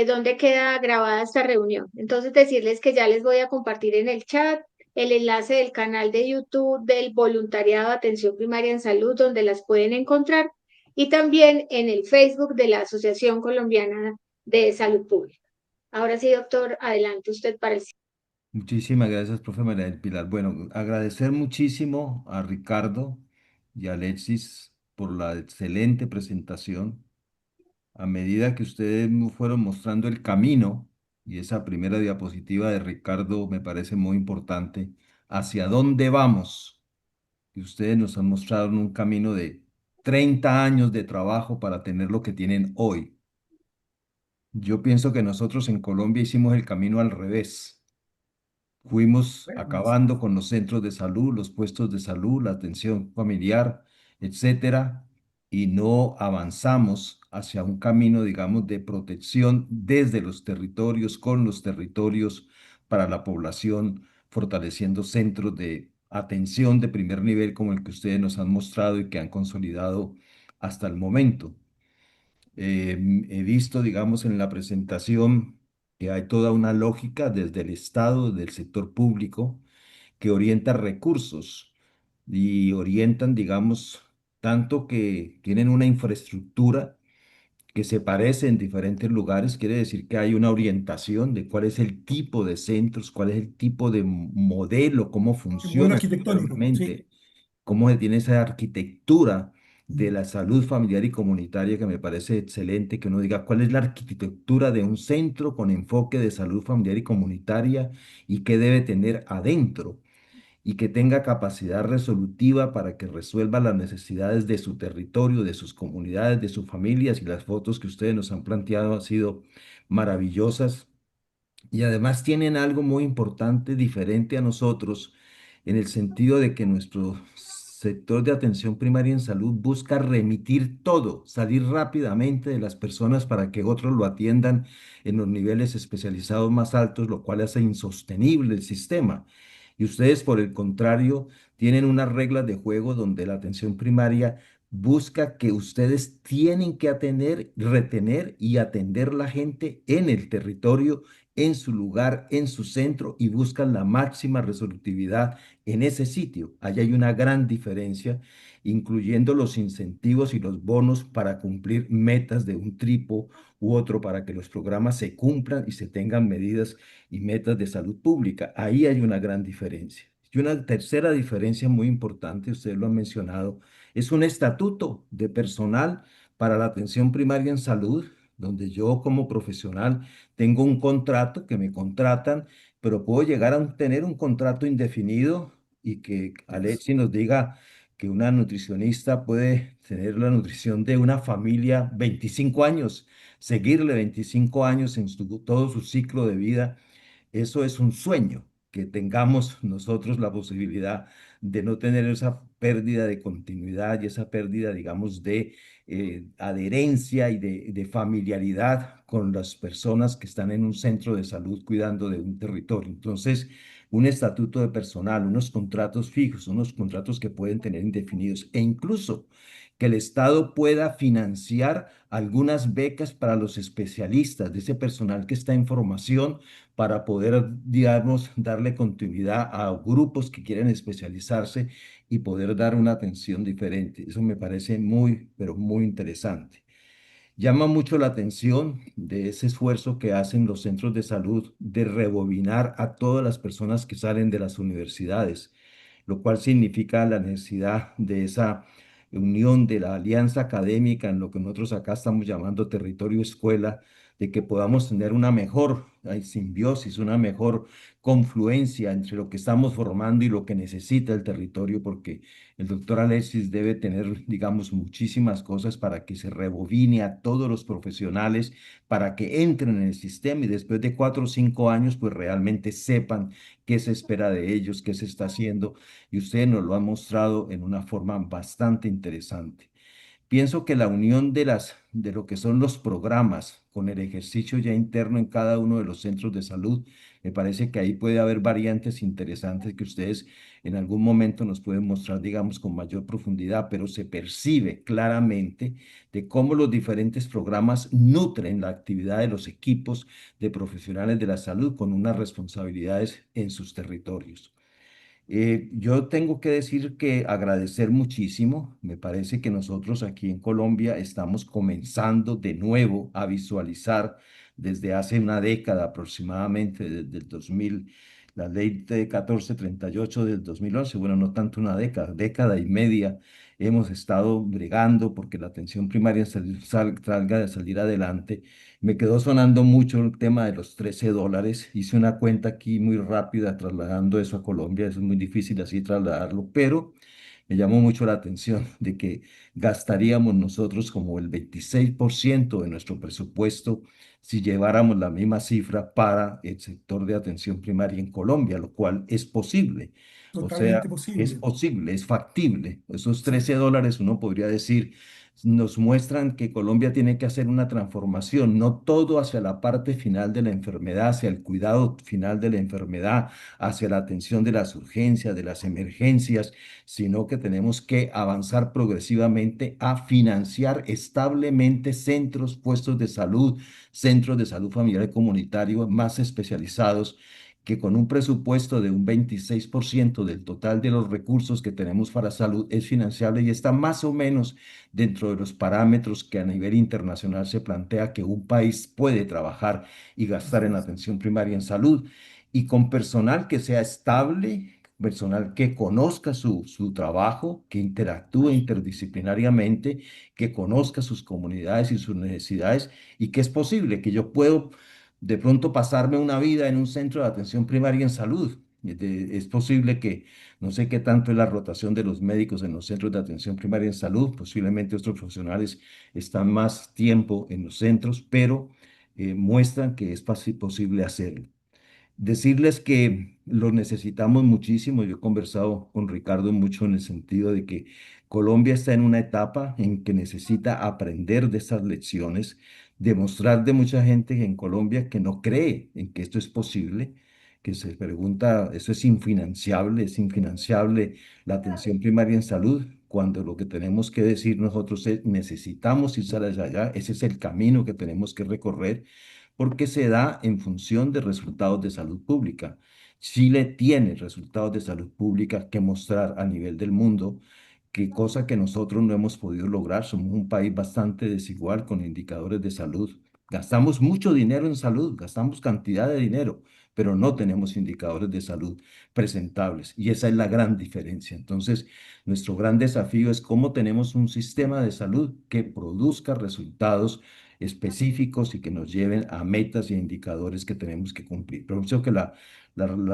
dónde queda grabada esta reunión. Entonces, decirles que ya les voy a compartir en el chat el enlace del canal de YouTube del Voluntariado de Atención Primaria en Salud, donde las pueden encontrar, y también en el Facebook de la Asociación Colombiana de Salud Pública. Ahora sí, doctor, adelante usted para el... Muchísimas gracias, profe María del Pilar. Bueno, agradecer muchísimo a Ricardo y a Alexis por la excelente presentación. A medida que ustedes me fueron mostrando el camino, y esa primera diapositiva de Ricardo me parece muy importante, hacia dónde vamos. Y ustedes nos han mostrado un camino de 30 años de trabajo para tener lo que tienen hoy. Yo pienso que nosotros en Colombia hicimos el camino al revés. Fuimos acabando con los centros de salud, los puestos de salud, la atención familiar, etcétera, y no avanzamos hacia un camino, digamos, de protección desde los territorios, con los territorios para la población, fortaleciendo centros de atención de primer nivel como el que ustedes nos han mostrado y que han consolidado hasta el momento. He visto, digamos, en la presentación que hay toda una lógica desde el Estado, del sector público, que orienta recursos y orientan, digamos, tanto que tienen una infraestructura que se parece en diferentes lugares, quiere decir que hay una orientación de cuál es el tipo de centros, cuál es el tipo de modelo, cómo El modelo funciona arquitectónico, sí. realmente, cómo se tiene esa arquitectura de la salud familiar y comunitaria que me parece excelente, que uno diga cuál es la arquitectura de un centro con enfoque de salud familiar y comunitaria y qué debe tener adentro y que tenga capacidad resolutiva para que resuelva las necesidades de su territorio, de sus comunidades, de sus familias, y las fotos que ustedes nos han planteado han sido maravillosas. Y además tienen algo muy importante, diferente a nosotros, en el sentido de que nuestro sector de atención primaria en salud busca remitir todo, salir rápidamente de las personas para que otros lo atiendan en los niveles especializados más altos, lo cual hace insostenible el sistema. Y ustedes, por el contrario, tienen unas reglas de juego donde la atención primaria busca que ustedes tienen que atender, retener y atender la gente en el territorio, en su lugar, en su centro, y buscan la máxima resolutividad en ese sitio. Allá hay una gran diferencia, incluyendo los incentivos y los bonos para cumplir metas de un tipo u otro para que los programas se cumplan y se tengan medidas y metas de salud pública. Ahí hay una gran diferencia. Y una tercera diferencia muy importante, ustedes lo han mencionado, es un estatuto de personal para la atención primaria en salud, donde yo como profesional tengo un contrato que me contratan, pero puedo llegar a tener un contrato indefinido y que Alexi nos diga que una nutricionista puede tener la nutrición de una familia 25 años, seguirle 25 años en todo su ciclo de vida. Eso es un sueño, que tengamos nosotros la posibilidad de no tener esa pérdida de continuidad y esa pérdida, digamos, de adherencia y de familiaridad con las personas que están en un centro de salud cuidando de un territorio. Entonces, un estatuto de personal, unos contratos fijos, unos contratos que pueden tener indefinidos e incluso que el Estado pueda financiar algunas becas para los especialistas de ese personal que está en formación para poder, digamos, darle continuidad a grupos que quieren especializarse y poder dar una atención diferente. Eso me parece muy, pero muy interesante. Llama mucho la atención de ese esfuerzo que hacen los centros de salud de rebobinar a todas las personas que salen de las universidades, lo cual significa la necesidad de esa unión de la alianza académica en lo que nosotros acá estamos llamando territorio escuela, de que podamos tener una mejor simbiosis, una mejor confluencia entre lo que estamos formando y lo que necesita el territorio, porque el doctor Alexis debe tener, digamos, muchísimas cosas para que se rebobine a todos los profesionales, para que entren en el sistema y después de 4 o 5 años, pues realmente sepan qué se espera de ellos, qué se está haciendo. Y usted nos lo ha mostrado en una forma bastante interesante. Pienso que la unión de lo que son los programas con el ejercicio ya interno en cada uno de los centros de salud, me parece que ahí puede haber variantes interesantes que ustedes en algún momento nos pueden mostrar, digamos, con mayor profundidad, pero se percibe claramente de cómo los diferentes programas nutren la actividad de los equipos de profesionales de la salud con unas responsabilidades en sus territorios. Yo tengo que decir que agradecer muchísimo. Me parece que nosotros aquí en Colombia estamos comenzando de nuevo a visualizar desde hace una década aproximadamente, desde el 2000 la ley de 1438 del 2011, bueno, no tanto una década, década y media hemos estado bregando porque la atención primaria salga de salir adelante. Me quedó sonando mucho el tema de los $13. Hice una cuenta aquí muy rápida trasladando eso a Colombia. Eso es muy difícil así trasladarlo, pero me llamó mucho la atención de que gastaríamos nosotros como el 26% de nuestro presupuesto si lleváramos la misma cifra para el sector de atención primaria en Colombia, lo cual es posible. O sea, Totalmente es posible. posible, es factible. Esos Sí, $13 uno podría decir nos muestran que Colombia tiene que hacer una transformación, no todo hacia la parte final de la enfermedad, hacia el cuidado final de la enfermedad, hacia la atención de las urgencias, de las emergencias, sino que tenemos que avanzar progresivamente a financiar establemente centros, puestos de salud, centros de salud familiar y comunitario más especializados, que con un presupuesto de un 26% del total de los recursos que tenemos para salud es financiable y está más o menos dentro de los parámetros que a nivel internacional se plantea que un país puede trabajar y gastar así en es. atención primaria en salud, y con personal que sea estable, personal que conozca su trabajo, que interactúe interdisciplinariamente, que conozca sus comunidades y sus necesidades, y que es posible que yo puedo de pronto pasarme una vida en un centro de atención primaria en salud. Es posible que no sé qué tanto es la rotación de los médicos en los centros de atención primaria en salud. Posiblemente otros profesionales están más tiempo en los centros, pero muestran que es posible hacerlo. Decirles que lo necesitamos muchísimo. Yo he conversado con Ricardo mucho en el sentido de que Colombia está en una etapa en que necesita aprender de estas lecciones, demostrar de mucha gente en Colombia que no cree en que esto es posible, que se pregunta, eso es infinanciable la atención primaria en salud, cuando lo que tenemos que decir nosotros es necesitamos ir hacia allá, ese es el camino que tenemos que recorrer porque se da en función de resultados de salud pública. Chile tiene resultados de salud pública que mostrar a nivel del mundo, que cosa que nosotros no hemos podido lograr. Somos un país bastante desigual con indicadores de salud. Gastamos mucho dinero en salud, gastamos cantidad de dinero, pero no tenemos indicadores de salud presentables. Y esa es la gran diferencia. Entonces, nuestro gran desafío es cómo tenemos un sistema de salud que produzca resultados específicos y que nos lleven a metas y indicadores que tenemos que cumplir. Pero creo que la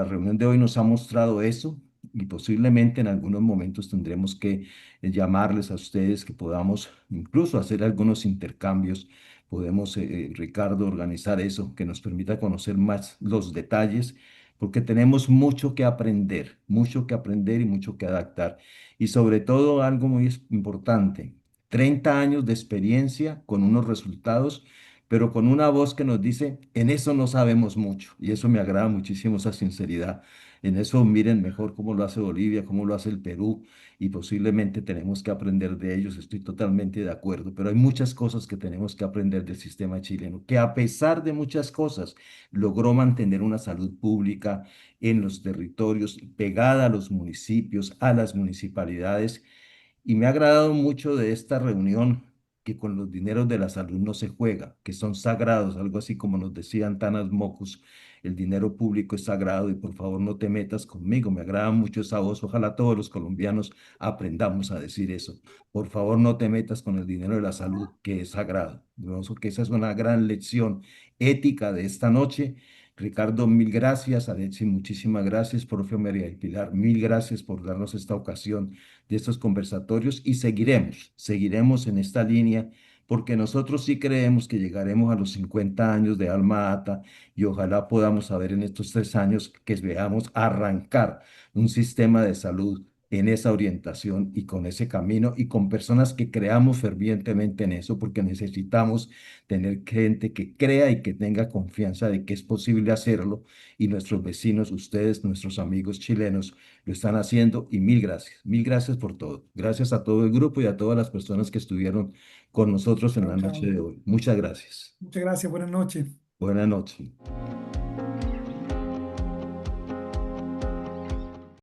reunión de hoy nos ha mostrado eso, y posiblemente en algunos momentos tendremos que llamarles a ustedes, que podamos incluso hacer algunos intercambios. Podemos, Ricardo, organizar eso, que nos permita conocer más los detalles, porque tenemos mucho que aprender y mucho que adaptar. Y sobre todo algo muy importante, 30 años de experiencia con unos resultados, pero con una voz que nos dice, en eso no sabemos mucho. Y eso me agrada muchísimo, esa sinceridad. En eso miren mejor cómo lo hace Bolivia, cómo lo hace el Perú, y posiblemente tenemos que aprender de ellos. Estoy totalmente de acuerdo, pero hay muchas cosas que tenemos que aprender del sistema chileno, que a pesar de muchas cosas, logró mantener una salud pública en los territorios, pegada a los municipios, a las municipalidades, y me ha agradado mucho de esta reunión que con los dineros de la salud no se juega, que son sagrados, algo así como nos decían Tanas Mocus, el dinero público es sagrado y por favor no te metas conmigo. Me agrada mucho esa voz. Ojalá todos los colombianos aprendamos a decir eso. Por favor no te metas con el dinero de la salud, que es sagrado. Yo pienso que esa es una gran lección ética de esta noche. Ricardo, mil gracias. Alexis, muchísimas gracias. Profe María del Pilar, mil gracias por darnos esta ocasión de estos conversatorios, y seguiremos en esta línea, porque nosotros sí creemos que llegaremos a los 50 años de Alma Ata, y ojalá podamos saber en estos 3 años que veamos arrancar un sistema de salud en esa orientación y con ese camino y con personas que creamos fervientemente en eso, porque necesitamos tener gente que crea y que tenga confianza de que es posible hacerlo, y nuestros vecinos, ustedes, nuestros amigos chilenos, lo están haciendo, y mil gracias por todo. Gracias a todo el grupo y a todas las personas que estuvieron con nosotros en Chao, la noche chao. de hoy. Muchas gracias. Muchas gracias, buenas noches. Buenas noches.